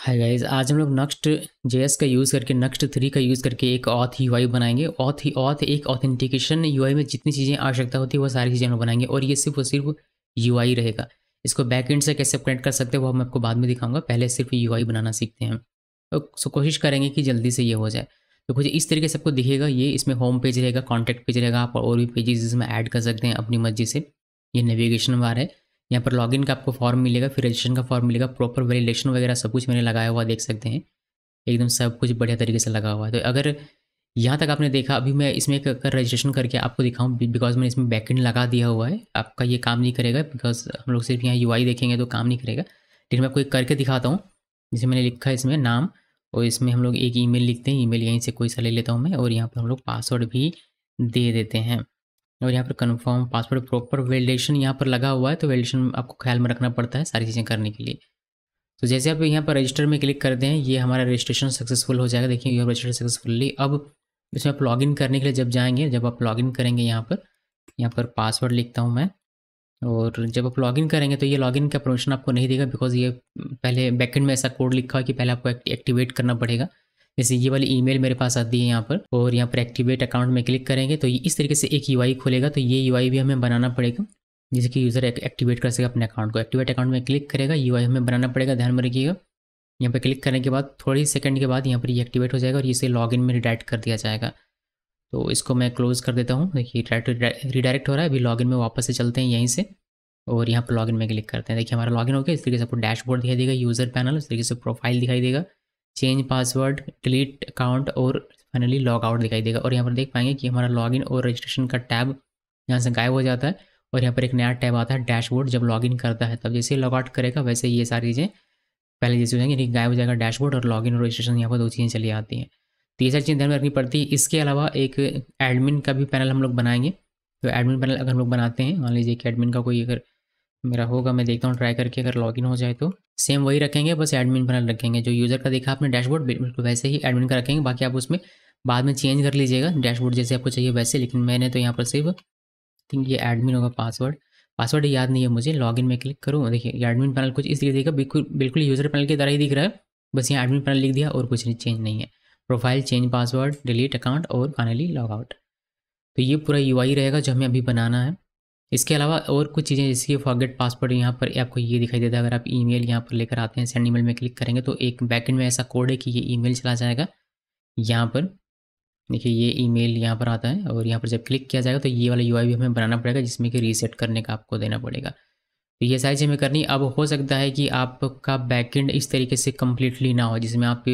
Hi guys, आज हम लोग नक्स्ट जेएस का यूज़ करके नक्स्ट 3 का यूज़ करके एक ऑथ यूआई बनाएंगे। ऑथ एक ऑथेंटिकेशन यूआई में जितनी चीज़ें आवश्यकता होती है वो सारी चीज़ें हम लोग बनाएंगे और ये सिर्फ और सिर्फ यूआई रहेगा। इसको बैकएंड से कैसे कनेक्ट कर सकते हैं वो मैं आपको बाद में दिखाऊंगा। पहले सिर्फ यूआई बनाना सीखते हैं हम। तो कोशिश करेंगे कि जल्दी से ये हो जाए। तो कुछ इस तरीके से आपको दिखेगा। ये इसमें होम पेज रहेगा, कॉन्टैक्ट पेज रहेगा, आप और भी पेजेस इसमें ऐड कर सकते हैं अपनी मर्जी से। ये नेविगेशन बार है। यहाँ पर लॉगिन का आपको फॉर्म मिलेगा, फिर रजिस्ट्रेशन का फॉर्म मिलेगा, प्रॉपर वैलिडेशन वगैरह सब कुछ मैंने लगाया हुआ देख सकते हैं। एकदम सब कुछ बढ़िया तरीके से लगा हुआ है। तो अगर यहाँ तक आपने देखा, अभी मैं इसमें एक अगर रजिस्ट्रेशन करके आपको दिखाऊँ, बिकॉज मैंने इसमें बैकएंड लगा दिया हुआ है, आपका ये काम नहीं करेगा बिकॉज हम लोग सिर्फ यहाँ यूआई देखेंगे तो काम नहीं करेगा। लेकिन मैं आपको एक करके दिखाता हूँ। जैसे मैंने लिखा है इसमें नाम, और इसमें हम लोग एक ईमेल लिखते हैं। ईमेल यहीं से कोई सा ले लेता हूँ मैं, और यहाँ पर हम लोग पासवर्ड भी दे देते हैं। और यहाँ पर कन्फर्म पासवर्ड प्रॉपर वैलिडेशन यहाँ पर लगा हुआ है, तो वैलिडेशन आपको ख्याल में रखना पड़ता है सारी चीज़ें करने के लिए। तो जैसे आप यहाँ पर रजिस्टर में क्लिक करते हैं, ये हमारा रजिस्ट्रेशन सक्सेसफुल हो जाएगा। देखिए यू रजिस्टर सक्सेसफुली। अब इसमें आप लॉगिन करने के लिए जब जाएंगे, जब आप लॉगिन करेंगे यहाँ पर पासवर्ड लिखता हूँ मैं। और जब आप लॉगिन करेंगे तो ये लॉगिन का परमिशन आपको नहीं देगा, बिकॉज ये पहले बैकएंड में ऐसा कोड लिखा है कि पहले आपको एक्टिवेट करना पड़ेगा। जैसे ये वाली ईमेल मेरे पास आती है यहाँ पर, और यहाँ पर एक्टिवेट अकाउंट में क्लिक करेंगे तो ये इस तरीके से एक यूआई खुलेगा। तो ये यूआई भी हमें बनाना पड़ेगा, जिससे कि यूज़र एक्टिवेट कर सके अपने अकाउंट को। एक्टिवेट अकाउंट में क्लिक करेगा, यूआई हमें बनाना पड़ेगा, ध्यान में रखिएगा। यहाँ पे क्लिक करने के बाद थोड़ी सेकंड के बाद यहाँ पर ये एक्टिवेट हो जाएगा और इसे लॉगिन में रिडायरेक्ट कर दिया जाएगा। तो इसको मैं क्लोज़ कर देता हूँ। देखिए रिडायरेक्ट हो रहा है। अभी लॉगिन में वापस से चलते हैं यहीं से, और यहाँ पर लॉगिन में क्लिक करते हैं। देखिए हमारा लॉगिन हो गया। इस तरीके से आपको डैशबोर्ड दिखाई देगा, यूज़र पैनल, इस तरीके से प्रोफाइल दिखाई देगा, चेंज पासवर्ड, डिलीट अकाउंट और फाइनली लॉग आउट दिखाई देगा। और यहाँ पर देख पाएंगे कि हमारा लॉगिन और रजिस्ट्रेशन का टैब यहाँ से गायब हो जाता है, और यहाँ पर एक नया टैब आता है डैशबोर्ड। जब लॉगिन करता है तब जैसे लॉग आउट करेगा वैसे ये सारी चीज़ें पहले जैसे हो जाएंगे, यानी गायब हो जाएगा डैशबोर्ड, और लॉगिन और रजिस्ट्रेशन यहाँ पर दो चीज़ें चली आती हैं। तो ये सारी चीज़ें ध्यान में रखनी पड़ती है। इसके अलावा एक एडमिन का भी पैनल हम लोग बनाएंगे। तो एडमिन पैनल अगर हम लोग बनाते हैं, मान लीजिए कि एडमिन का कोई अगर मेरा होगा, मैं देखता हूँ ट्राई करके, अगर लॉगिन हो जाए तो सेम वही रखेंगे, बस एडमिन पैनल रखेंगे। जो यूज़र का देखा आपने डैशबोर्ड, बिल्कुल वैसे ही एडमिन का रखेंगे। बाकी आप उसमें बाद में चेंज कर लीजिएगा डैशबोर्ड जैसे आपको चाहिए वैसे। लेकिन मैंने तो यहाँ पर सिर्फ थिंक ये एडमिन होगा। पासवर्ड याद नहीं है मुझे। लॉगिन में क्लिक करूँ, देखिए ये एडमिन पैनल कुछ इस तरीके दिखेगा, बिल्कुल बिल्कुल यूज़र पैनल की तरह ही दिख रहा है। बस यहाँ एडमिन पैनल लिख दिया और कुछ नहीं, चेंज नहीं है। Profile, change password, delete account और फाइनली लॉग आउट। तो ये पूरा यूआई रहेगा जो हमें अभी बनाना है। इसके अलावा और कुछ चीज़ें जैसे कि फॉरगेट पासवर्ड, यहाँ पर आपको ये दिखाई देता है। अगर आप ईमेल यहाँ पर लेकर आते हैं, सेंड ईमेल में क्लिक करेंगे तो एक बैकएंड में ऐसा कोड है कि ये ईमेल चला जाएगा। यहाँ पर देखिए ये ईमेल यहाँ पर आता है, और यहाँ पर जब क्लिक किया जाएगा तो ये वाला यूआई भी हमें बनाना पड़ेगा, जिसमें कि रीसेट करने का आपको देना पड़ेगा। तो ये सारी चीज़ें करनी। अब हो सकता है कि आपका बैकएंड इस तरीके से कम्प्लीटली ना हो, जिसमें आप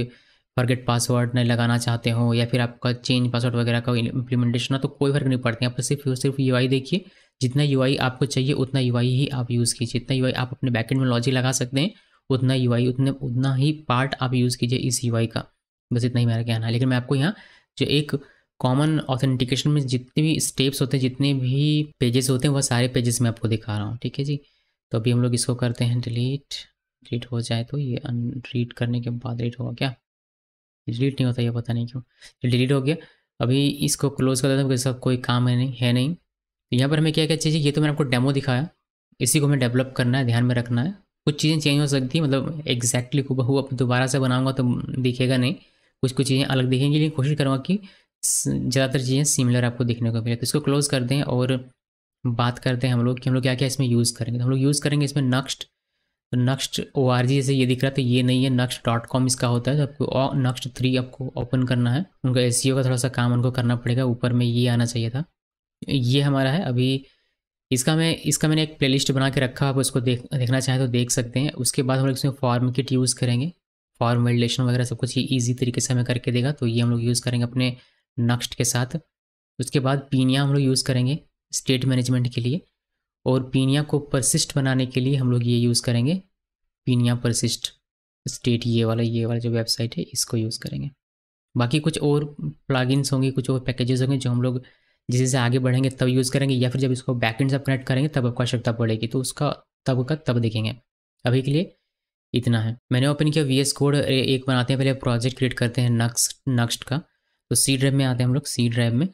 फॉरगेट पासवर्ड नहीं लगाना चाहते हो, या फिर आपका चेंज पासवर्ड वगैरह का इम्प्लीमेंटेशन हो, तो कोई फ़र्क नहीं पड़ता। यहाँ पर सिर्फ यूआई देखिए। जितना यूआई आपको चाहिए उतना यूआई ही आप यूज़ कीजिए। जितना यूआई आप अपने बैकएंड में लॉजिक लगा सकते हैं, उतना यूआई उतना ही पार्ट आप यूज़ कीजिए इस यूआई का। बस इतना ही मेरा कहना है। लेकिन मैं आपको यहाँ जो एक कॉमन ऑथेंटिकेशन में जितने भी स्टेप्स होते हैं, जितने भी पेजेस होते हैं, वह सारे पेजेस मैं आपको दिखा रहा हूँ, ठीक है जी। तो अभी हम लोग इसको करते हैं डिलीट हो जाए तो ये अनरीड करने के बाद डिलीट होगा क्या? डिलीट नहीं होता, ये पता नहीं क्यों। तो डिलीट हो गया। अभी इसको क्लोज कर देता हूँ, इसका कोई काम है नहीं। तो यहाँ पर हमें क्या क्या चाहिए, ये तो मैंने आपको डेमो दिखाया, इसी को हमें डेवलप करना है, ध्यान में रखना है। कुछ चीज़ें चेंज हो सकती है, मतलब एग्जैक्टली हूबहू अब दोबारा से बनाऊंगा तो दिखेगा नहीं, कुछ कुछ चीज़ें अलग दिखेंगी, लेकिन कोशिश करूँगा कि ज़्यादातर चीज़ें सिमिलर आपको देखने को मिले। तो इसको क्लोज कर दें और बात करते हैं हम लोग कि हम लोग क्या क्या इसमें यूज़ करेंगे। तो हम लोग यूज़ करेंगे इसमें नक्स्ट ORG जैसे ये दिख रहा है, तो ये नहीं है, next.com इसका होता है। तो आपको नक्स्ट 3 आपको ओपन करना है। उनका एसईओ का थोड़ा सा काम उनको करना पड़ेगा, ऊपर में ये आना चाहिए था। ये हमारा है। अभी इसका मैंने एक प्लेलिस्ट बना के रखा, आप उसको देखना चाहें तो देख सकते हैं। उसके बाद हम लोग इसमें फॉर्म किट यूज़ करेंगे। फॉर्म वैलिडेशन वगैरह सब कुछ ये ईजी तरीके से हमें करके देगा, तो ये हम लोग यूज़ करेंगे अपने नक्स्ट के साथ। उसके बाद पीनिया हम लोग यूज़ करेंगे स्टेट मैनेजमेंट के लिए, और पीनिया को परसिस्ट बनाने के लिए हम लोग ये यूज़ करेंगे पीनिया परसिस्ट स्टेट। ये वाला जो वेबसाइट है इसको यूज़ करेंगे। बाकी कुछ और प्लगइन्स होंगे, कुछ और पैकेजेस होंगे जो हम लोग जैसे जैसे आगे बढ़ेंगे तब यूज़ करेंगे, या फिर जब इसको बैकएंड से कनेक्ट करेंगे तब आपको आवश्यकता पड़ेगी, तो उसका तब का तब देखेंगे। अभी के लिए इतना है। मैंने ओपन किया VS कोड एक बनाते हैं, पहले प्रोजेक्ट क्रिएट करते हैं नक्स्ट का। तो सी ड्राइव में आते हैं हम लोग, सी ड्राइव में,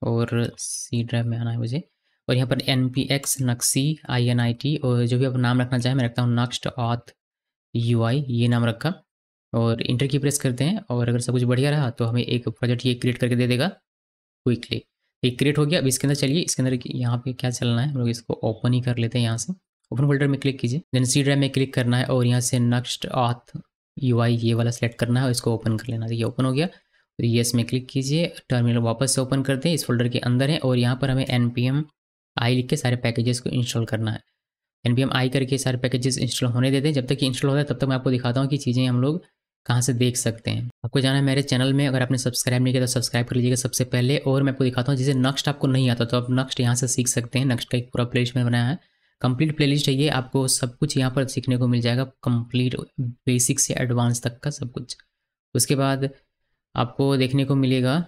और सी ड्राइव में आना है मुझे। और यहाँ पर npx नक्सी INIT, और जो भी आप नाम रखना चाहें, मैं रखता हूँ नक्स्ट ऑथ UI, ये नाम रखा। और इंटर की प्रेस करते हैं और अगर सब कुछ बढ़िया रहा तो हमें एक प्रोजेक्ट ये क्रिएट करके दे देगा क्विकली। ये क्रिएट हो गया। अब इसके अंदर चलिए, इसके अंदर यहाँ पे क्या चलना है, हम लोग इसको ओपन ही कर लेते हैं यहाँ से। ओपन फोल्डर में क्लिक कीजिए, देन सी ड्राइव में क्लिक करना है और यहाँ से नेक्स्ट ऑथ यूआई ये वाला सेलेक्ट करना है और इसको ओपन कर लेना है। ये ओपन हो गया। तो येस में क्लिक कीजिए, टर्मिनल वापस से ओपन करते हैं, इस फोल्डर के अंदर है और यहाँ पर हमें npm i लिख के सारे पैकेजेस को इंस्टॉल करना है। npm i करके सारे पैकेजेस इंस्टॉल होने देते हैं। जब तक कि इंस्टॉल होता है तब तक मैं आपको दिखाता हूँ कि चीज़ें हम लोग कहाँ से देख सकते हैं। आपको जाना है मेरे चैनल में, अगर आपने सब्सक्राइब नहीं किया तो सब्सक्राइब कर लीजिएगा सबसे पहले। और मैं आपको दिखाता हूँ, जैसे नक्स्ट आपको नहीं आता तो आप नक्स्ट यहाँ से सीख सकते हैं। नक्स्ट का एक पूरा प्लेलिस्ट में बनाया है, कंप्लीट प्लेलिस्ट है ये, आपको सब कुछ यहाँ पर सीखने को मिल जाएगा, कंप्लीट बेसिक से एडवांस तक का सब कुछ। उसके बाद आपको देखने को मिलेगा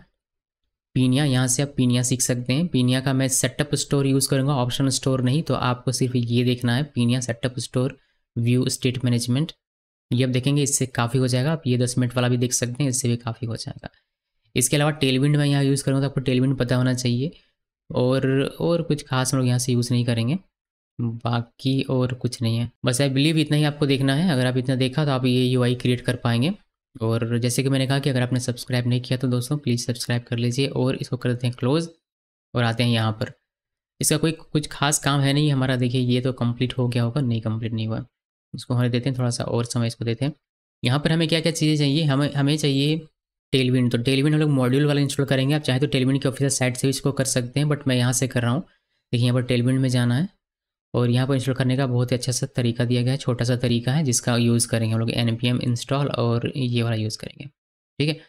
पीनिया, यहाँ से आप पीनिया सीख सकते हैं। पीनिया का मैं सेटअप स्टोर यूज़ करूँगा, ऑप्शन स्टोर नहीं। तो आपको सिर्फ ये देखना है, Pinia setup store Vue state management. ये आप देखेंगे, इससे काफ़ी हो जाएगा। आप ये 10 मिनट वाला भी देख सकते हैं, इससे भी काफ़ी हो जाएगा। इसके अलावा टेलविंड मैं यहाँ यूज़ करूँगा, तो आपको टेलविंड पता होना चाहिए। और कुछ खास हम लोग यहाँ से यूज़ नहीं करेंगे, बाकी और कुछ नहीं है। बस आई बिलीव इतना ही आपको देखना है। अगर आप इतना देखा तो आप ये यूआई क्रिएट कर पाएंगे। और जैसे कि मैंने कहा कि अगर आपने सब्सक्राइब नहीं किया तो दोस्तों प्लीज़ सब्सक्राइब कर लीजिए और इसको कर देते हैं क्लोज़ और आते हैं यहाँ पर। इसका कोई कुछ खास काम है नहीं हमारा। देखिए ये तो कंप्लीट हो गया होगा, नहीं कंप्लीट नहीं हुआ, इसको हमें देते हैं थोड़ा सा और समय इसको देते हैं। यहाँ पर हमें क्या क्या चीज़ें चाहिए, हमें चाहिए टेलविंड। तो टेलविंड हम लोग मॉड्यूल वाला इंस्टॉल करेंगे। आप चाहे तो टेलविंड की ऑफिशियल साइट से भी इसको कर सकते हैं, बट मैं यहाँ से कर रहा हूँ। देखिए यहाँ पर टेलविंड में जाना है और यहाँ पर इंस्टॉल करने का बहुत ही अच्छा सा तरीका दिया गया है, छोटा सा तरीका है जिसका यूज़ करेंगे हम लोग npm इंस्टॉल और ये वाला यूज़ करेंगे, ठीक है।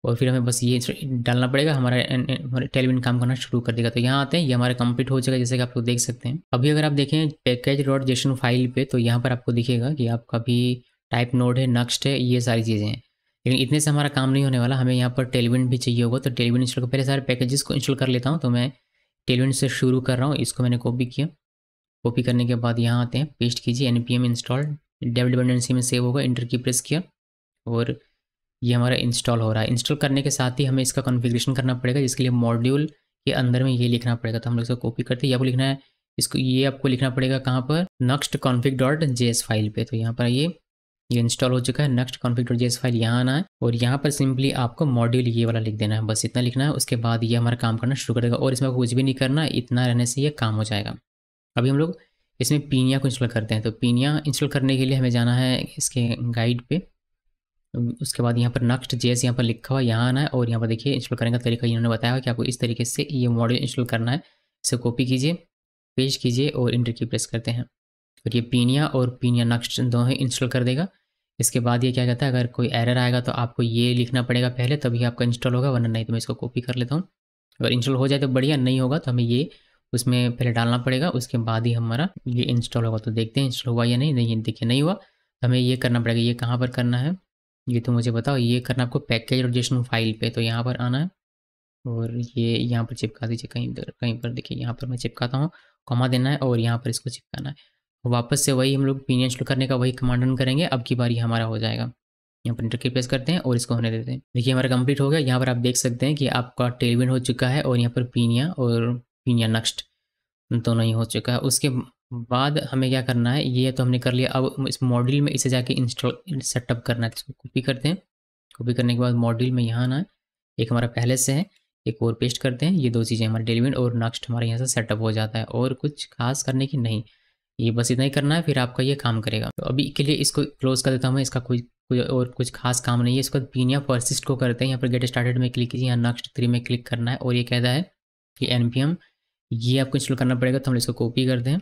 और फिर हमें बस ये डालना पड़ेगा, हमारा टेलविंड काम करना शुरू कर देगा। तो यहाँ आते हैं, ये हमारा कंप्लीट हो जाएगा जैसे कि आप लोग देख सकते हैं। अभी अगर आप देखें पैकेज.json फाइल पे तो यहाँ पर आपको दिखेगा कि आपका भी टाइप नोड है, नक्स्ट है, ये सारी चीज़ें हैं। लेकिन इतने से हमारा काम नहीं होने वाला, हमें यहाँ पर टेलविंड भी चाहिए होगा। तो टेलविंड इंस्टॉल पहले सारे पैकेजेस को इंस्टॉल कर लेता हूँ। तो मैं टेलविंड से शुरू कर रहा हूँ, इसको मैंने कॉपी किया। कॉपी करने के बाद यहाँ आते हैं, पेस्ट कीजिए, npm इंस्टॉल डेव डिपेंडेंसी में सेव होगा, इंटर की प्रेस किया और ये हमारा इंस्टॉल हो रहा है। इंस्टॉल करने के साथ ही हमें इसका कॉन्फ़िगरेशन करना पड़ेगा, जिसके लिए मॉड्यूल के अंदर में ये लिखना पड़ेगा। तो हम लोग इसको कॉपी करते हैं, ये आपको लिखना है, इसको ये आपको लिखना पड़ेगा कहाँ पर, next config.js फाइल पे। तो यहाँ पर ये इंस्टॉल हो चुका है, next config.js फाइल यहाँ आना है और यहाँ पर सिंपली आपको मॉड्यूल ये वाला लिख देना है, बस इतना लिखना है। उसके बाद ये हमारा काम करना शुरू करेगा और इसमें कुछ भी नहीं करना, इतना रहने से ये काम हो जाएगा। अभी हम लोग इसमें पीनिया को इंस्टॉल करते हैं। तो पीनिया इंस्टॉल करने के लिए हमें जाना है इसके गाइड पे। उसके बाद यहाँ पर नेक्स्ट जेएस यहाँ पर लिखा हुआ, यहाँ आना है और यहाँ पर देखिए इंस्टॉल करने का तरीका इन्होंने बताया कि आपको इस तरीके से ये मॉड्यूल इंस्टॉल करना है। इसे कॉपी कीजिए, पेस्ट कीजिए और इंटर की प्रेस करते हैं और ये पीनिया और पीनिया नेक्स्ट दोनों इंस्टॉल कर देगा। इसके बाद ये क्या कहता है, अगर कोई एरर आएगा तो आपको ये लिखना पड़ेगा पहले, तभी आपका इंस्टॉल होगा, वरना नहीं। तो मैं इसको कॉपी कर लेता हूँ। अगर इंस्टॉल हो जाए तो बढ़िया, नहीं होगा तो हमें ये उसमें पहले डालना पड़ेगा, उसके बाद ही हमारा ये इंस्टॉल होगा। तो देखते हैं इंस्टॉल हुआ या नहीं। नहीं देखिए नहीं हुआ, तो हमें ये करना पड़ेगा। ये कहाँ पर करना है ये तो मुझे बताओ। ये करना आपको पैकेज.json फाइल पे, तो यहाँ पर आना है और ये यहाँ पर चिपका दीजिए कहीं पर। देखिए यहाँ पर मैं चिपकाता हूँ, कॉमा देना है और यहाँ पर इसको चिपकाना है। वापस से वही हम लोग पीनिया इंस्टॉल करने का वही कमांड रन करेंगे, अब की बार ये हमारा हो जाएगा। यहाँ पर इंटर की प्रेस करते हैं और इसको होने देते हैं। देखिए हमारा कंप्लीट हो गया। यहाँ पर आप देख सकते हैं कि आपका टेलविंड हो चुका है और यहाँ पर पीनिया और पीनिया नेक्स्ट दोनों ही हो चुका है। उसके बाद हमें क्या करना है, ये तो हमने कर लिया। अब इस मॉड्यूल में इसे जाके इंस्टॉल सेटअप करना है। तो इसको कॉपी करते हैं, कॉपी करने के बाद मॉड्यूल में यहाँ आना है, एक हमारा पहले से है, एक और पेस्ट करते हैं। ये दो चीज़ें हमारे टेलविंड और नेक्स्ट हमारे यहाँ से सेटअप हो जाता है और कुछ खास करने की नहीं, ये बस इतना ही करना है, फिर आपका ये काम करेगा। तो अभी के लिए इसको क्लोज कर देता हूँ मैं, इसका कोई और कुछ खास काम नहीं है। इसको पीनिया परसिस्ट को करते हैं। यहाँ पर गेट स्टार्टेड में क्लिक कीजिए, यहाँ नेक्स्ट 3 में क्लिक करना है और ये कहता है कि npm ये आपको इंस्टॉल करना पड़ेगा। तो हम इसको कॉपी करते हैं,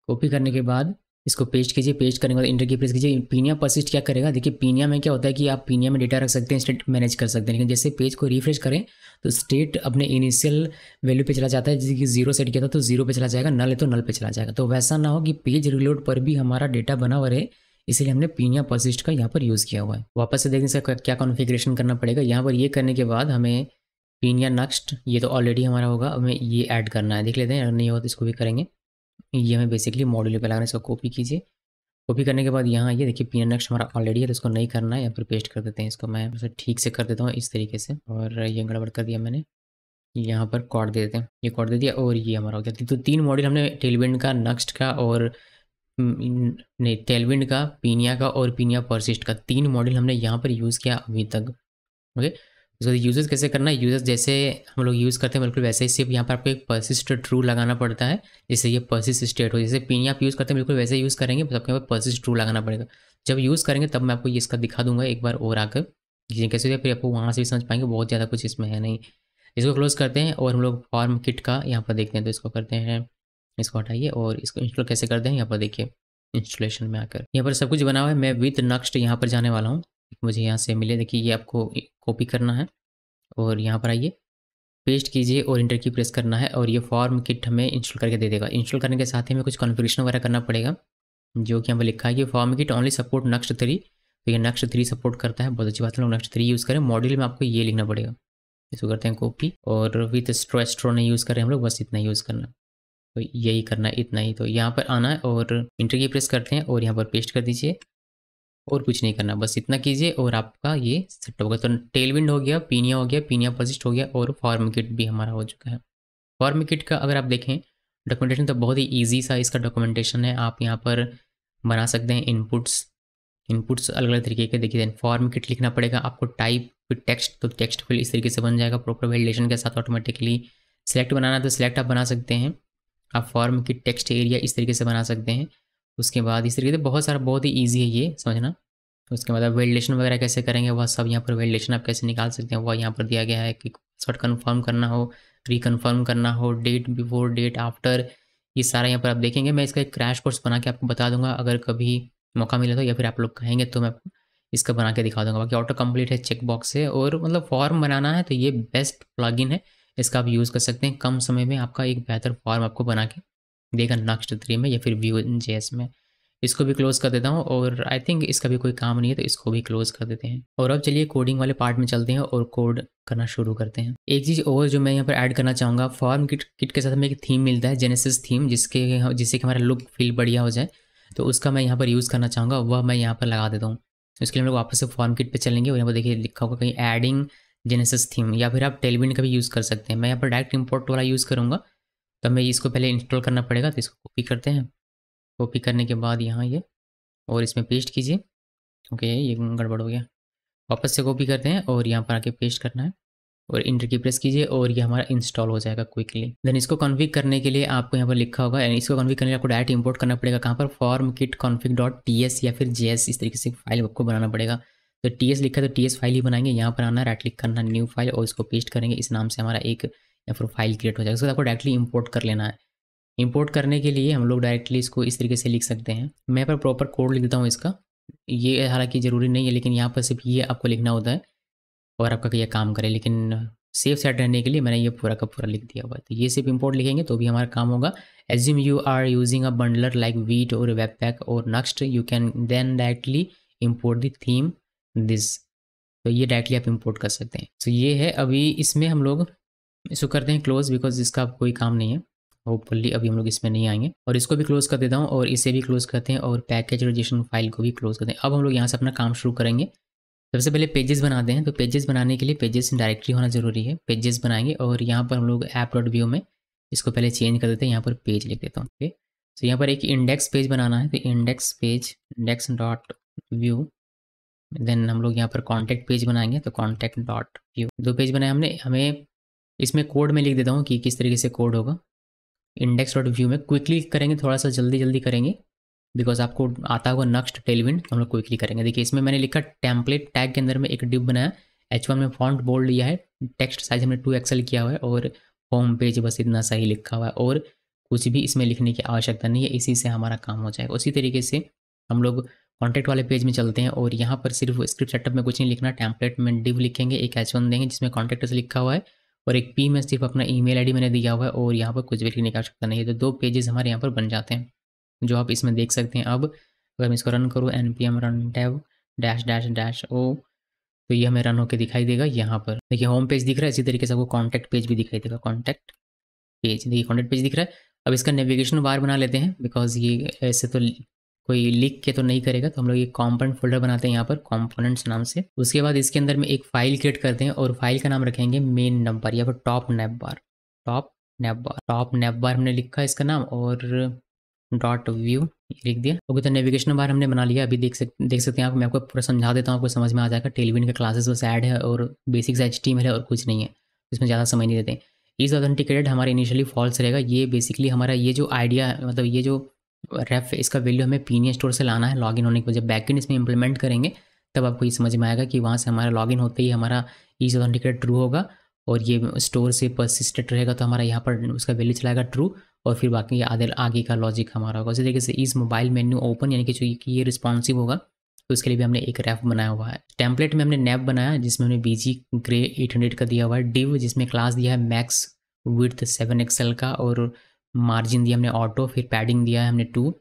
कॉपी करने के बाद इसको पेस्ट कीजिए, पेस्ट करने के बाद इंटर की प्रेस कीजिए। पीनिया परसिस्ट क्या करेगा, देखिए पीनिया में क्या होता है कि आप पीनिया में डेटा रख सकते हैं, स्टेट मैनेज कर सकते हैं। लेकिन जैसे पेज को रिफ्रेश करें तो स्टेट अपने इनिशियल वैल्यू पे चला जाता है, जैसे कि 0 सेट किया था तो 0 पे चला जाएगा, नल है तो नल पे चला जाएगा। तो वैसा ना हो कि पेज रिलोड पर भी हमारा डेटा बना हुआ रहे, इसलिए हमने पीनिया परसिस्ट का यहाँ पर यूज़ किया हुआ है। वापस से देखने से क्या कॉन्फ़िगरेशन करना पड़ेगा। यहाँ पर ये करने के बाद हमें पीनिया नेक्स्ट, ये तो ऑलरेडी हमारा होगा, हमें ये ऐड करना है। देख लेते हैं, अगर नहीं हो तो इसको भी करेंगे। ये हमें बेसिकली मॉड्यूल पे लगाना है। इसको कॉपी कीजिए, कॉपी करने के बाद यहाँ ये देखिए पीनिया नेक्स्ट हमारा ऑलरेडी है, तो इसको नहीं करना है, या फिर पेस्ट कर देते हैं। इसको मैं ठीक से कर देता हूँ इस तरीके से, और ये गड़बड़ कर दिया मैंने। यहाँ पर कोड दे देते हैं, ये कोड दे दिया और ये हमारा हो गया। तो 3 मॉड्यूल हमने टेलविंड का, नेक्स्ट का और नहीं, टेलविंड का, पीनिया का और पीनिया परसिस्ट का 3 मॉड्यूल हमने यहाँ पर यूज़ किया अभी तक। ओके, उसको यूज़ कैसे करना है, यूज़ जैसे हम लोग यूज़ करते हैं बिल्कुल वैसे ही, सिर्फ यहाँ पर आपको एक परसिस्ट ट्रू लगाना पड़ता है, जिससे ये परसिस्ट स्टेट हो। जैसे पीनिया आप यूज़ करते हैं बिल्कुल वैसे यूज़ करेंगे, बस आपके यहाँ पर परसिस्ट ट्रू लगाना पड़ेगा। जब यूज़ करेंगे तब मैं आपको ये इसका दिखा दूंगा एक बार और आकर, ये कैसे होता है, फिर आपको वहाँ से भी समझ पाएंगे, बहुत ज़्यादा कुछ इसमें है नहीं। इसको क्लोज करते हैं और हम लोग फॉर्म किट का यहाँ पर देखते हैं, तो इसको करते हैं, इसको हटाइए और इसको इंस्टॉल कैसे करते हैं यहाँ पर देखिए, इंस्टॉलेशन में आकर यहाँ पर सब कुछ बना हुआ है। मैं विथ नेक्स्ट यहाँ पर जाने वाला हूँ, मुझे यहाँ से मिले, देखिए ये आपको कॉपी करना है और यहाँ पर आइए, पेस्ट कीजिए और इंटर की प्रेस करना है और ये फॉर्म किट हमें इंस्टॉल करके दे देगा। इंस्टॉल करने के साथ ही हमें कुछ कॉन्फ़िगरेशन वगैरह करना पड़ेगा, जो कि यहाँ पर लिखा है कि form kit only support next 3, तो ये नेक्स्ट 3 सपोर्ट करता है, बहुत अच्छी बात है, लोग नेक्स्ट 3 यूज़ करें। मॉड्यूल में आपको ये लिखना पड़ेगा, इसको करते हैं कॉपी और विथ स्ट्रो नहीं यूज़ करें हम लोग, बस इतना यूज़ करना, तो यही करना है, इतना ही। तो यहाँ पर आना है और इंटर की प्रेस करते हैं और यहाँ पर पेस्ट कर दीजिए और कुछ नहीं करना, बस इतना कीजिए और आपका ये सेट होगा। तो टेलविंड हो गया, पीनिया परसिस्ट हो गया और फॉर्म किट भी हमारा हो चुका है। फॉर्म किट का अगर आप देखें डॉक्यूमेंटेशन तो बहुत ही ईजी सा इसका डॉक्यूमेंटेशन है, आप यहाँ पर बना सकते हैं इनपुट्स अलग अलग तरीके के। देखिए फॉर्म किट लिखना पड़ेगा आपको, टाइप टेक्स्ट, तो टेक्स्ट फिल इस तरीके से बन जाएगा प्रॉपर वैलिडेशन के साथ ऑटोमेटिकली। सिलेक्ट बनाना है तो सिलेक्ट आप बना सकते हैं, आप फॉर्म की टेक्स्ट एरिया इस तरीके से बना सकते हैं। उसके बाद इस तरीके से बहुत सारा, बहुत ही ईजी है ये समझना। उसके बाद आप वैलिडेशन वगैरह कैसे करेंगे वह सब यहाँ पर, वैलिडेशन आप कैसे निकाल सकते हैं वह यहाँ पर दिया गया है कि पासवर्ड कन्फर्म करना हो, रिकन्फर्म करना हो, डेट बिफोर, डेट आफ्टर, ये सारा यहाँ पर आप देखेंगे। मैं इसका एक क्रैश कोर्स बना के आपको बता दूंगा अगर कभी मौका मिले तो, या फिर आप लोग कहेंगे तो मैं आपको इसका बना के दिखा दूंगा। बाकी ऑटो कंप्लीट है, चेक बॉक्स है, और मतलब फॉर्म बनाना है तो ये बेस्ट प्लगइन है, इसका आप यूज़ कर सकते हैं। कम समय में आपका एक बेहतर फॉर्म आपको बना के देगा नेक्स्ट 3 में या फिर Vue.js में। इसको भी क्लोज कर देता हूँ और आई थिंक इसका भी कोई काम नहीं है तो इसको भी क्लोज कर देते हैं। और अब चलिए कोडिंग वाले पार्ट में चलते हैं और कोड करना शुरू करते हैं। एक चीज़ और जो मैं यहाँ पर ऐड करना चाहूँगा, फॉर्म किट के साथ हमें एक थीम मिलता है, जेनेसिस थीम, जिससे कि हमारा लुक फील बढ़िया हो जाए, तो उसका मैं यहाँ पर यूज़ करना चाहूँगा, वह मैं यहाँ पर लगा देता हूँ। इसके लिए हम लोग वापस से फॉर्म किट पे चलेंगे और यहाँ पर देखिए लिखा होगा कहीं एडिंग जेनेसिस थीम, या फिर आप टेलविंड का भी यूज़ कर सकते हैं। मैं यहाँ पर डायरेक्ट इंपोर्ट वाला यूज़ करूँगा, तो हमें इसको पहले इंस्टॉल करना पड़ेगा, तो इसको कॉपी करते हैं। कॉपी करने के बाद यहाँ ये और इसमें पेस्ट कीजिए। ओके, ये गड़बड़ हो गया, वापस से कॉपी करते हैं और यहाँ पर आके पेस्ट करना है और इंटर की प्रेस कीजिए और ये हमारा इंस्टॉल हो जाएगा क्विकली। देन इसको कॉन्फ़िग करने के लिए आपको यहाँ पर लिखा होगा, यानी इसको कॉन्फ़िग करने के लिए आपको डायरेक्ट इंपोर्ट करना पड़ेगा कहाँ पर, form kit config dot ts या फिर js, इस तरीके से फाइल आपको बनाना पड़ेगा। तो ts लिखा है तो ts फाइल ही बनाएंगे, यहाँ पर आना, राइट क्लिक करना, न्यू फाइल, और इसको पेस्ट करेंगे, इस नाम से हमारा एक या फिर फाइल क्रिएट हो जाएगा। उसके बाद आपको डायरेक्टली इंपोर्ट कर लेना है। इंपोर्ट करने के लिए हम लोग डायरेक्टली इसको इस तरीके से लिख सकते हैं, मैं पर प्रॉपर कोड लिख देता हूँ इसका, ये हालांकि ज़रूरी नहीं है लेकिन यहाँ पर सिर्फ ये आपको लिखना होता है और आपका ये काम करे, लेकिन सेफ साइड रहने के लिए मैंने ये पूरा का पूरा लिख दिया हुआ है। तो ये सिर्फ इंपोर्ट लिखेंगे तो भी हमारा काम होगा। Assume you are using a bundler like Vite और वेबपैक और next you can then directly import the theme this, तो ये डायरेक्टली आप इंपोर्ट कर सकते हैं। तो ये है, अभी इसमें हम लोग इसको करते हैं क्लोज, बिकॉज इसका कोई काम नहीं है, होपफुली अभी हम लोग इसमें नहीं आएंगे। और इसको भी क्लोज कर देता हूँ और इसे भी क्लोज करते हैं और पैकेज रजिस्ट्रेशन फाइल को भी क्लोज करते हैं। अब हम लोग यहाँ से अपना काम शुरू करेंगे। सबसे पहले पेजेस बनाते हैं, तो पेजेस बनाने के लिए पेजेस डायरेक्टरी होना जरूरी है। पेजेस बनाएंगे और यहाँ पर हम लोग ऐप डॉट व्यू में इसको पहले चेंज कर देते हैं, यहाँ पर पेज लिख देता हूँ। ओके, तो यहाँ पर एक इंडेक्स पेज बनाना है, तो index page, index dot vue, then हम लोग यहाँ पर कॉन्टैक्ट पेज बनाएंगे, तो कॉन्टैक्ट डॉट व्यू। 2 पेज बनाए हमने। हमें इसमें कोड में लिख देता हूँ कि किस तरीके से कोड होगा। इंडेक्स डॉट व्यू में क्विकली करेंगे, थोड़ा सा जल्दी जल्दी करेंगे, बिकॉज आपको आता होगा नेक्स्ट टेलविंड, हम लोग क्विकली करेंगे। देखिए इसमें मैंने लिखा टेम्पलेट टैग के अंदर में एक डिव बनाया, H1 में फॉन्ट बोल्ड लिया है, टेक्स्ट साइज हमने 2XL किया हुआ है और होम पेज बस इतना सही लिखा हुआ है और कुछ भी इसमें लिखने की आवश्यकता नहीं है, इसी से हमारा काम हो जाएगा। उसी तरीके से हम लोग कॉन्टैक्ट वाले पेज में चलते हैं और यहाँ पर सिर्फ स्क्रिप्ट सेटअप में कुछ नहीं लिखना, टेम्पलेट में डिव लिखेंगे, एक H1 देंगे जिसमें कॉन्टैक्ट से लिखा हुआ है और एक पी में सिर्फ अपना ईमेल आईडी मैंने दिया हुआ है और यहाँ पर कुछ भी लिखने की आवश्यकता नहीं है। तो 2 पेजेस हमारे यहाँ पर बन जाते हैं, जो आप इसमें देख सकते हैं। अब अगर मैं इसको रन करूँ, npm run tab dash dash dash O, तो ये हमें रन होकर दिखाई देगा। यहाँ पर देखिए होम पेज दिख रहा है, इसी तरीके से आपको कॉन्टैक्ट पेज भी दिखाई देगा, कॉन्टैक्ट पेज, देखिए कॉन्टैक्ट पेज दिख रहा है। अब इसका नेविगेशन बार बना लेते हैं, बिकॉज ये ऐसे तो कोई लिख के तो नहीं करेगा, तो हम लोग एक कॉम्पोनेंट फोल्डर बनाते हैं यहाँ पर कॉम्पोनेंट्स नाम से। उसके बाद इसके अंदर में एक फाइल क्रिएट करते हैं और फाइल का नाम रखेंगे मेन नंबर या फिर टॉप नैप बार, टॉप नैप बार हमने लिखा है इसका नाम। और .view लिख दिया। ओके, तो नेविगेशन बार हमने बना लिया। अभी देख सकते हैं आप, मैं आपको पूरा समझा देता हूँ, आपको समझ में आ जाएगा। टेलविंड का क्लासेस बस ऐड है और बेसिक्स HTML है और कुछ नहीं है, इसमें ज़्यादा समय नहीं देते। इज़ ऑथेंटिकेटेड हमारा इनिशियली फॉल्स रहेगा। ये बेसिकली हमारा ये जो आइडिया, मतलब ये जो रेफ, इसका वैल्यू हमें पीनिया स्टोर से लाना है लॉगिन होने के बाद। जब बैकएंड इसमें इंप्लीमेंट करेंगे तब आपको ये समझ में आएगा कि वहाँ से हमारा लॉगिन होते ही हमारा इज़ ऑथेंटिकेटेड ट्रू होगा और ये स्टोर से परसिस्टेंट रहेगा, तो हमारा यहाँ पर उसका वैल्यू चलाएगा ट्रू, और फिर बाकी आगे का लॉजिक हमारा होगा। उसी तरीके से इस मोबाइल मेन्यू ओपन, यानी कि जो ये रिस्पॉन्सिव होगा, तो उसके लिए भी हमने एक रैप बनाया हुआ है। टेम्पलेट में हमने नैप बनाया जिसमें हमने BG ग्रे 800 का दिया हुआ है। डिव जिसमें क्लास दिया है मैक्स विड्थ 7XL का, और मार्जिन दिया हमने ऑटो, फिर पैडिंग दिया है हमने 2,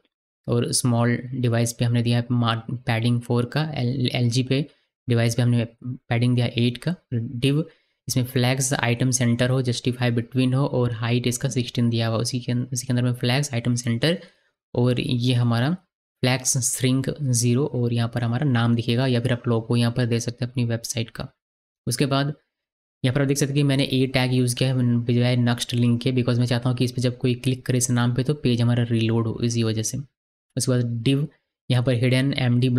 और स्मॉल डिवाइस पे हमने दिया है पैडिंग 4 का। LG पे डिवाइस पे हमने पैडिंग दिया 8 का। डिव इसमें फ्लैग्स आइटम सेंटर हो, जस्टिफाई बिटवीन हो, और हाइट इसका 16 दिया हुआ। उसी के अंदर में फ्लैग्स आइटम सेंटर, और ये हमारा फ्लैग्स श्रिंक 0, और यहाँ पर हमारा नाम दिखेगा, या फिर आप लोगो यहाँ पर दे सकते हैं अपनी वेबसाइट का। उसके बाद यहाँ पर आप देख सकते हैं कि मैंने ए टैग यूज़ किया है बजाय नेक्स्ट लिंक के, बिकॉज मैं चाहता हूँ कि इस पर जब कोई क्लिक करे इस नाम पे तो पेज हमारा रीलोड हो, इसी वजह से। उसके बाद डिव, यहाँ पर हिडन MD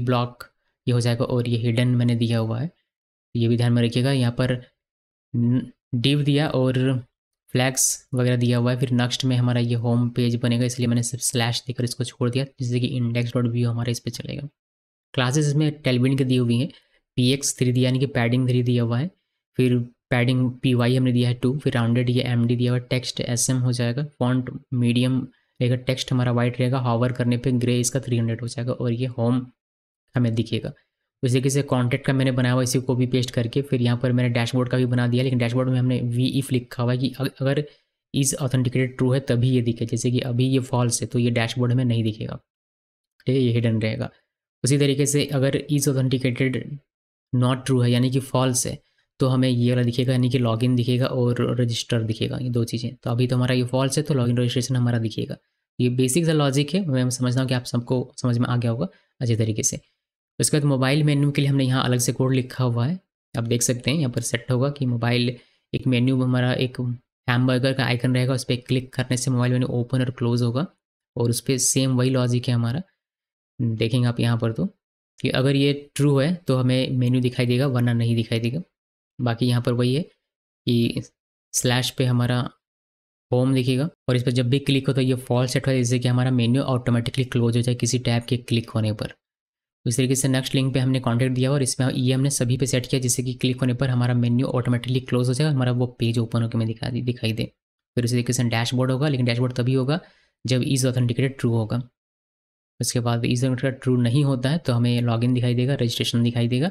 ब्लॉक ये हो जाएगा, और ये हिडन मैंने दिया हुआ है, ये भी ध्यान में रखिएगा। यहाँ पर डिव दिया और फ्लैग्स वगैरह दिया हुआ है। फिर नेक्स्ट में हमारा ये होम पेज बनेगा, इसलिए मैंने सिर्फ स्लैश देकर इसको छोड़ दिया, जिससे कि index.view हमारा इस पर चलेगा। क्लासेस इसमें टेलविंड के दी हुई हैं। PX3 दिया, यानी कि पैडिंग 3 दिया हुआ है। फिर पैडिंग PY हमने दिया है 2, फिर राउंडेड ये MD दिया हुआ है। टेक्स्ट SM हो जाएगा, फॉन्ट मीडियम रहेगा, टेक्स्ट हमारा वाइट रहेगा, हॉवर करने पे ग्रे इसका 300 हो जाएगा, और ये होम हमें दिखेगा। उसी तरीके से कॉन्टैक्ट का मैंने बनाया हुआ, इसी को भी पेस्ट करके फिर यहाँ पर मैंने डैशबोर्ड का भी बना दिया, लेकिन डैशबोर्ड में हमने VIF लिखा हुआ है कि अगर इज़ ऑथेंटिकेटेड ट्रू है तभी ये दिखे, जैसे कि अभी ये फॉल्स है तो ये डैशबोर्ड में नहीं दिखेगा, ठीक है, ये हिडन रहेगा। उसी तरीके से अगर इज़ ऑथेंटिकेटेड नॉट ट्रू है, यानी कि फॉल्स है, तो हमें ये वाला दिखेगा, यानी कि लॉगिन दिखेगा और रजिस्टर दिखेगा, ये 2 चीज़ें। तो अभी तो हमारा ये फॉल्स है तो लॉगिन रजिस्ट्रेशन हमारा दिखेगा। ये बेसिक सा लॉजिक है, मैं समझता हूँ कि आप सबको समझ में आ गया होगा अच्छे तरीके से। उसके बाद मोबाइल मेन्यू के लिए हमने यहाँ अलग से कोड लिखा हुआ है, आप देख सकते हैं यहाँ पर सेट होगा कि मोबाइल एक मेन्यू, हमारा एक हैमबर्गर का आइकन रहेगा, उस पर क्लिक करने से मोबाइल मेन्यू ओपन और क्लोज होगा, और उस पर सेम वही लॉजिक है हमारा। देखेंगे आप यहाँ पर तो कि अगर ये ट्रू है तो हमें मेन्यू दिखाई देगा, वरना नहीं दिखाई देगा। बाकी यहाँ पर वही है कि स्लैश पे हमारा होम दिखेगा, और इस पर जब भी क्लिक हो तो ये फॉल्स सेट हो, जैसे कि हमारा मेन्यू ऑटोमेटिकली क्लोज हो जाए किसी टैब के क्लिक होने पर। इस तरीके से नेक्स्ट लिंक पे हमने कॉन्टैक्ट दिया और इसमें ये हमने सभी पे सेट किया, जिससे कि क्लिक होने पर हमारा मेन्यू ऑटोमेटिकली क्लोज हो जाएगा, हमारा वो पेज ओपन होकर में दिखाई दे। फिर इसी तरीके से डैशबोर्ड होगा, लेकिन डैशबोर्ड तभी होगा जब इज़ ऑथेंटिकेटेड ट्रू होगा। उसके बाद इज़ ऑथेंटिकेटेड ट्रू नहीं होता है तो हमें लॉगिन दिखाई देगा, रजिस्ट्रेशन दिखाई देगा,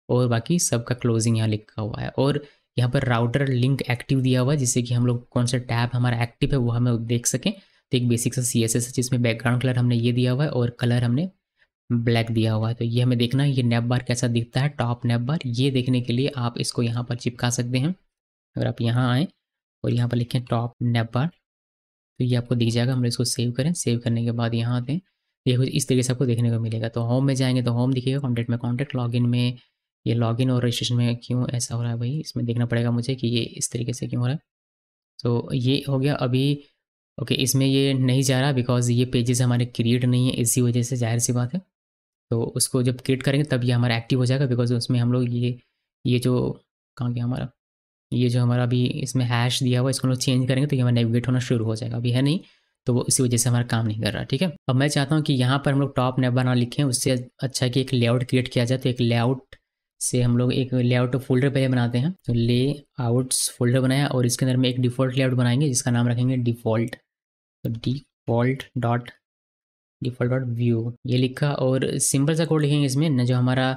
और बाकी सबका क्लोजिंग यहाँ लिखा हुआ है। और यहाँ पर राउटर लिंक एक्टिव दिया हुआ है, जिससे कि हम लोग कौन सा टैब हमारा एक्टिव है वो हमें देख सकें। तो एक बेसिक सा CSS है जिसमें बैकग्राउंड कलर हमने ये दिया हुआ है और कलर हमने ब्लैक दिया हुआ है। तो ये हमें देखना है ये नैप बार कैसा दिखता है, टॉप नैप बार। ये देखने के लिए आप इसको यहाँ पर चिपका सकते हैं। अगर आप यहाँ आएँ और यहाँ पर लिखें टॉप नैप बार, तो ये आपको दिख जाएगा। हम इसको सेव करें, सेव करने के बाद यहाँ आते हैं, ये कुछ इस तरीके से आपको देखने को मिलेगा। तो होम में जाएंगे तो होम दिखेगा, कॉन्टैक्ट में कॉन्टैक्ट, लॉगिन में ये लॉगिन, और रजिस्ट्रेशन में क्यों ऐसा हो रहा है भाई, इसमें देखना पड़ेगा मुझे कि ये इस तरीके से क्यों हो रहा है। तो ये हो गया अभी। ओके, इसमें ये नहीं जा रहा बिकॉज ये पेजेस हमारे क्रिएट नहीं है, इसी वजह से, जाहिर सी बात है। तो उसको जब क्रिएट करेंगे तब ये हमारा एक्टिव हो जाएगा, बिकॉज उसमें हम लोग ये जो कहाँ गया हमारा, ये जो हमारा अभी इसमें हैश दिया हुआ है, इसको हम लोग चेंज करेंगे तो ये हमारा नेविगेट होना शुरू हो जाएगा। अभी है नहीं, तो वो इसी वजह से हमारा काम नहीं कर रहा, ठीक है। अब मैं चाहता हूँ कि यहाँ पर हम लोग टॉप नैप बार ना लिखें, उससे अच्छा है कि एक लेआउट क्रिएट किया जाए। तो एक लेआउट से हम लोग एक लेआउट फोल्डर पहले बनाते हैं। तो ले आउट्स फोल्डर बनाया, और इसके अंदर में एक डिफ़ॉल्ट लेआउट बनाएंगे जिसका नाम रखेंगे डिफ़ॉल्ट। तो डिफ़ॉल्ट डॉट व्यू ये लिखा, और सिंपल सा कोड लिखेंगे इसमें न, जो हमारा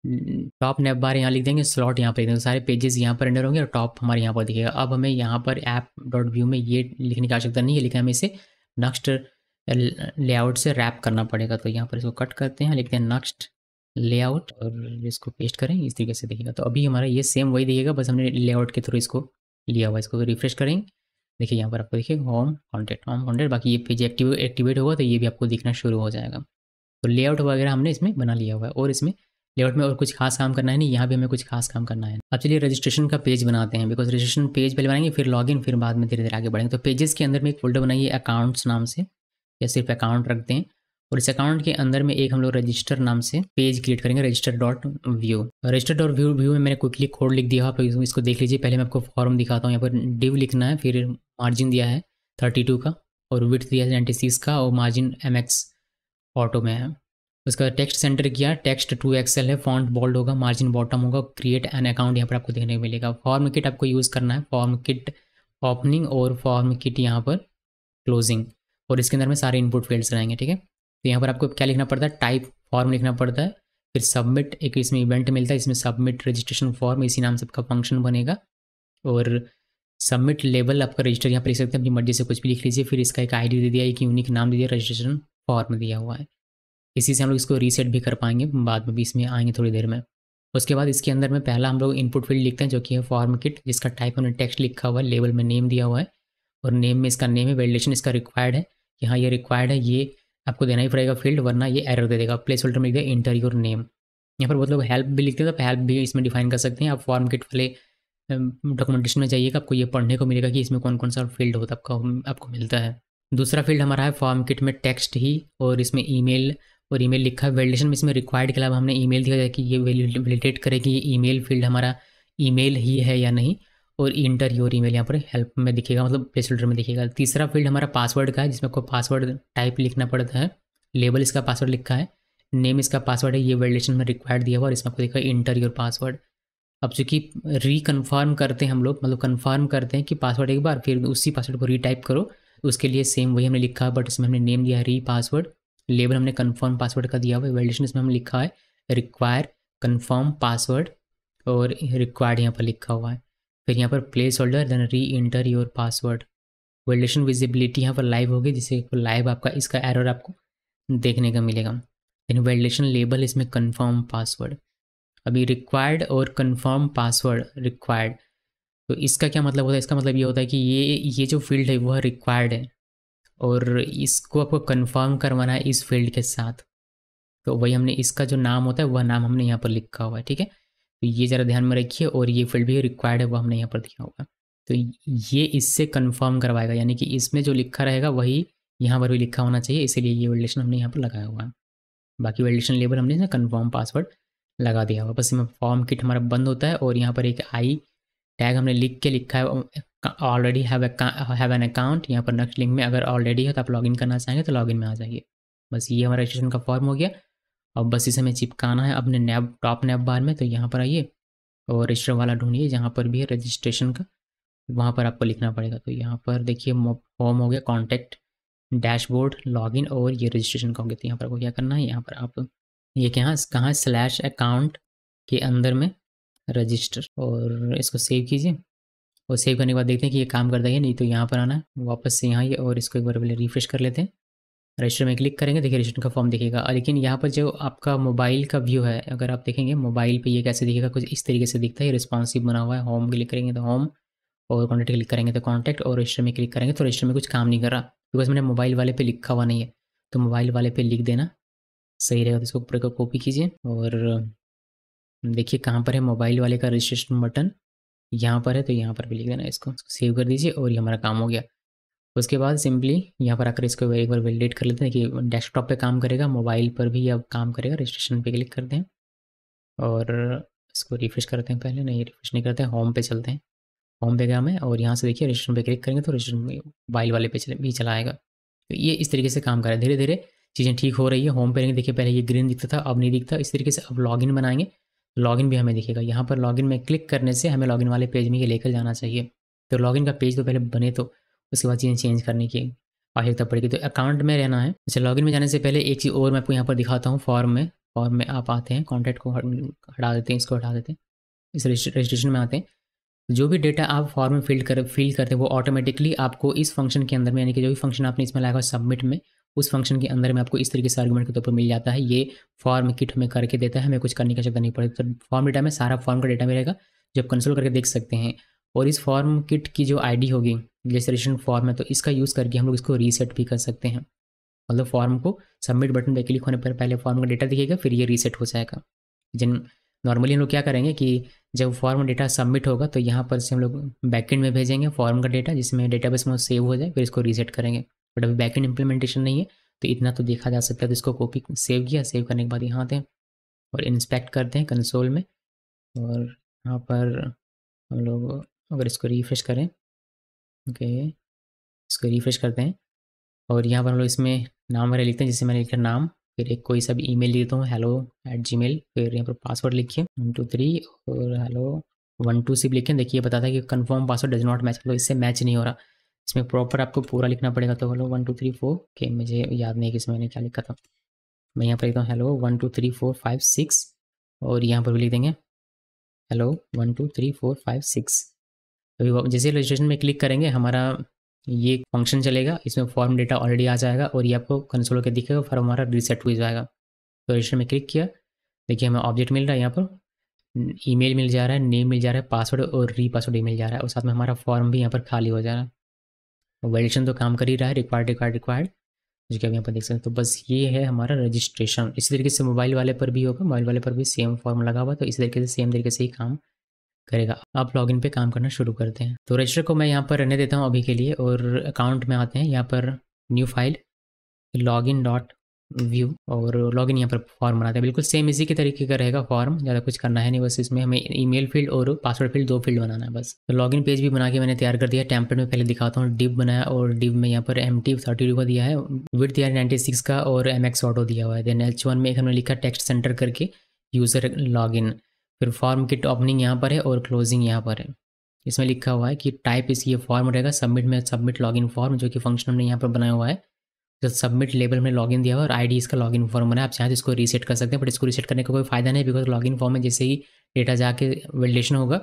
टॉप नैप बार यहाँ लिख देंगे, स्लॉट यहाँ पर लिख देंगे, सारे पेजेस यहाँ पर एंटर होंगे और टॉप हमारे यहाँ पर दिखेगा। अब हमें यहाँ पर ऐप डॉट व्यू में ये लिखने की आवश्यकता नहीं है, लिखा हमें इसे नेक्स्ट लेआउट से रैप करना पड़ेगा। तो यहाँ पर इसको कट करते हैं, लिखते हैं नेक्स्ट लेआउट, और इसको पेस्ट करें, इस तरीके से दिखेगा। तो अभी हमारा ये सेम वही दिखेगा, बस हमने लेआउट के थ्रू इसको लिया हुआ। इसको रिफ्रेश करेंगे, देखिए यहाँ पर आपको देखिए होम कॉन्टैक्ट, बाकी ये पेज एक्टिवेट होगा तो ये भी आपको दिखना शुरू हो जाएगा। तो लेआउट वगैरह हमने इसमें बना लिया हुआ है, और इसमें लेआउट में और कुछ खास काम करना है नहीं, यहाँ भी हमें कुछ खास काम करना है। अब चलिए रजिस्ट्रेशन का पेज बनाते हैं, बिकॉज रजिस्ट्रेशन पेज पहले बनाएंगे, फिर लॉगिन, फिर बाद में धीरे धीरे आगे बढ़ेंगे। तो पेजेस के अंदर में एक फोल्डर बनाइए अकाउंट्स नाम से, या सिर्फ अकाउंट रखते हैं। और इस अकाउंट के अंदर में एक हम लोग रजिस्टर नाम से पेज क्रिएट करेंगे, register dot view. Register dot view में मैंने क्विकली कोड लिख दिया, आप इसको देख लीजिए। पहले मैं आपको फॉर्म दिखाता हूँ। यहाँ पर डिव लिखना है, फिर मार्जिन दिया है 32 का और विड्थ दिया है 96 का और मार्जिन MX ऑटो में है। उसका टेक्स्ट सेंटर किया, टेक्स्ट 2XL है, फॉन्ट बोल्ड होगा, मार्जिन बॉटम होगा, क्रिएट एन अकाउंट यहाँ पर आपको देखने को मिलेगा। फॉर्म किट आपको यूज़ करना है, फॉर्म किट ओपनिंग और फॉर्म किट यहाँ पर क्लोजिंग, और इसके अंदर में सारे इनपुट फील्ड्स रहेंगे, ठीक है। तो यहाँ पर आपको क्या लिखना पड़ता है, टाइप फॉर्म लिखना पड़ता है, फिर सबमिट एक इसमें इवेंट मिलता है, इसमें सबमिट रजिस्ट्रेशन फॉर्म, इसी नाम से आपका फंक्शन बनेगा। और सबमिट लेबल आपका रजिस्टर यहाँ पर लिख सकते हैं, अपनी मर्जी से कुछ भी लिख लीजिए। फिर इसका एक ID दे दिया, एक यूनिक नाम दे दिया, रजिस्ट्रेशन फॉर्म दिया हुआ है। इसी से हम लोग इसको रीसेट भी कर पाएंगे, बाद में भी इसमें आएंगे थोड़ी देर में। उसके बाद इसके अंदर में पहला हम लोग इनपुट फील्ड लिखते हैं जो कि है फॉर्म किट, जिसका टाइप हमने टेक्स्ट लिखा हुआ है, लेबल में नेम दिया हुआ है और नेम में इसका नेम है, वैलिडेशन इसका रिक्वायर्ड है कि हाँ ये रिक्वायर्ड है, ये आपको देना ही पड़ेगा फील्ड, वरना ये एरर दे देगा। प्लेस होल्डर में लिख दिया इंटर योर नेम। यहाँ पर बहुत लोग हेल्प भी लिखते हैं, तो हेल्प भी इसमें डिफाइन कर सकते हैं। आप फॉर्म किट वाले डॉक्यूमेंटेशन में जाइएगा, आपको ये पढ़ने को मिलेगा कि इसमें कौन कौन सा फील्ड होता है, आपको मिलता है। दूसरा फील्ड हमारा है फॉर्म किट में टेक्स्ट ही, और इसमें ईमेल और ईमेल लिखा है। वैलिडेशन में इसमें रिक्वायर्ड के अलावा हमने ईमेल दिया है कि ये वैलिडेट करे कि ये ईमेल फील्ड हमारा ईमेल ही है या नहीं। और इंटर योर ईमेल यहाँ पर हेल्प में दिखेगा, मतलब प्लेस होल्डर में दिखेगा। तीसरा फील्ड हमारा पासवर्ड का है, जिसमें आपको पासवर्ड टाइप लिखना पड़ता है। लेबल इसका पासवर्ड लिखा है, नेम इसका पासवर्ड है, ये वैलिडेशन में रिक्वायर्ड दिया हुआ, और इसमें आपको दिखा इंटर योर पासवर्ड। अब चूंकि रिकन्फर्म करते हैं हम लोग, मतलब कन्फर्म करते हैं कि पासवर्ड एक बार, फिर उसी पासवर्ड को रीटाइप करो, उसके लिए सेम वही हमने लिखा है, बट इसमें हमने नेम दिया है री पासवर्ड। लेबल हमने कन्फर्म पासवर्ड का दिया हुआ है। वैलिडेशन इसमें हमने लिखा है रिक्वायर कन्फर्म पासवर्ड, और रिक्वायर्ड यहाँ पर लिखा हुआ है। फिर यहाँ पर प्लेस होल्डर, देन री inter your password. Validation visibility यहाँ पर लाइव होगी, जिससे लाइव आपका इसका एरर आपको देखने का मिलेगा। देन वैलिडेशन लेबल इसमें कन्फर्म पासवर्ड। अभी रिक्वायर्ड और कन्फर्म पासवर्ड रिक्वायर्ड, तो इसका क्या मतलब होता है, इसका मतलब ये होता है कि ये जो फील्ड है वह रिक्वायर्ड है और इसको आपको कन्फर्म करवाना है इस फील्ड के साथ। तो वही हमने इसका जो नाम होता है वह नाम हमने यहाँ पर लिखा हुआ है, ठीक है। तो ये ज़रा ध्यान में रखिए, और ये फील्ड भी रिक्वायर्ड है वो हमने यहाँ पर दिया हुआ है। तो ये इससे कन्फर्म करवाएगा, यानी कि इसमें जो लिखा रहेगा वही यहाँ पर भी लिखा होना चाहिए, इसीलिए ये वैलिडेशन हमने यहाँ पर लगाया हुआ है। बाकी वैलिडेशन लेबल हमने इसमें कन्फर्म पासवर्ड लगा दिया हुआ। बस इसमें फॉर्म किट हमारा बंद होता है, और यहाँ पर एक आई टैग हमने लिख के लिखा है ऑलरेडी हैव एन अकाउंट। यहाँ पर नेक्स्ट लिंक में अगर ऑलरेडी है तो आप लॉगिन करना चाहेंगे तो लॉगिन में आ जाइए। बस ये हमारा रजिस्ट्रेशन का फॉर्म हो गया। अब बस इसे हमें चिपकाना है अपने नैब टॉप नैब बार में। तो यहाँ पर आइए और रजिस्टर वाला ढूंढिए, जहाँ पर भी है रजिस्ट्रेशन का वहाँ पर आपको लिखना पड़ेगा। तो यहाँ पर देखिए फॉर्म हो गया, कॉन्टैक्ट, डैशबोर्ड, लॉगिन और ये रजिस्ट्रेशन का हो गया। तो यहाँ पर आपको क्या करना है, यहाँ पर आप ये कहाँ स्लैश अकाउंट के अंदर में रजिस्टर, और इसको सेव कीजिए। और सेव करने के बाद देखते हैं कि ये काम करता है, नहीं तो यहाँ पर आना है वापस से यहाँ, और इसको एक बार पहले रिफ्रेश कर लेते हैं। रजिस्टर में क्लिक करेंगे, देखिए रजिस्टर का फॉर्म दिखेगा। लेकिन यहाँ पर जो आपका मोबाइल का व्यू है, अगर आप देखेंगे मोबाइल पे ये कैसे दिखेगा, कुछ इस तरीके से दिखता है। ये रिस्पॉन्सिव बना हुआ है। होम क्लिक करेंगे तो होम, और कॉन्टैक्ट क्लिक करेंगे तो कॉन्टैक्ट, और रजिस्टर में क्लिक करेंगे तो रजिस्टर में कुछ काम नहीं कर रहा, बिकॉज मैंने मोबाइल वाले पे लिखा हुआ नहीं है। तो मोबाइल वाले पे लिख देना सही रहेगा। तो इसको ऊपर का कॉपी कीजिए, और देखिए कहाँ पर है मोबाइल वाले का रजिस्ट्रेशन बटन, यहाँ पर है, तो यहाँ पर भी लिख देना। इसको सेव कर दीजिए, और ये हमारा काम हो गया। उसके बाद सिंपली यहाँ पर आकर इसको एक बार वैलिडेट कर लेते हैं कि डेस्कटॉप पे काम करेगा, मोबाइल पर भी अब काम करेगा। रजिस्ट्रेशन पे क्लिक करते हैं और इसको रिफ्रेश करते हैं। पहले नहीं, रिफ्रेश नहीं करते हैं, होम पे चलते हैं। होम पे गया मैं, और यहाँ से देखिए रजिस्ट्रेशन पे क्लिक करेंगे तो रजिस्ट्रेशन मोबाइल वाले पे भी चला आएगा। तो ये इस तरीके से काम कर रहा है। धीरे धीरे चीज़ें ठीक हो रही है। होम पे देखिए पहले ये ग्रीन दिखता था, अब नहीं दिखता। इस तरीके से अब लॉगिन बनाएंगे, लॉगिन भी हमें दिखेगा। यहाँ पर लॉगिन में क्लिक करने से हमें लॉगिन वाले पेज में ये लेकर जाना चाहिए। तो लॉगिन का पेज तो पहले बने, तो उसके बाद चीज़ें चेंज करने की आवश्यकता पड़ेगी। तो अकाउंट में रहना है। अच्छा, लॉगिन में जाने से पहले एक चीज़ और मैं आपको यहाँ पर दिखाता हूँ। फॉर्म में आप आते हैं, कॉन्टैक्ट को हटा देते हैं, इसको हटा देते हैं, इस रजिस्ट्रेशन में आते हैं। जो भी डेटा आप फॉर्म में फिल करते हैं वो ऑटोमेटिकली आपको इस फंक्शन के अंदर में, यानी कि जो भी फंक्शन आपने इसमें लगाया सबमिट में, उस फंक्शन के अंदर में आपको इस तरीके से आर्गुमेंट के तौर पर मिल जाता है। ये फॉर्म किट हमें करके देता है, हमें कुछ करने की आवश्यकता नहीं पड़ती। तो फॉर्म डेटा में सारा फॉर्म का डेटा मिलेगा, जब कंसोल करके देख सकते हैं। और इस फॉर्म किट की जो आईडी होगी, जैसे रजिस्ट्रेशन फॉर्म है, तो इसका यूज़ करके हम लोग इसको रीसेट भी कर सकते हैं। मतलब फॉर्म को सबमिट बटन पे क्लिक होने पर पहले फॉर्म का डेटा दिखेगा, फिर ये रीसेट हो जाएगा। जिन नॉर्मली हम लोग क्या करेंगे कि जब फॉर्म डेटा सबमिट होगा तो यहाँ पर से हम लोग बैकएंड में भेजेंगे फॉर्म का डेटा, जिसमें डेटाबेस में सेव हो जाए, फिर इसको रीसेट करेंगे। बट अभी बैकएंड इम्प्लीमेंटेशन नहीं है, तो इतना तो देखा जा सकता है। तो इसको कॉपी सेव किया, सेव करने के बाद यहाँ आते हैं और इंस्पेक्ट करते हैं कंसोल में, और यहाँ पर हम लोग अगर इसको रिफ्रेश करें, ओके, इसको रिफ्रेश करते हैं और यहाँ पर हम लोग इसमें नाम वगैरह लिखते हैं, जैसे मैंने लिखा नाम, फिर एक कोई सा भी ईमेल लिखता हूँ hello@gmail, फिर यहाँ पर पासवर्ड लिखिए 123 और hello 126 लिखें। देखिए बताता है कि confirm password does not match, मतलब इससे मैच नहीं हो रहा। इसमें प्रॉपर आपको पूरा लिखना पड़ेगा। तो hello 1 2 3 4 के मुझे याद नहीं कि इसमें मैंने क्या लिखा था। मैं यहाँ पर लिखता हूँ hello 1 2 3 4 5 6 और यहाँ पर भी लिख देंगे hello 1 2 3 4 5 6। अभी जैसे रजिस्ट्रेशन में क्लिक करेंगे हमारा ये फंक्शन चलेगा, इसमें फॉर्म डेटा ऑलरेडी आ जाएगा और ये आपको कंसोल होकर दिखेगा, फॉर्म हमारा रीसेट हो जाएगा। तो रजिस्टर में क्लिक किया, देखिए हमें ऑब्जेक्ट मिल रहा है, यहाँ पर ईमेल मिल जा रहा है, नेम मिल जा रहा है, पासवर्ड और रीपासवर्ड मिल जा रहा है, और साथ में हमारा फॉर्म भी यहाँ पर खाली हो जा रहा है। वैलिडेशन तो काम कर ही रहा है, रिक्वायर्ड जो कि आप यहाँ पर देख सकते हैं। तो बस ये है हमारा रजिस्ट्रेशन। इसी तरीके से मोबाइल वाले पर भी होगा, मोबाइल वाले पर भी सेम फॉर्म लगा हुआ, तो इसी तरीके से सेम तरीके से ही काम करेगा। आप लॉगिन पे काम करना शुरू करते हैं। तो रजिस्टर को मैं यहाँ पर रहने देता हूँ अभी के लिए, और अकाउंट में आते हैं, यहाँ पर न्यू फाइल login.view और लॉगिन यहाँ पर फॉर्म बनाते हैं। बिल्कुल सेम इसी के तरीके का रहेगा फॉर्म, ज़्यादा कुछ करना है नहीं, बस इसमें हमें ईमेल फील्ड और पासवर्ड फील्ड 2 फील्ड बनाना है बस। तो लॉगिन पेज भी बना के मैंने तैयार कर दिया। टेम्पलेट में पहले दिखाता हूँ, डिव बनाया और डिव में यहाँ पर MT32 का दिया है, विड्थ दिया है 96 का और MX ऑटो दिया हुआ है। देन H1 में एक हमने लिखा टेक्स्ट सेंटर करके यूज़र लॉगिन, फिर फॉर्म की ओपनिंग यहाँ पर है और क्लोजिंग यहाँ पर है। इसमें लिखा हुआ है कि टाइप इस ये फॉर्म रहेगा, सबमिट में सबमिट लॉगिन फॉर्म, जो कि फंक्शन हमने यहाँ पर बनाया हुआ है। तो सबमिट लेबल में लॉगिन दिया हुआ है और आईडी इसका लॉगिन फॉर्म बना है। आप चाहें तो इसको रीसेट कर सकते हैं, बट इसको रीसेट करने का कोई फायदा नहीं, बिकॉज लॉगिन फॉर्म में जैसे ही डेटा जाके वैलिडेशन होगा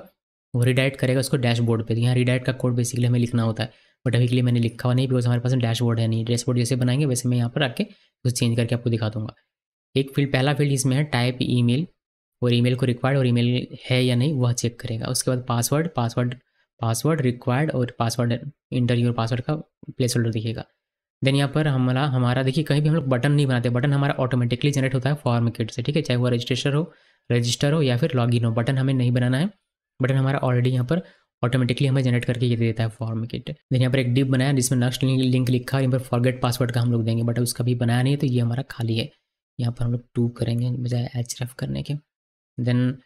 वो रिडायरेक्ट करेगा उसको डैशबोर्ड पे। यहाँ रिडायरेक्ट का कोड बेसिकली हमें लिखना होता है, बट अभी के लिए मैंने लिखा हुआ नहीं, बिकॉज हमारे पास डैशबोर्ड है नहीं। डैशबोर्ड जैसे बनाएंगे वैसे मैं यहाँ पर आके उसे चेंज करके आपको दिखा दूंगा। एक फील्ड, पहला फील्ड इसमें है टाइप ईमेल, और ईमेल को रिक्वायर्ड और ईमेल है या नहीं वह चेक करेगा। उसके बाद पासवर्ड रिक्वायर्ड और पासवर्ड इंटर योर पासवर्ड का प्लेस होल्डर दिखेगा। देन यहाँ पर हमारा देखिए कहीं भी हम लोग बटन नहीं बनाते, बटन हमारा ऑटोमेटिकली जनरेट होता है फॉर्म किट से, ठीक है, चाहे वो रजिस्टर हो या फिर लॉगिन हो, बटन हमें नहीं बनाना है। बटन हमारा ऑलरेडी यहाँ पर ऑटोमेटिकली हमें जनरेट करके ये दे देता है फॉर्म किट। देन यहाँ पर एक डिप बनाया जिसमें नेक्स्ट लिंक लिखा है, यहाँ पर फॉरगेट पासवर्ड का हम लोग देंगे, बट उसका भी बनाया नहीं है, तो ये हमारा खाली है। यहाँ पर हम लोग 2 करेंगे बजाय href करने के। देन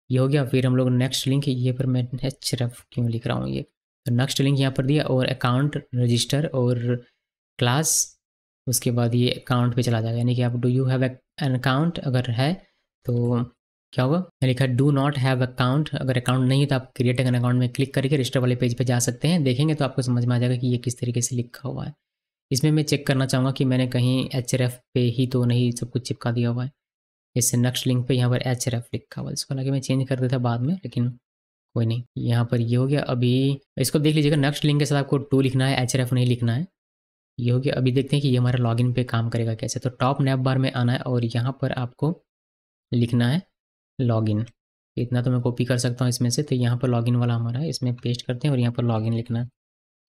ये हो गया। फिर हम लोग नेक्स्ट लिंक, ये पर मैं href क्यों लिख रहा हूँ ये, तो नेक्स्ट लिंक यहाँ पर दिया और अकाउंट रजिस्टर और क्लास, उसके बाद ये अकाउंट पे चला जाएगा, यानी कि आप do you have an account अगर है तो क्या होगा, मैं लिखा डू नॉट हैव अकाउंट, अगर अकाउंट नहीं है तो आप क्रिएट एन अकाउंट में क्लिक करके रजिस्टर वाले पेज पे जा सकते हैं। देखेंगे तो आपको समझ में आ जाएगा कि ये किस तरीके से लिखा हुआ है। इसमें मैं चेक करना चाहूँगा कि मैंने कहीं href पे ही तो नहीं सब कुछ चिपका दिया हुआ है। इससे नेक्स्ट लिंक पे यहाँ पर href लिखा हुआ है, इसको लगे मैं चेंज कर देता बाद में, लेकिन कोई नहीं। यहाँ पर ये हो गया। अभी इसको देख लीजिएगा, नेक्स्ट लिंक के साथ आपको 2 लिखना है, href नहीं लिखना है। ये हो गया। अभी देखते हैं कि ये हमारा लॉगिन पे काम करेगा कैसे। तो टॉप नैप बार में आना है और यहाँ पर आपको लिखना है लॉगिन। इतना तो मैं कॉपी कर सकता हूँ इसमें से, तो यहाँ पर लॉगिन वाला हमारा है, इसमें पेस्ट करते हैं और यहाँ पर लॉगिन लिखना है,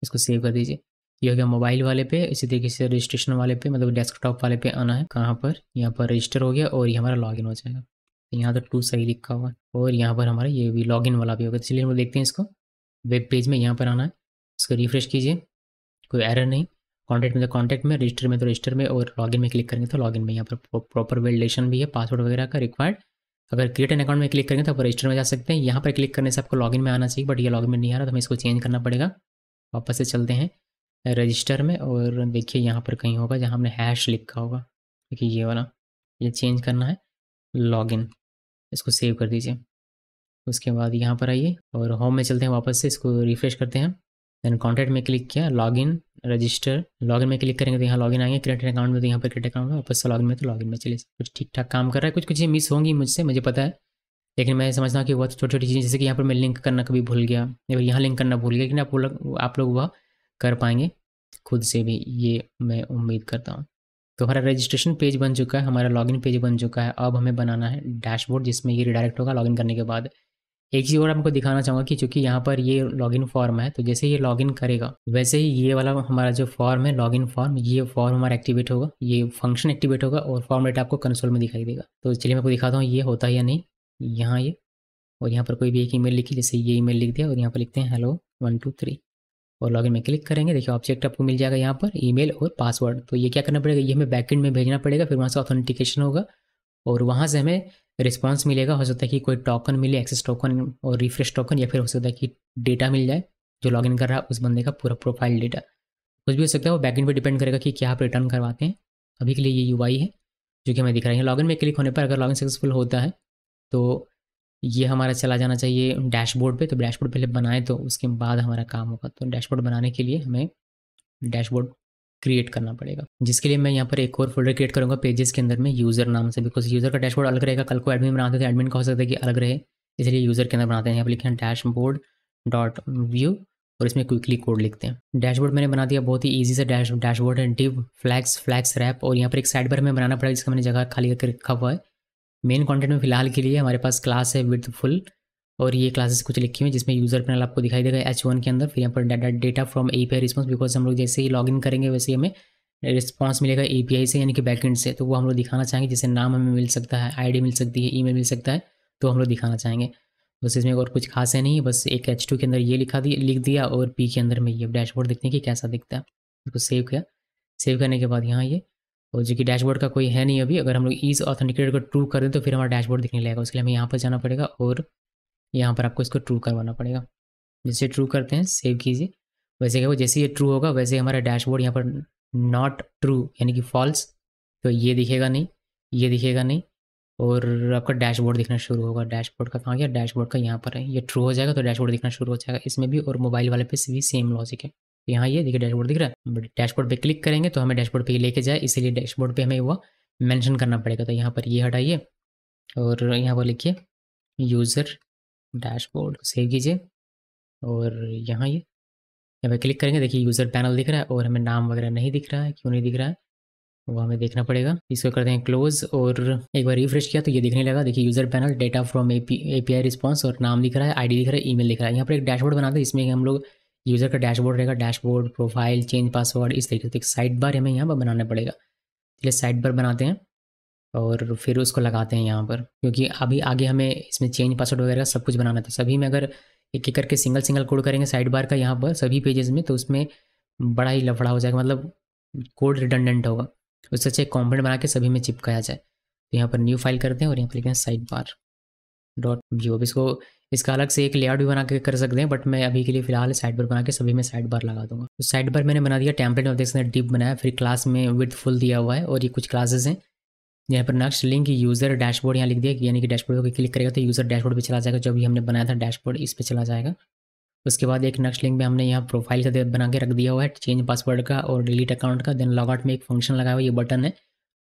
इसको सेव कर दीजिए। ये हो गया मोबाइल वाले पे। इसी तरीके से रजिस्ट्रेशन वाले पे, मतलब डेस्कटॉप वाले पे आना है, कहाँ पर, यहाँ पर रजिस्टर हो गया और ये हमारा लॉगिन हो जाएगा। यहाँ तो 2 सही लिखा हुआ है और यहाँ पर हमारा ये भी लॉगिन वाला भी होगा। चलिए हम देखते हैं इसको। वेब पेज में यहाँ पर आना है, इसको रिफ्रेश कीजिए, कोई एरर नहीं। कॉन्टैक्ट में तो कॉन्टैक्ट में, रजिस्टर में तो रजिस्टर में, और लॉगिन में क्लिक करेंगे तो लॉगिन में। यहाँ पर प्रॉपर वैलिडेशन भी है, पासवर्ड वगैरह का रिक्वायर्ड। अगर क्रिएट एन अकाउंट में क्लिक करेंगे तो आप रजिस्टर में जा सकते हैं। यहाँ पर क्लिक करने से आपको लॉगिन में आना चाहिए, बट ये लॉगिन में नहीं आ रहा, तो हमें इसको चेंज करना पड़ेगा। वापस से चलते हैं रजिस्टर में और देखिए यहाँ पर कहीं होगा जहाँ हमने हैश लिखा होगा, देखिए ये वाला, ये चेंज करना है लॉगिन। इसको सेव कर दीजिए। उसके बाद यहाँ पर आइए और होम में चलते हैं, वापस से इसको रिफ्रेश करते हैं। देन कॉन्टैक्ट में क्लिक किया, लॉगिन रजिस्टर, लॉगिन में क्लिक करेंगे तो यहाँ लॉगिन आएंगे, क्रिएट अकाउंट में तो यहाँ पर क्रिएट अकाउंट में, वापस से लॉगिन में तो लॉगिन में। चलिए कुछ ठीक ठाक काम कर रहा है। कुछ चीज़ें मिस होंगी मुझसे, मुझे पता है, लेकिन मैं समझता हूँ कि बहुत छोटी छोटी चीज़ें, जैसे कि यहाँ पर मैं लिंक करना कभी भूल गया या फिर यहाँ लिंक करना भूल गया, लेकिन आप लोग वह कर पाएंगे खुद से भी, ये मैं उम्मीद करता हूँ। तो हमारा रजिस्ट्रेशन पेज बन चुका है, हमारा लॉगिन पेज बन चुका है। अब हमें बनाना है डैशबोर्ड जिसमें ये रिडायरेक्ट होगा लॉगिन करने के बाद। एक चीज़ और आपको दिखाना चाहूँगा कि चूंकि यहाँ पर ये लॉगिन फॉर्म है, तो जैसे ये लॉगिन करेगा वैसे ही ये वाला हमारा जो फॉर्म है लॉगिन फॉर्म, ये फॉर्म हमारा एक्टिवेट होगा, ये फंक्शन एक्टिवेट होगा और फॉर्म डेटा आपको कंसोल में दिखाई देगा। तो चलिए मैं आपको दिखाता हूँ ये होता है या नहीं। यहाँ ये, और यहाँ पर कोई भी एक ईमेल लिखी, जैसे ये ईमेल लिख दिया और यहाँ पर लिखते हैं hello 1 2 3। और लॉगिन में क्लिक करेंगे, देखिए ऑब्जेक्ट आपको मिल जाएगा यहाँ पर ईमेल और पासवर्ड। तो ये क्या करना पड़ेगा, ये हमें बैकएंड में भेजना पड़ेगा, फिर वहाँ से ऑथेंटिकेशन होगा और वहाँ से हमें रिस्पांस मिलेगा। हो सकता है कि कोई टोकन मिले, एक्सेस टोकन और रिफ्रेश टोकन, या फिर हो सकता है कि डेटा मिल जाए जो लॉगिन कर रहा है उस बंदे का पूरा प्रोफाइल डेटा, कुछ भी हो सकता है। वो बैकएंड पे डिपेंड करेगा कि क्या आप रिटर्न करवाते हैं। अभी के लिए ये यूआई है जो कि हमें दिख रहा है। लॉगिन में क्लिक होने पर अगर लॉगिन सक्सेसफुल होता है तो ये हमारा चला जाना चाहिए डैशबोर्ड पे। तो डैशबोर्ड पहले बनाए तो उसके बाद हमारा काम होगा। तो डैशबोर्ड बनाने के लिए हमें डैशबोर्ड क्रिएट करना पड़ेगा, जिसके लिए मैं यहाँ पर एक और फोल्डर क्रिएट करूँगा पेजेस के अंदर में यूज़र नाम से, बिकॉज यूज़र का डैशबोर्ड अलग रहेगा। कल को एडमिन बनाते थे, एडमिन का हो सकता है कि अलग रहे, इसलिए यूज़र के अंदर बनाते हैं। यहाँ पर लिखे हैं डैशबोर्ड डॉट व्यू और इसमें क्विकली कोड लिखते हैं। डैशबोर्ड मैंने बना दिया, बहुत ही ईजी सा डैशबोर्ड है। डिव फ्लैक्स रैप और यहाँ पर एक साइड पर हमें बनाना पड़ेगा जिसका मैंने जगह खाली करके रखा हुआ है। मेन कंटेंट में फिलहाल के लिए हमारे पास क्लास है विथ फुल और ये क्लासेस कुछ लिखी हुई हैं जिसमें यूज़र पैनल आपको दिखाई देगा H1 के अंदर। फिर यहाँ पर data from API response, because हम लोग जैसे ही लॉगिन करेंगे वैसे ही हमें रिस्पॉन्स मिलेगा API से यानी कि बैकएंड से। तो वो हम लोग दिखाना चाहेंगे, जैसे नाम हमें मिल सकता है, ID मिल सकती है, ईमेल मिल सकता है, तो हम लोग दिखाना चाहेंगे। बस इसमें और कुछ खास है नहीं, बस एक H2 के अंदर ये लिख दिया और P के अंदर में ये डैशबोर्ड देखने की कैसा दिखता है। उसको सेव किया, सेव करने के बाद यहाँ ये, और जो कि डैशबोर्ड का कोई है नहीं अभी। अगर हम लोग ईज ऑथेंटिकेटर को ट्रू कर दें तो फिर हमारा डैशबोर्ड दिखने लगेगा। उसके लिए हमें यहाँ पर जाना पड़ेगा और यहाँ पर आपको इसको ट्रू करवाना पड़ेगा। जैसे ट्रू करते हैं, सेव कीजिए, वैसे क्या, जैसे ये ट्रू होगा वैसे हमारा डैशबोर्ड यहाँ पर नॉट ट्रू यानी कि फॉल्स, तो ये दिखेगा नहीं, ये दिखेगा नहीं और आपका डैशबोर्ड दिखना शुरू होगा। डैशबोर्ड का कहाँ गया, डैशबोर्ड का यहाँ पर है। ये ट्रू हो जाएगा तो डैशबोर्ड दिखना शुरू हो जाएगा इसमें भी, और मोबाइल वाले पे भी सेम लॉजिक है। यहाँ ये देखिए डैशबोर्ड दिख रहा है। डैशबोर्ड पे क्लिक करेंगे तो हमें डैशबोर्ड पे लेके जाए, इसीलिए डैशबोर्ड पे हमें वो मेंशन करना पड़ेगा। तो यहाँ पर ये हटाइए और यहाँ पर लिखिए यूज़र डैशबोर्ड, सेव कीजिए और यहाँ पे क्लिक करेंगे। देखिए यूज़र पैनल दिख रहा है और हमें नाम वगैरह नहीं दिख रहा है, क्यों नहीं दिख रहा है वो हमें देखना पड़ेगा। इसको करते हैं क्लोज और एक बार रिफ्रेश किया तो ये दिखने लगा। देखिए user panel, data from API response और नाम दिख रहा है, ID दिख रहा है, ईमेल दिख रहा है। यहाँ पर एक डैशबोर्ड बनाते हैं, इसमें हम लोग यूज़र का डैशबोर्ड रहेगा, डैशबोर्ड, प्रोफाइल, चेंज पासवर्ड, इस तरीके से एक साइड बार हमें यहाँ पर बनाना पड़ेगा। चलिए साइड बार बनाते हैं और फिर उसको लगाते हैं यहाँ पर, क्योंकि अभी आगे हमें इसमें चेंज पासवर्ड वगैरह सब कुछ बनाना था। सभी में अगर एक एक करके सिंगल कोड करेंगे साइड बार का यहाँ पर सभी पेजेस में, तो उसमें बड़ा ही लफड़ा हो जाएगा, मतलब कोड रिडंडेंट होगा। उससे अच्छा एक कॉम्पोनेंट बना के सभी में चिपकाया जाए। तो यहाँ पर न्यू फाइल करते हैं और यहाँ पर लिखते हैं साइड बार डॉट व्यू। अब इसको इसका अलग से एक लेआउट भी बना के कर सकते हैं, बट मैं अभी के लिए फिलहाल साइड बार बना के सभी में साइड बार लगा दूंगा। तो साइड बार मैंने बना दिया, टेम्पलेट में देख सकते हैं डिप बनाया, फिर क्लास में विथ फुल दिया हुआ है और ये कुछ क्लासेस हैं। यहाँ पर नेक्स्ट लिंक यूज़र डैशबोर्ड यहाँ लिख दिया, यानी कि डैशबोर्ड को क्लिक करेगा तो यूज़र डैशबोर्ड पे चला जाएगा, जो भी हमने बनाया था डैशबोर्ड इस पे चला जाएगा। उसके बाद एक नेक्स्ट लिंक में हमने यहाँ प्रोफाइल का बना के रख दिया हुआ है, चेंज पासवर्ड का और डिलीट अकाउंट का। देन लॉगआउट में एक फंक्शन लगाया हुआ, ये बटन है,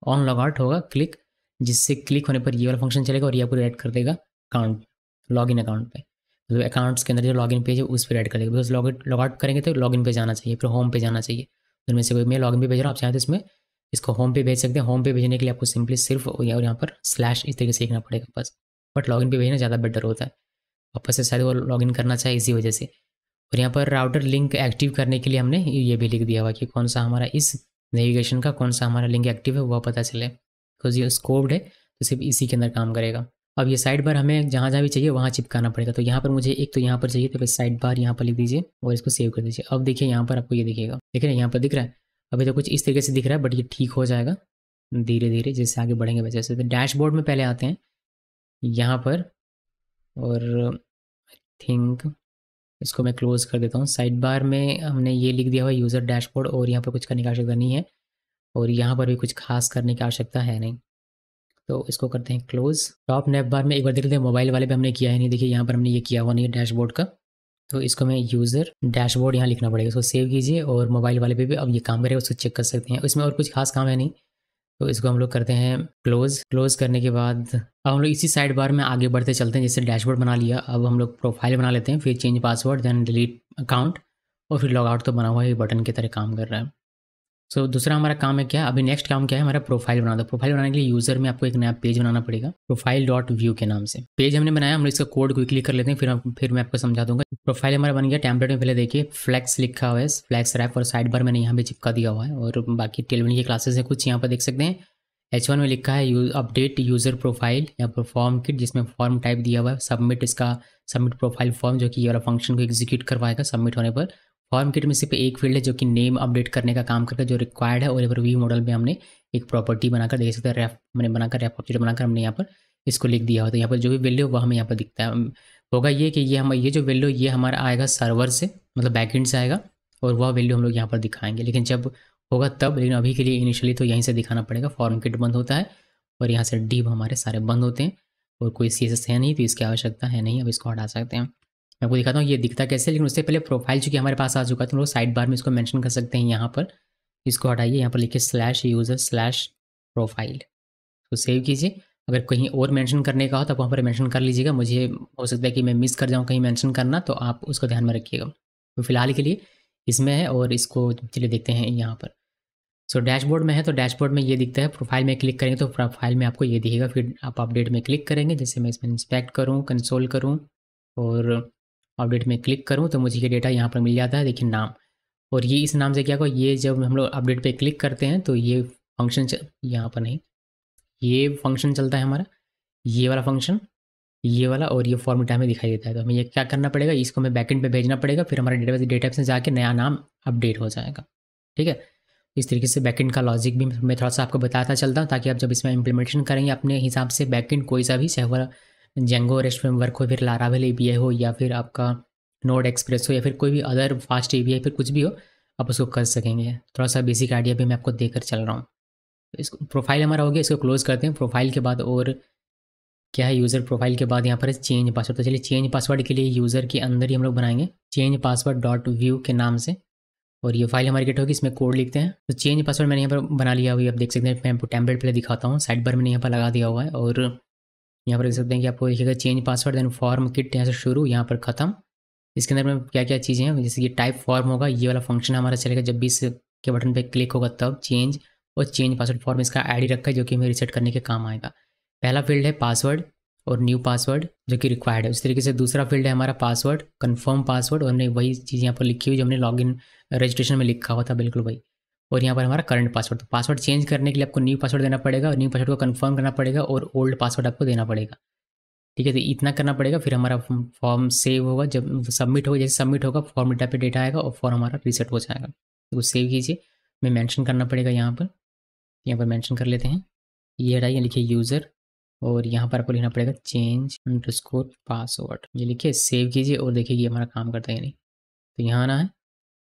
ऑन लॉगआउट होगा क्लिक, जिससे क्लिक होने पर ये वाला फंक्शन चलेगा और ये आपको ऐड कर देगा अकाउंट, लॉगिन अकाउंट पे। तो अकाउंट्स के अंदर जो लॉगिन पेज है उस पर ऐड कर देगा, बिकॉज लॉगआउट करेंगे तो लॉगिन पे जाना चाहिए, फिर होम पे जाना चाहिए। तो इनमें से कोई मैं लॉगिन पे भेज रहा हूँ, आप चाहें तो इसमें इसको होम पे भेज सकते हैं। होम पे भेजने के लिए आपको सिंपली सिर्फ और यहाँ पर स्लैश इस तरीके से लिखना पड़ेगा बस, बट लॉगिन पे भेजना ज़्यादा बेटर होता है। वापस से शायद वो लॉगिन करना चाहे इसी वजह से। और यहाँ पर राउटर लिंक एक्टिव करने के लिए हमने ये भी लिख दिया हुआ कि कौन सा हमारा इस नेविगेशन का कौन सा हमारा लिंक एक्टिव है वह पता चले, बिकॉज ये स्कोप्ड है तो सिर्फ इसी के अंदर काम करेगा। अब ये साइड बार हमें जहाँ जहाँ भी चाहिए वहाँ चिपकाना पड़ेगा। तो यहाँ पर मुझे एक तो यहाँ पर चाहिए, तो साइड बार यहाँ पर लिख दीजिए और इसको सेव कर दीजिए। अब देखिए यहाँ पर आपको ये दिखेगा, देख रहे हैं यहाँ पर दिख रहा है। अभी तो कुछ इस तरीके से दिख रहा है, बट ये ठीक हो जाएगा धीरे धीरे जैसे आगे बढ़ेंगे वजह से। तो डैशबोर्ड में पहले आते हैं यहाँ पर और आई थिंक इसको मैं क्लोज कर देता हूँ। साइड बार में हमने ये लिख दिया हुआ यूज़र डैशबोर्ड और यहाँ पर कुछ करने की आवश्यकता नहीं है और यहाँ पर भी कुछ खास करने की आवश्यकता है नहीं, तो इसको करते हैं क्लोज। टॉप नेप बार में एक बार देख लेते हैं, मोबाइल वाले पे हमने किया है नहीं, देखिए यहाँ पर हमने ये किया हुआ नहीं है डैशबोर्ड का, तो इसको मैं यूज़र डैशबोर्ड यहाँ लिखना पड़ेगा। इसको सेव कीजिए और मोबाइल वाले पे भी अब ये काम करेगा, उसको चेक कर सकते हैं। इसमें और कुछ खास काम है नहीं, तो इसको हम लोग करते हैं क्लोज करने के बाद अब हम लोग इसी साइड बार में आगे बढ़ते चलते हैं। जैसे डैशबोर्ड बना लिया, अब हम लोग प्रोफाइल बना लेते हैं, फिर change password, then delete account और फिर लॉग आउट तो बना हुआ है, बटन की तरह काम कर रहा है। सो दूसरा हमारा काम है क्या, अभी नेक्स्ट काम क्या है हमारा, प्रोफाइल बनाना। प्रोफाइल बनाने के लिए यूज़र में आपको एक नया पेज बनाना पड़ेगा, प्रोफाइल डॉट व्यू के नाम से पेज हमने बनाया। हम लोग इसका कोड क्विकली कर लेते हैं, फिर मैं आपको समझा दूंगा। प्रोफाइल हमारा बन गया, टेम्पलेट में पहले देखिए फ्लैक्स लिखा हुआ है, फ्लैक्स रैप और साइड बार मैंने यहाँ पे चिपका दिया हुआ है और बाकी टेलविन की क्लासेस है कुछ यहाँ पर देख सकते हैं। H1 में लिखा है अपडेट यूज़र प्रोफाइल या फॉर्म किट, जिसमें फॉर्म टाइप दिया हुआ है सबमिट, इसका सबमिट प्रोफाइल फॉर्म जो कि ये वाला फंक्शन को एग्जीक्यूट करवाएगा सबमिट होने पर। फॉर्म किट में सिर्फ एक फील्ड है जो कि नेम अपडेट करने का काम करता है, जो रिक्वायर्ड है। और यहाँ पर वी मॉडल में हमने एक प्रॉपर्टी बनाकर देख सकते हैं, रैप मैंने बनाकर रैप ऑब्जेक्ट बनाकर हमने यहाँ पर इसको लिख दिया हो। तो यहाँ पर जो भी वैल्यू वह हमें यहाँ पर दिखता है। होगा ये कि ये जो वैल्यू ये हमारा आएगा सर्वर से, मतलब बैकएंड से आएगा, और वह वैल्यू हम लोग यहाँ पर दिखाएंगे, लेकिन जब होगा तब। लेकिन अभी के लिए इनिशियली तो यहीं से दिखाना पड़ेगा। फॉर्म किट बंद होता है और यहाँ से डिव हमारे सारे बंद होते हैं, और कोई CSS है नहीं तो इसकी आवश्यकता है नहीं। अब इसको हटा सकते हैं। मैं आपको दिखाता हूँ ये दिखता कैसे, लेकिन उससे पहले प्रोफाइल चूँकि हमारे पास आ चुका है तो हम लोग साइड बार में इसको मेंशन कर सकते हैं। यहाँ पर इसको हटाइए, यहाँ पर लिखिए /user/profile, तो सेव कीजिए। अगर कहीं और मेंशन करने का हो तो आप वहाँ पर मेंशन कर लीजिएगा। मुझे हो सकता है कि मैं मिस कर जाऊँ कहीं मेंशन करना, तो आप उसको ध्यान में रखिएगा। तो फिलहाल के लिए इसमें है, और इसको चलिए देखते हैं यहाँ पर। सो डैशबोर्ड में है तो डैशबोर्ड में ये दिखता है। प्रोफाइल में क्लिक करेंगे तो प्रोफाइल में आपको ये दिखेगा। फिर आप अपडेट में क्लिक करेंगे, जैसे मैं इसमें इंस्पेक्ट करूँ, कंसोल करूँ और अपडेट में क्लिक करूँ तो मुझे ये डेटा यहाँ पर मिल जाता है। देखिए नाम, और ये इस नाम से क्या होगा, ये जब हम लोग अपडेट पे क्लिक करते हैं तो ये फंक्शन यहाँ पर नहीं, ये फंक्शन चलता है हमारा, ये वाला फंक्शन, ये वाला, और ये फॉर्मेट हमें दिखाई देता है। तो हमें ये क्या करना पड़ेगा, इसको हमें बैकएंड पे भेजना पड़ेगा, फिर हमारे डेटाबेस में जाके नया नाम अपडेट हो जाएगा। ठीक है, इस तरीके से बैकएंड का लॉजिक भी मैं थोड़ा सा आपको बताता चलता हूँ, ताकि आप जब इसमें इंप्लीमेंटेशन करेंगे अपने हिसाब से बैकएंड कोई सा भी, चाहे वह जेंगो रेस्ट फ्रेमवर्क हो, फिर लारावेल API हो, या फिर आपका नोड एक्सप्रेस हो, या फिर कोई भी अदर फास्ट API, फिर कुछ भी हो, आप उसको कर सकेंगे। थोड़ा सा बेसिक आइडिया भी मैं आपको देकर चल रहा हूँ। इसको प्रोफाइल हमारा हो गया, इसको क्लोज करते हैं। प्रोफाइल के बाद और क्या है, यूज़र प्रोफाइल के बाद यहाँ पर है चेंज पासवर्ड। तो चलिए चेंज पासवर्ड के लिए यूज़र के अंदर ही हम लोग बनाएंगे चेंज पासवर्ड .view के नाम से, और ये फाइल हमारी गेट होगी, इसमें कोड लिखते हैं। तो चेंज पासवर्ड मैंने यहाँ पर बना लिया हुआ है, आप देख सकते हैं। मैं आपको टेम्पलेट पहले दिखाता हूँ, साइड बार मैंने यहाँ पर लगा दिया हुआ है, और यहाँ पर देख सकते हैं कि आपको दिखेगा change password, then form kit यहाँ से शुरू, यहाँ पर खत्म। इसके अंदर में क्या क्या चीज़ें हैं, जैसे कि टाइप फॉर्म होगा, ये वाला फंक्शन हमारा चलेगा जब भी इस के बटन पर क्लिक होगा तब चेंज, और चेंज पासवर्ड फॉर्म इसका ID रखा है जो कि हमें रिसेट करने के काम आएगा। पहला फील्ड है पासवर्ड और न्यू पासवर्ड जो कि रिक्वायर्ड है। उस तरीके से दूसरा फील्ड है हमारा पासवर्ड, कंफर्म पासवर्ड, और हमने वही चीज़ यहाँ पर लिखी हुई जो हमने लॉगिन रजिस्ट्रेशन में लिखा हुआ था, बिल्कुल वही। और यहाँ पर हमारा करंट पासवर्ड। तो पासवर्ड चेंज करने के लिए आपको न्यू पासवर्ड देना पड़ेगा, और न्यू पासवर्ड को कंफर्म करना पड़ेगा, और ओल्ड पासवर्ड आपको देना पड़ेगा। ठीक है, तो इतना करना पड़ेगा। फिर हमारा फॉर्म सेव होगा, जब सबमिट होगा, जैसे सबमिट होगा फॉर्म डेटा पे डेटा आएगा और फॉर्म हमारा रीसेट हो जाएगा। तो सेव कीजिए, मैं मेंशन करना पड़ेगा यहाँ पर मेंशन कर लेते हैं। ये हटाइए, लिखिए यूज़र, और यहाँ पर आपको लिखना पड़ेगा change_ पासवर्ड। ये लिखिए, सेव कीजिए, और देखिए ये हमारा काम करता है या नहीं। तो यहाँ आना है,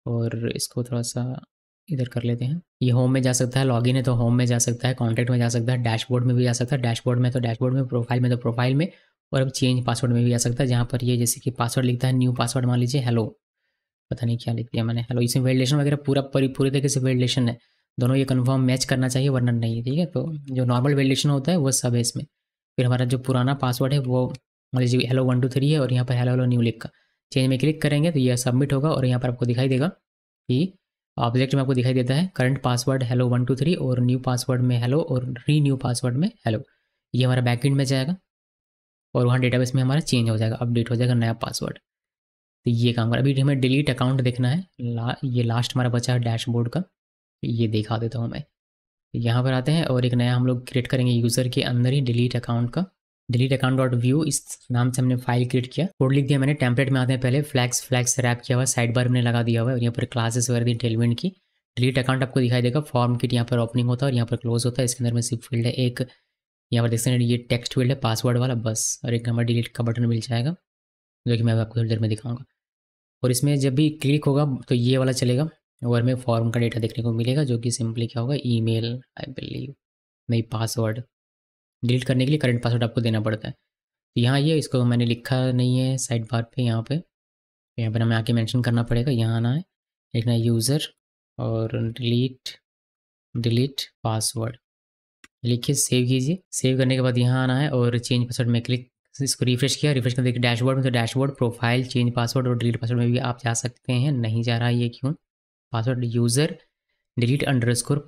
और इसको थोड़ा सा इधर कर लेते हैं। ये होम में जा सकता है, लॉगिन है तो होम में जा सकता है, कॉन्टैक्ट में जा सकता है, डैशबोर्ड में भी जा सकता है, डैशबोर्ड में तो डैशबोर्ड में, प्रोफाइल में तो प्रोफाइल में, और अब चेंज पासवर्ड में भी आ सकता है, जहाँ पर ये जैसे कि पासवर्ड लिखता है न्यू पासवर्ड, मान लीजिए हेलो, पता नहीं क्या लिख दिया मैंने, हेलो। इसमें वैलिडेशन वगैरह पूरी तरीके से वैलिडेशन है, दोनों ये कंफर्म मैच करना चाहिए वरना नहीं। ठीक है, तो जो नॉर्मल वैलिडेशन होता है वो सब है इसमें। फिर हमारा जो पुराना पासवर्ड है वो मान लीजिए hello 1 2 3 है, और यहाँ पर हेलो न्यू लिख का चेंज में क्लिक करेंगे तो ये सबमिट होगा, और यहाँ पर आपको दिखाई देगा कि ऑब्जेक्ट में आपको दिखाई देता है करंट पासवर्ड hello 1 2 3, और न्यू पासवर्ड में हेलो, और न्यू पासवर्ड में हेलो। ये हमारा बैकएंड में जाएगा, और वहाँ डेटाबेस में हमारा चेंज हो जाएगा, अपडेट हो जाएगा नया पासवर्ड। तो ये काम कर, अभी हमें डिलीट अकाउंट देखना है, ये लास्ट हमारा बचा है डैशबोर्ड का, ये दिखा देता हूँ मैं। यहाँ पर आते हैं, और एक नया हम लोग क्रिएट करेंगे यूज़र के अंदर ही डिलीट अकाउंट का, डिलीट अकाउंट.view इस नाम से हमने फाइल क्रिएट किया, कोड लिख दिया मैंने। टेम्पलेट में आते हैं, पहले फ्लैग्स रैप किया हुआ साइड बार में लगा दिया हुआ है, और यहाँ पर क्लासेस वगैरह दी टेलमेंट की। डिलीट अकाउंट आपको दिखाई देगा, फॉर्म किट यहाँ पर ओपनिंग होता है और यहाँ पर क्लोज होता है। इसके अंदर में सिर्फ फील्ड है एक, यहाँ पर देख सकते हैं ये टेक्स्ट फील्ड है पासवर्ड वाला बस, और एक नंबर डिलीट का बटन मिल जाएगा जो कि मैं आपको थोड़ी देर में दिखाऊंगा। और इसमें जब भी क्लिक होगा तो ये वाला चलेगा, और हमें फॉर्म का डेटा देखने को मिलेगा जो कि सिंपली क्या होगा, ईमेल आई बिलीव, नहीं पासवर्ड। डिलीट करने के लिए करंट पासवर्ड आपको देना पड़ता है। तो यहाँ ये इसको मैंने लिखा नहीं है साइड बार पे, यहाँ पर हमें आके मेंशन करना पड़ेगा। यहाँ आना है, लिखना है यूज़र और डिलीट पासवर्ड, लिखिए सेव कीजिए। सेव करने के बाद यहाँ आना है और चेंज पासवर्ड में क्लिक, इसको रिफ्रेश किया, रिफ्रेश करके देखिए डैशबोर्ड में, तो डैशबोर्ड प्रोफाइल चेंज पासवर्ड और डिलीट पासवर्ड में भी आप जा सकते हैं। नहीं जा रहा है ये क्यों, पासवर्ड यूज़र डिलीट_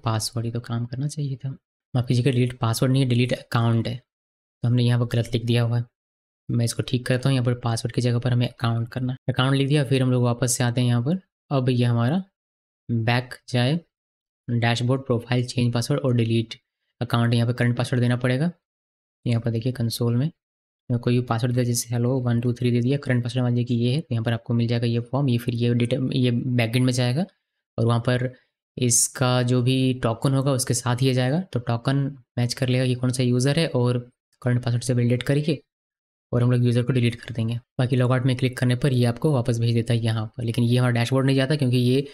पासवर्ड, ये तो काम करना चाहिए था। माफ कीजिएगा, डिलीट पासवर्ड नहीं है, डिलीट अकाउंट है, तो हमने यहाँ पर गलत लिख दिया हुआ है। मैं इसको ठीक करता हूँ, यहाँ पर पासवर्ड की जगह पर हमें अकाउंट करना है, अकाउंट लिख दिया। फिर हम लोग वापस से आते हैं यहाँ पर, अब ये हमारा बैक जाए, डैशबोर्ड प्रोफाइल चेंज पासवर्ड और डिलीट अकाउंट, यहाँ पर करंट पासवर्ड देना पड़ेगा। यहाँ पर देखिए कंसोल में कोई भी पासवर्ड दिया, जैसे हेलो 1 2 3 दे दिया, करंट पासवर्ड मान लीजिए कि ये है, तो यहाँ पर आपको मिल जाएगा ये फॉर्म, ये फिर ये डेटा ये बैकएंड में जाएगा और वहाँ पर इसका जो भी टोकन होगा उसके साथ ही जाएगा, तो टोकन मैच कर लेगा कि कौन सा यूज़र है और करंट पासवर्ड से वैलिडेट करके और हम लोग यूज़र को डिलीट कर देंगे। बाकी लॉगआउट में क्लिक करने पर ये आपको वापस भेज देता है यहाँ पर, लेकिन ये हमारा डैशबोर्ड नहीं जाता क्योंकि ये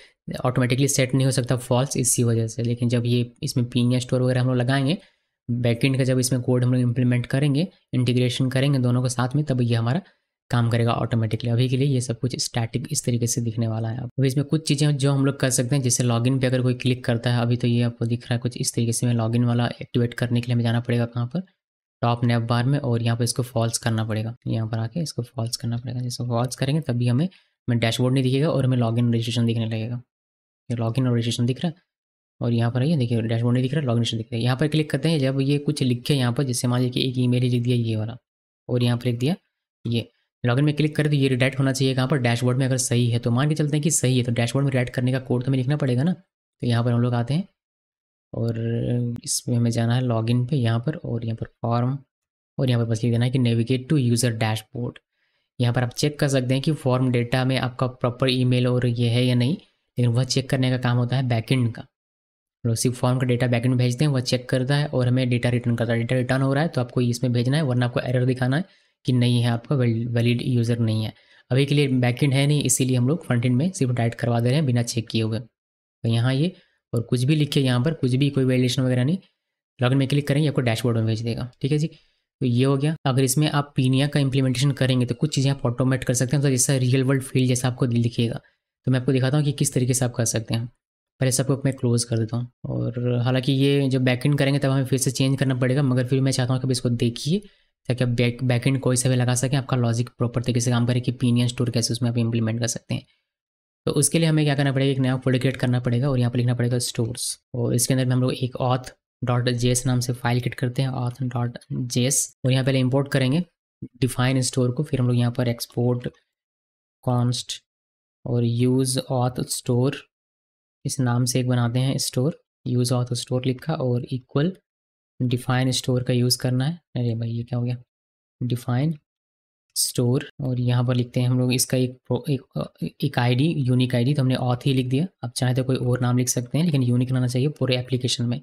ऑटोमेटिकली सेट नहीं हो सकता फॉल्स, इसी वजह से। लेकिन जब ये इसमें पिन या स्टोर वगैरह हम लोग लगाएंगे बैकएंड का, जब इसमें कोड हम लोग इम्प्लीमेंट करेंगे, इंटीग्रेशन करेंगे दोनों को साथ में, तब ये हमारा काम करेगा ऑटोमेटिकली। अभी के लिए ये सब कुछ स्टैटिक इस तरीके से दिखने वाला है। अभी इसमें कुछ चीज़ें जो हम लोग कर सकते हैं, जैसे लॉगिन पे अगर कोई क्लिक करता है, अभी तो ये आपको दिख रहा है कुछ इस तरीके से। मैं लॉगिन वाला एक्टिवेट करने के लिए हमें जाना पड़ेगा कहाँ पर, टॉप नैप बार में, और यहाँ पर इसको फॉल्स करना पड़ेगा। यहाँ पर आके इसको फॉल्स करना पड़ेगा, जैसे फॉल्स करेंगे तभी हमें डैशबोर्ड नहीं दिखेगा और हमें लॉगिन रजिस्ट्रेशन दिखने लगेगा। ये लॉगिन और रजिस्ट्रेशन दिख रहा है और यहाँ पर आइए देखिए डैशबोर्ड नहीं दिख रहा है, लॉगिन दिख रहा है। यहाँ पर क्लिक करते हैं, जब ये कुछ लिखे यहाँ पर, जैसे मान लीजिए कि एक ईमेल ही लिख दिया ये वाला और यहाँ पर लिख दिया ये, लॉगिन में क्लिक करें तो ये रिडायरेक्ट होना चाहिए कहाँ पर, डैशबोर्ड में। अगर सही है तो मान के चलते हैं कि सही है, तो डैशबोर्ड में रिडायरेक्ट करने का कोड तो हमें लिखना पड़ेगा ना। तो यहाँ पर हम लोग आते हैं और इसमें हमें जाना है लॉगिन पे यहाँ पर, और यहाँ पर फॉर्म, और यहाँ पर बस लिख देना है कि नेविगेट टू यूज़र डैशबोर्ड। यहाँ पर आप चेक कर सकते हैं कि फॉर्म डेटा में आपका प्रॉपर ईमेल और ये है या नहीं, लेकिन वह चेक करने का काम होता है बैकएंड का। लोग सिर्फ फॉर्म का डेटा बैकएंड में भेजते हैं, वह चेक करता है और हमें डेटा रिटर्न करता है। डेटा रिटर्न हो रहा है तो आपको इसमें भेजना है, वरना आपको एरर दिखाना है कि नहीं है, आपका वैलिड यूज़र नहीं है। अभी के लिए बैकएंड है नहीं, इसीलिए हम लोग फ्रंट एंड में सिर्फ डायरेक्ट करवा दे रहे हैं बिना चेक किए हुए। तो यहाँ ये और कुछ भी लिखे यहाँ पर, कुछ भी कोई वैलिडेशन वगैरह नहीं, लॉगिन में क्लिक करेंगे आपको डैशबोर्ड में भेज देगा। ठीक है जी, तो ये हो गया। अगर इसमें आप पीनिया का इंप्लीमेंटेशन करेंगे तो कुछ चीज़ें आप ऑटोमेट कर सकते हैं, तो जैसा रियल वर्ल्ड फील्ड जैसा आपको दिखेगा। तो मैं आपको दिखाता हूँ कि किस तरीके से आप कर सकते हैं। पहले सबको मैं क्लोज कर देता हूँ, और हालांकि ये जब बैकएंड करेंगे तब हमें फिर से चेंज करना पड़ेगा, मगर फिर मैं चाहता हूँ कि आप इसको देखिए ताकि आप बैकएंड कोई सा भी लगा सकें, आपका लॉजिक प्रॉपर तरीके से काम करे कि पीनिया स्टोर कैसे उसमें आप इंप्लीमेंट कर सकते हैं। तो उसके लिए हमें क्या करना पड़ेगा, एक नया फोल्डर क्रिएट करना पड़ेगा और यहाँ पर लिखना पड़ेगा स्टोर्स, और इसके अंदर में हम लोग एक ऑथ डॉट जेएस नाम से फाइल क्रिएट करते हैं, ऑथ डॉट जेएस, और यहाँ पहले इंपोर्ट करेंगे डिफाइन स्टोर को, फिर हम लोग यहाँ पर एक्सपोर्ट कॉन्स्ट और यूज़ ऑथ स्टोर इस नाम से एक बनाते हैं स्टोर, यूज़ ऑथ स्टोर लिखा और इक्वल डिफाइन स्टोर का यूज़ करना है। अरे भाई ये क्या हो गया, डिफाइन स्टोर, और यहाँ पर लिखते हैं हम लोग इसका एक आईडी, यूनिक आईडी, तो हमने ऑथ ही लिख दिया। आप चाहे तो कोई और नाम लिख सकते हैं, लेकिन यूनिक रहना चाहिए पूरे एप्लीकेशन में।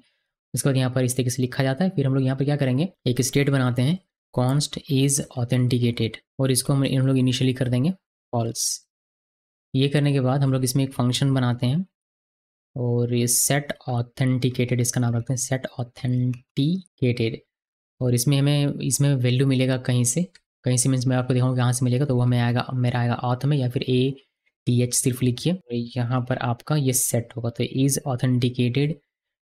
उसके बाद यहाँ पर इस तरीके से लिखा जाता है। फिर हम लोग यहाँ पर क्या करेंगे, एक स्टेट बनाते हैं कॉन्स्ट इज़ ऑथेंटिकेटेड, और इसको हम लोग इनिशियली कर देंगे फॉल्स। ये करने के बाद हम लोग इसमें एक फंक्शन बनाते हैं और ये सेट ऑथेंटिकेटेड इसका नाम रखते हैं, सेट ऑथेंटिकेटेड, और इसमें वैल्यू मिलेगा कहीं से मीन्स मैं आपको दिखाऊंगा कहाँ से मिलेगा, तो वो हमें आएगा, मेरा आएगा ऑथ में, या फिर ATH सिर्फ लिखिए, यहाँ पर आपका ये सेट होगा, तो इज़ ऑथेंटिकेटेड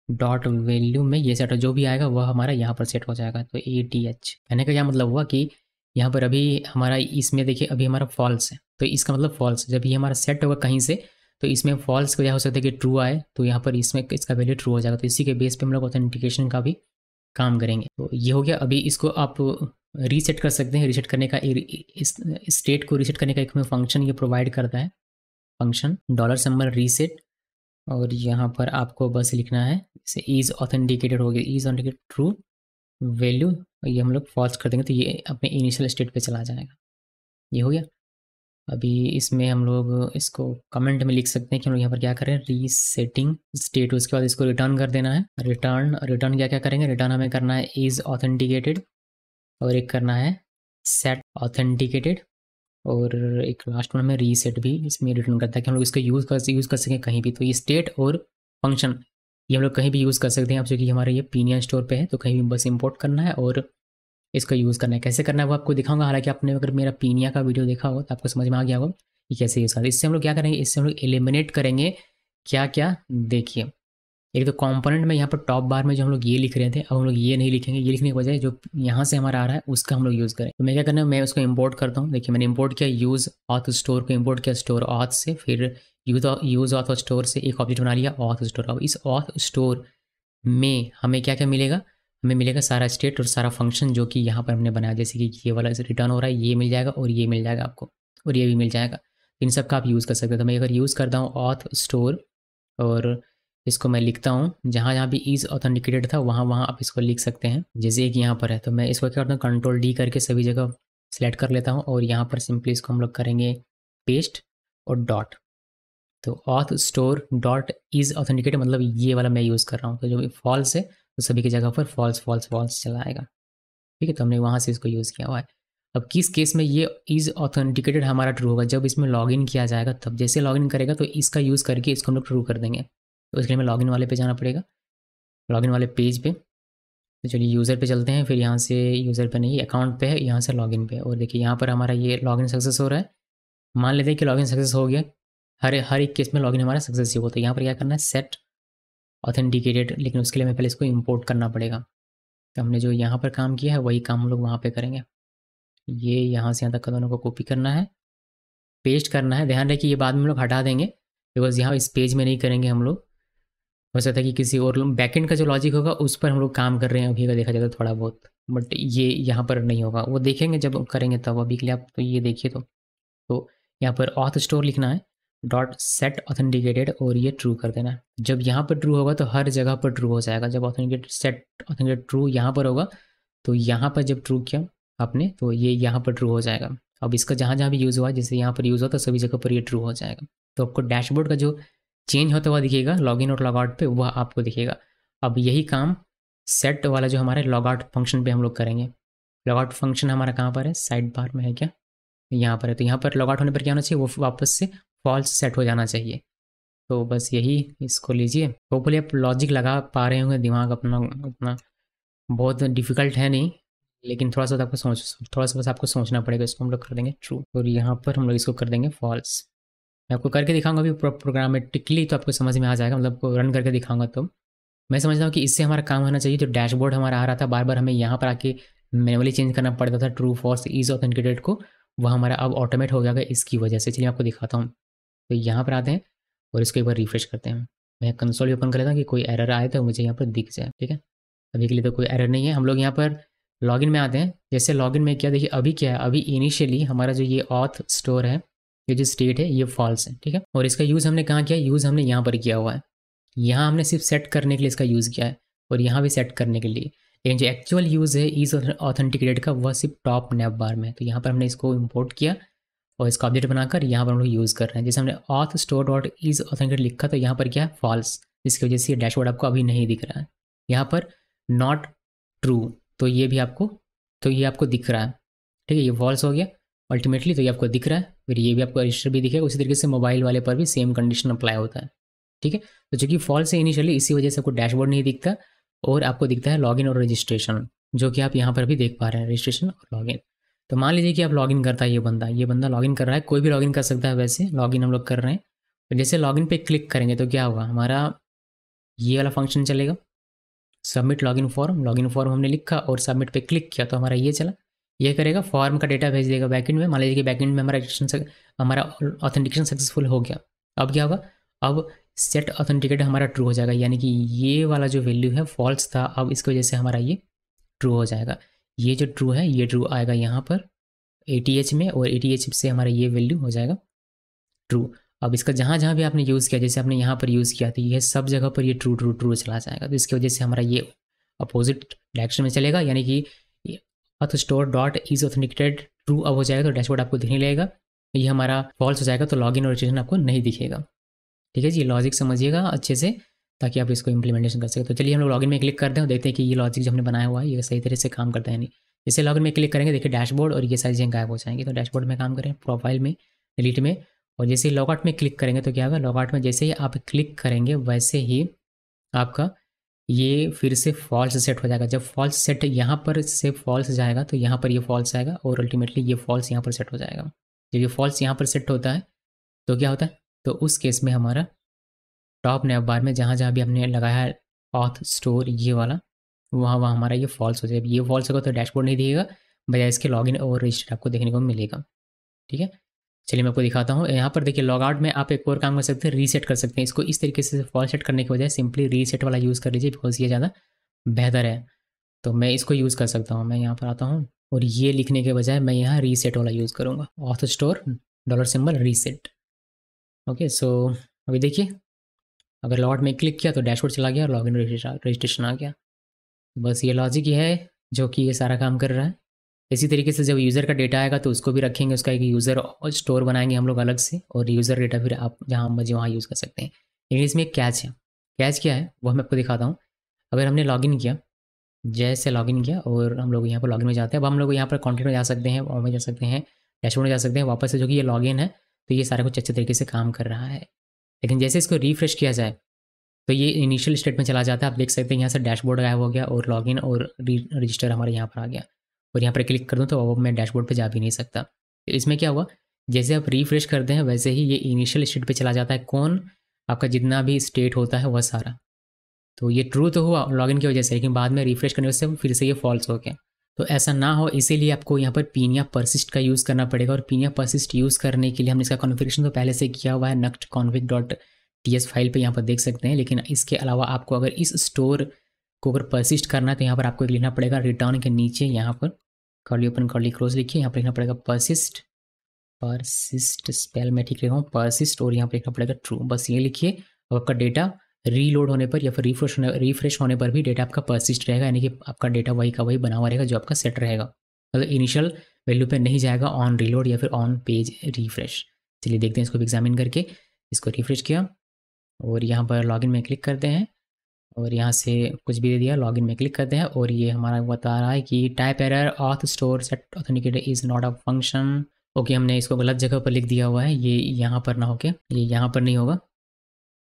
डॉट वैल्यू में ये सेट हो, जो भी आएगा वह हमारा यहाँ पर सेट हो जाएगा। तो ATH कहने का क्या मतलब हुआ कि यहाँ पर अभी हमारा इसमें देखिए अभी हमारा फॉल्स है, तो इसका मतलब फॉल्स, जब ये हमारा सेट होगा कहीं से तो इसमें फॉल्स का क्या हो सकता है कि ट्रू आए, तो यहाँ पर इसमें इसका वैल्यू ट्रू हो जाएगा। तो इसी के बेस पे हम लोग ऑथेंटिकेशन का भी काम करेंगे। तो ये हो गया। अभी इसको आप रीसेट कर सकते हैं। रीसेट करने का इस स्टेट को रीसेट करने का एक हमें फंक्शन ये प्रोवाइड करता है, फंक्शन $सिंबल रीसेट, और यहाँ पर आपको बस लिखना है जैसे इज़ ऑथेंटिकेटेड हो गया, इज़ ऑथेंटिकेटेड ट्रू वैल्यू, ये हम लोग फॉल्स कर देंगे तो ये अपने इनिशियल स्टेट पे चला जाएगा। ये हो गया। अभी इसमें हम लोग इसको कमेंट में लिख सकते हैं कि हम लोग यहाँ पर क्या करें, रीसेटिंग स्टेट, उसके बाद इसको रिटर्न कर देना है। रिटर्न क्या क्या करेंगे, रिटर्न हमें करना है इज़ ऑथेंटिकेटेड, और एक करना है सेट ऑथेंटिकेटेड, और एक लास्ट में हमें रीसेट भी इसमें रिटर्न करता है कि हम लोग इसको यूज़ कर सकें कहीं भी। तो ये स्टेट और फंक्शन ये हम लोग कहीं भी यूज़ कर सकते हैं। आप चूँकि हमारे ये पीनिया स्टोर पे है तो कहीं भी बस इंपोर्ट करना है और इसका यूज़ करना है। कैसे करना है वो आपको दिखाऊंगा। हालांकि आपने अगर मेरा पीनिया का वीडियो देखा होगा तो आपको समझ में आ गया होगा कि कैसे यूज़ करना है। इससे हम लोग क्या करेंगे, इससे हम लोग एलिमिनेट करेंगे क्या क्या, देखिए एक तो कंपोनेंट में यहाँ पर टॉप बार में जो हम लोग ये लिख रहे थे, अब हम लोग ये नहीं लिखेंगे। ये लिखने के बजाय जो यहाँ से हमारा आ रहा है उसका हम लोग यूज़ करें। तो मैं क्या करना है, मैं उसको इंपोर्ट करता हूँ। देखिए मैंने इंपोर्ट किया यूज़ ऑथ स्टोर को, इंपोर्ट किया स्टोर ऑथ से, फिर यूज़ ऑथ स्टोर से एक ऑब्जेक्ट बना लिया ऑथ स्टोर। अब इस ऑथ स्टोर में हमें क्या क्या मिलेगा, हमें मिलेगा सारा स्टेट और सारा फंक्शन जो कि यहाँ पर हमने बनाया। जैसे कि ये वाला रिटर्न हो रहा है, ये मिल जाएगा और ये मिल जाएगा आपको, और ये भी मिल जाएगा। इन सब का आप यूज़ कर सकते हो। तो मैं अगर यूज़ करता हूँ ऑथ स्टोर और इसको मैं लिखता हूँ, जहाँ जहाँ भी इज़ ऑथेंटिकेटेड था वहाँ वहाँ आप इसको लिख सकते हैं। जैसे एक यहाँ पर है, तो मैं इसको क्या करता हूँ, कंट्रोल डी करके सभी जगह सेलेक्ट कर लेता हूँ और यहाँ पर सिंपली इसको हम लोग करेंगे पेस्ट और डॉट। तो auth store dot is authenticated मतलब ये वाला मैं यूज़ कर रहा हूँ। तो जो फॉल्स है तो सभी की जगह पर फॉल्स फॉल्स फॉल्स चला आएगा। ठीक है, तो हमने वहाँ से इसको यूज़ किया हुआ है। अब किस केस में ये इज़ ऑथेंटिकेटेड हमारा ट्रू होगा, जब इसमें लॉगिन किया जाएगा तब। जैसे लॉगिन करेगा तो इसका यूज़ करके इसको हम लोग ट्रू कर देंगे। तो इसके लिए हमें लॉगिन वाले पे जाना पड़ेगा, लॉगिन वाले पेज पे। तो चलिए यूज़र पे चलते हैं, फिर यहाँ से यूज़र पे नहीं, अकाउंट पे है, यहाँ से लॉगिन पे। और देखिए यहाँ पर हमारा ये लॉगिन सक्सेस हो रहा है। मान लेते हैं कि लॉगिन सक्सेस हो गया, हर एक केस में लॉगिन हमारा सक्सेस ही होगा। तो यहाँ पर क्या करना है, सेट ऑथेंटिकेटेड, लेकिन उसके लिए हमें पहले इसको इंपोर्ट करना पड़ेगा। तो हमने जो यहाँ पर काम किया है वही काम हम लोग वहाँ पे करेंगे। ये यहाँ से यहाँ तक का दोनों को कॉपी करना है, पेस्ट करना है। ध्यान रखिए ये बाद में हम लोग हटा देंगे, बिकॉज यहाँ इस पेज में नहीं करेंगे हम लोग। हो सकता है कि किसी और बैकएंड का जो लॉजिक होगा उस पर हम लोग काम कर रहे हैं अभी का देखा जाए तो थोड़ा बहुत, बट ये यहाँ पर नहीं होगा, वो देखेंगे जब करेंगे तब। अभी के लिए आप तो ये देखिए। तो यहाँ पर ऑथ स्टोर लिखना है, डॉट सेट ऑथेंटिकेटेड, और ये ट्रू कर देना है। जब यहाँ पर ट्रू होगा तो हर जगह पर ट्रू हो जाएगा। जब ऑथेंटिकेट सेट ऑथेंटिकेट ट्रू यहाँ पर होगा तो यहाँ पर जब ट्रू किया आपने तो ये यहाँ पर ट्रू हो जाएगा। अब इसका जहाँ जहाँ भी यूज़ हुआ, जैसे यहाँ पर यूज़ हो तो सभी जगह पर ये ट्रू हो जाएगा। तो आपको डैशबोर्ड का जो चेंज होता हुआ दिखेगा लॉगिन और लॉगआउट पे, वह आपको दिखेगा। अब यही काम सेट वाला जो हमारे लॉगआउट फंक्शन पे हम लोग करेंगे। लॉगआउट फंक्शन हमारा कहाँ पर है, साइड बार में है क्या, यहाँ पर है। तो यहाँ पर लॉगआउट होने पर क्या होना चाहिए, वो वापस से फॉल्स सेट हो जाना चाहिए। तो बस यही, इसको लीजिए। होपफुली आप लॉजिक लगा पा रहे होंगे, दिमाग अपना उतना बहुत डिफिकल्ट है नहीं, लेकिन थोड़ा सा बस आपको सोचना पड़ेगा। इसको हम लोग कर देंगे ट्रू, और यहाँ पर हम लोग इसको कर देंगे फॉल्स। मैं आपको करके दिखाऊंगा अभी प्रोग्रामेटिकली, तो आपको समझ में आ जाएगा, मतलब रन करके दिखाऊंगा। तो मैं समझता हूँ कि इससे हमारा काम होना चाहिए। जो डैशबोर्ड हमारा आ रहा था बार बार हमें यहाँ पर आके मैनुअली चेंज करना पड़ता था ट्रू फॉल्स इज ऑथेंटिकेटेड को, वह हमारा अब ऑटोमेट हो गया इसकी वजह से। चलिए आपको दिखाता हूँ। तो यहाँ पर आते हैं और इसको एक बार रिफ्रेश करते हैं। मैं कंसोल ओपन कर लेता हूँ कि कोई एरर आए तो मुझे यहाँ पर दिख जाए। ठीक है, अभी के लिए तो कोई एरर नहीं है। हम लोग यहाँ पर लॉगिन में आते हैं। जैसे लॉगिन में क्या देखिए, अभी क्या है, अभी इनिशियली हमारा जो ये ऑथ स्टोर है, ये जो स्टेट है ये फॉल्स है। ठीक है, और इसका यूज़ हमने कहाँ किया, यूज़ हमने यहाँ पर किया हुआ है। यहाँ हमने सिर्फ सेट करने के लिए इसका यूज़ किया है, और यहाँ भी सेट करने के लिए। लेकिन जो एक्चुअल यूज़ है इज ऑथेंटिकेटेड का, वह सिर्फ टॉप नैप बार में है। तो यहाँ पर हमने इसको इम्पोर्ट किया और इसका ऑब्जेक्ट बनाकर यहाँ पर हम लोग यूज़ कर रहे हैं। जैसे हमने auth store dot is authenticated लिखा तो यहाँ पर क्या है, फॉल्स, जिसकी वजह से ये डैशबोर्ड आपको अभी नहीं दिख रहा है। यहाँ पर नॉट ट्रू, तो ये भी आपको, तो ये आपको दिख रहा है। ठीक है, ये फॉल्स हो गया अल्टीमेटली, तो ये आपको दिख रहा है। फिर ये भी आपको रजिस्टर भी दिखेगा। उसी तरीके से मोबाइल वाले पर भी सेम कंडीशन अप्लाई होता है। ठीक है, तो चूंकि फॉल्स है इनिशियली, इसी वजह से आपको डैशबोर्ड नहीं दिखता और आपको दिखता है लॉगिन और रजिस्ट्रेशन, जो कि आप यहाँ पर भी देख पा रहे हैं, रजिस्ट्रेशन और लॉगिन। तो मान लीजिए कि आप लॉगिन करता है ये बंदा लॉगिन कर रहा है, कोई भी लॉगिन कर सकता है। वैसे लॉगिन हम लोग कर रहे हैं, तो जैसे लॉगिन पे क्लिक करेंगे तो क्या होगा, हमारा ये वाला फंक्शन चलेगा, सबमिट लॉगिन फॉर्म हमने लिखा और सबमिट पे क्लिक किया तो हमारा ये चला। ये करेगा, फॉर्म का डेटा भेज देगा बैकएंड में। मान लीजिए कि बैकएंड में हमारा ऑथेंटिकेशन सक्सेसफुल हो गया। अब क्या होगा, अब सेट ऑथेंटिकेट हमारा ट्रू हो जाएगा, यानी कि ये वाला जो वैल्यू है फॉल्स था, अब इसकी वजह से हमारा ये ट्रू हो जाएगा। ये जो ट्रू है ये ट्रू आएगा यहाँ पर ATH में, और ATH से हमारा ये वैल्यू हो जाएगा ट्रू। अब इसका जहाँ जहाँ भी आपने यूज़ किया, जैसे आपने यहाँ पर यूज़ किया तो ये सब जगह पर ये ट्रू ट्रू ट्रू चला जाएगा। तो इसकी वजह से हमारा ये अपोजिट डायरेक्शन में चलेगा, यानी कि अथ store dot is authenticated true अब हो जाएगा तो डैशबोर्ड आपको दिखने लगेगा। ये हमारा फॉल्स हो जाएगा तो लॉगिन और रजिस्ट्रेशन आपको नहीं दिखेगा। ठीक है जी, लॉजिक समझिएगा अच्छे से ताकि आप इसको इंप्लीमेंटेशन कर सकें। तो चलिए हम लोग लॉगिन में क्लिक करते हैं और देखते हैं कि ये लॉजिक जो हमने बनाया हुआ है ये सही तरह से काम करता है नहीं। जैसे लॉगिन में क्लिक करेंगे, देखिए डैशबोर्ड और ये सारी चीज़ें गायब हो जाएंगी। तो डैशबोर्ड में काम करें, प्रोफाइल में, डिलीट में, और जैसे ही लॉगआउट में क्लिक करेंगे तो क्या होगा, लॉगआउट में जैसे ही आप क्लिक करेंगे वैसे ही आपका ये फिर से फॉल्स सेट हो जाएगा। जब फॉल्स सेट यहाँ पर से फॉल्स जाएगा तो यहाँ पर ये फॉल्स आएगा और अल्टीमेटली ये फॉल्स यहाँ पर सेट हो जाएगा। जब ये फॉल्स यहाँ पर सेट होता है तो क्या होता है, तो उस केस में हमारा टॉप नैप बार में जहाँ जहाँ भी हमने लगाया है ऑथ स्टोर ये वाला, वहाँ वहाँ हमारा ये फॉल्स हो जाएगा। ये फॉल्स होगा तो डैशबोर्ड नहीं दिखेगा, बजाय इसके लॉगिन और रजिस्टर आपको देखने को मिलेगा। ठीक है, चलिए मैं आपको दिखाता हूँ। यहाँ पर देखिए लॉग आउट में आप एक और काम कर सकते हैं, रीसेट कर सकते हैं इसको। इस तरीके से फॉल्स सेट करने की बजाय सिंपली रीसेट वाला यूज़ कर लीजिए, बिकॉज ये ज़्यादा बेहतर है। तो मैं इसको यूज़ कर सकता हूँ। मैं यहाँ पर आता हूँ और ये लिखने के बजाय मैं यहाँ रीसेट वाला यूज़ करूँगा, auth store $symbol reset. Okay, so अभी देखिए अगर लॉट में क्लिक किया तो डैशबोर्ड चला गया और लॉगिन रजिस्ट्रेशन आ गया। बस ये लॉजिक ही है जो कि ये सारा काम कर रहा है। इसी तरीके से जब यूज़र का डेटा आएगा तो उसको भी रखेंगे, उसका एक यूज़र स्टोर बनाएंगे हम लोग अलग से, और यूज़र डेटा फिर आप जहाँ मर्जी वहाँ यूज़ कर सकते हैं। लेकिन इसमें एक कैच है। कैच क्या है वो मैं आपको दिखाता हूँ। अगर हमने लॉगिन किया, जैसे लॉगिन किया और हम लोग यहाँ पर लॉगिन में जाते हैं, अब हम लोग यहाँ पर कॉन्टेंट में जा सकते हैं और में जा सकते हैं, डैशबोर्ड में जा सकते हैं वापस से, जो कि ये लॉगिन है तो ये सारा कुछ अच्छे तरीके से काम कर रहा है। लेकिन जैसे इसको रिफ्रेश किया जाए तो ये इनिशियल स्टेट में चला जाता है। आप देख सकते हैं यहाँ से डैशबोर्ड गायब हो गया और लॉगिन और रजिस्टर हमारे यहाँ पर आ गया, और यहाँ पर क्लिक कर दूँ तो अब मैं डैशबोर्ड पे जा भी नहीं सकता। तो इसमें क्या हुआ, जैसे आप रिफ्रेश करते हैं वैसे ही ये इनिशियल स्टेट पे चला जाता है, कौन, आपका जितना भी स्टेट होता है वह सारा। तो ये ट्रू तो हुआ लॉगिन की वजह से, लेकिन बाद में रिफ्रेश करने से फिर से ये फॉल्स हो गया। तो ऐसा ना हो इसीलिए आपको यहाँ पर पिनिया परसिस्ट का यूज़ करना पड़ेगा, और पिनिया परसिस्ट यूज़ करने के लिए हमने इसका कॉन्फ़िगरेशन तो पहले से किया हुआ है नक्ट config.ts फाइल पे यहाँ पर देख सकते हैं। लेकिन इसके अलावा आपको अगर इस स्टोर को अगर परसिस्ट करना है तो यहाँ पर आपको एक लिखना पड़ेगा रिटर्न के नीचे, यहाँ पर कर्ली ओपन कर्ली क्लोज लिखिए, यहाँ पर लिखना पड़ेगा परसिस्ट, परसिस्ट स्पेल मैं ठीक लिखा हूँ परसिस्ट, और यहाँ पर लिखना पड़ेगा ट्रू। बस ये लिखिए, और आपका डेटा रीलोड होने पर या फिर रिफ्रेश होने पर भी डेटा आपका परसिस्ट रहेगा, यानी कि आपका डेटा वही का वही बना हुआ रहेगा जो आपका सेट रहेगा, मतलब इनिशियल वैल्यू पे नहीं जाएगा ऑन रीलोड या फिर ऑन पेज रिफ्रेश। चलिए देखते हैं इसको भी एग्जामिन करके। इसको रिफ्रेश किया और यहाँ पर लॉगिन में क्लिक करते हैं, और यहाँ से कुछ भी दे दिया, लॉगिन में क्लिक करते हैं, और ये हमारा बता रहा है कि type error auth store set authenticator is not a function. Okay, हमने इसको गलत जगह पर लिख दिया हुआ है, ये यहाँ पर ना होके ये यहाँ पर नहीं होगा,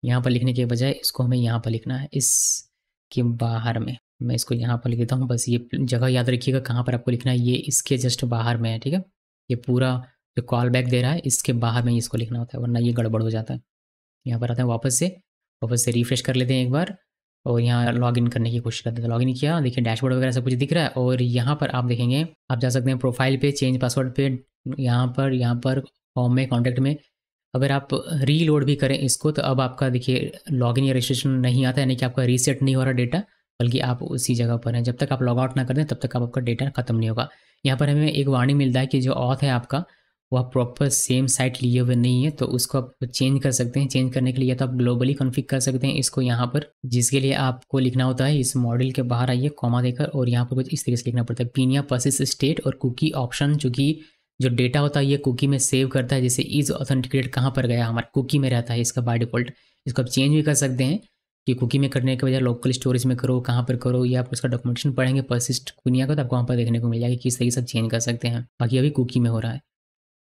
यहाँ पर लिखने के बजाय इसको हमें यहाँ पर लिखना है, इसके बाहर में। मैं इसको यहाँ पर लिख देता हूँ, बस ये जगह याद रखिएगा कहाँ पर आपको लिखना है, ये इसके जस्ट बाहर में है, ठीक है। ये पूरा जो कॉल बैक दे रहा है इसके बाहर में इसको लिखना होता है, वरना ये गड़बड़ हो जाता है। यहाँ पर आते हैं वापस से रिफ्रेश कर लेते हैं एक बार, और यहाँ लॉगिन करने की कोशिश करते हैं। लॉगिन किया, देखिए डैशबोर्ड वगैरह सब कुछ दिख रहा है, और यहाँ पर आप देखेंगे, आप जा सकते हैं प्रोफाइल पे, चेंज पासवर्ड पे, यहाँ पर होम में, कॉन्टैक्ट में। अगर आप रीलोड भी करें इसको तो अब आपका देखिए लॉगिन या रजिस्ट्रेशन नहीं आता, यानी कि आपका रीसेट नहीं हो रहा डेटा, बल्कि आप उसी जगह पर हैं। जब तक आप लॉग आउट ना कर दें तब तक आपका डेटा खत्म नहीं होगा। यहाँ पर हमें एक वार्निंग मिलता है कि जो ऑथ है आपका वह प्रॉपर सेम साइट लिए हुए नहीं है, तो उसको आप चेंज कर सकते हैं। चेंज करने के लिए या तो आप ग्लोबली कॉन्फ़िग कर सकते हैं इसको यहाँ पर, जिसके लिए आपको लिखना होता है इस मॉडल के बाहर आइए कॉमा देकर, और यहाँ पर कुछ इस तरीके से लिखना पड़ता है पिनिया परसिस्ट स्टेट और कुकी ऑप्शन, चूँकि जो डेटा होता है ये कुकी में सेव करता है। जैसे इज ऑथेंटिकेटेड कहाँ पर गया, हमारा कुकी में रहता है इसका बाय डिफ़ॉल्ट। इसको आप चेंज भी कर सकते हैं कि कुकी में करने के बजाय लोकल स्टोरेज में करो, कहाँ पर करो, या आप उसका डॉक्यूमेंटेशन पढ़ेंगे परसिस्ट पिनिया का तो आपको वहाँ पर देखने को मिल जाएगा कि किस तरीके से चेंज कर सकते हैं। बाकी अभी कुकी में हो रहा है।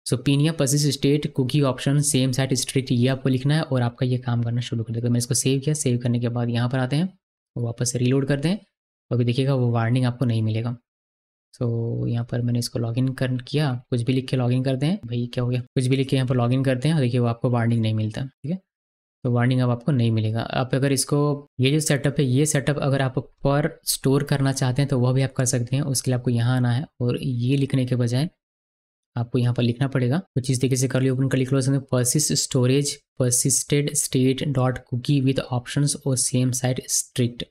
So Pinia persist state cookie option same site strict, ये आपको लिखना है और आपका ये काम करना शुरू कर देगा। मैंने इसको सेव किया, सेव करने के बाद यहाँ पर आते हैं और वापस से रीलोड करते हैं, तो अभी देखिएगा वो वार्निंग आपको नहीं मिलेगा। सो यहाँ पर मैंने इसको लॉगिन कर किया, कुछ भी लिख के लॉगिन करते हैं, भाई क्या हो गया, कुछ भी लिख के यहाँ पर लॉगिन करते हैं और देखिए वो आपको वार्निंग नहीं मिलता, ठीक है। तो वार्निंग अब आपको नहीं मिलेगा। आप अगर इसको, ये जो सेटअप है, ये सेटअप अगर आप पर स्टोर करना चाहते हैं तो वह भी आप कर सकते हैं। उसके लिए आपको यहाँ आना है और ये लिखने के बजाय आपको यहाँ पर लिखना पड़ेगा कुछ इस तरीके से, कर लिया ओपन कर लिया close, persist storage persisted state dot cookie with options और सेम साइट स्ट्रिक्ट,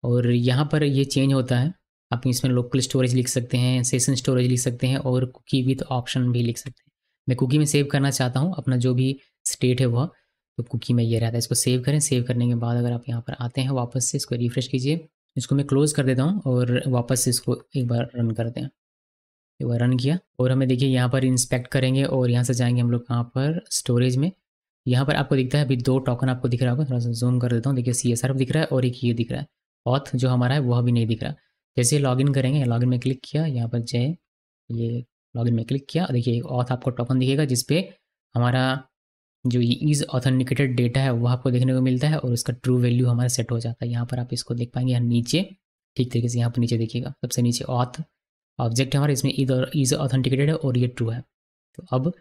और यहाँ पर ये चेंज होता है। आप इसमें लोकल स्टोरेज लिख सकते हैं, सेशन स्टोरेज लिख सकते हैं, और कुकी विद ऑप्शन भी लिख सकते हैं। मैं कुकी में सेव करना चाहता हूँ अपना जो भी स्टेट है वह, तो कुकी में ये रहता है। इसको सेव करें, सेव करने के बाद अगर आप यहाँ पर आते हैं वापस से इसको रिफ्रेश कीजिए, इसको मैं क्लोज़ कर देता हूँ और वापस से इसको एक बार रन करते हैं। एक बार रन किया और हमें देखिए यहाँ पर इंस्पेक्ट करेंगे और यहाँ से जाएंगे हम लोग कहाँ पर, स्टोरेज में। यहाँ पर आपको दिखता है अभी 2 टोकन आपको दिख रहा होगा, थोड़ा सा जूम कर देता हूँ, देखिए CSR दिख रहा है और एक ये दिख रहा है ऑथ जो हमारा है वह भी नहीं दिख रहा। जैसे लॉगिन करेंगे, लॉगिन में क्लिक किया, यहाँ पर जय ये लॉगिन में क्लिक किया, देखिए एक ऑथ आपको टोकन दिखेगा जिसपे हमारा जो ये इज़ ऑथेंटिकेटेड डेटा है वह आपको देखने को मिलता है और उसका ट्रू वैल्यू हमारा सेट हो जाता है। यहाँ पर आप इसको देख पाएंगे, यहाँ नीचे ठीक तरीके से, यहाँ पर नीचे देखिएगा सबसे नीचे ऑथ ऑब्जेक्ट है हमारा, इसमें इज़ ऑथेंटिकेटेड है और ये ट्रू है। तो अब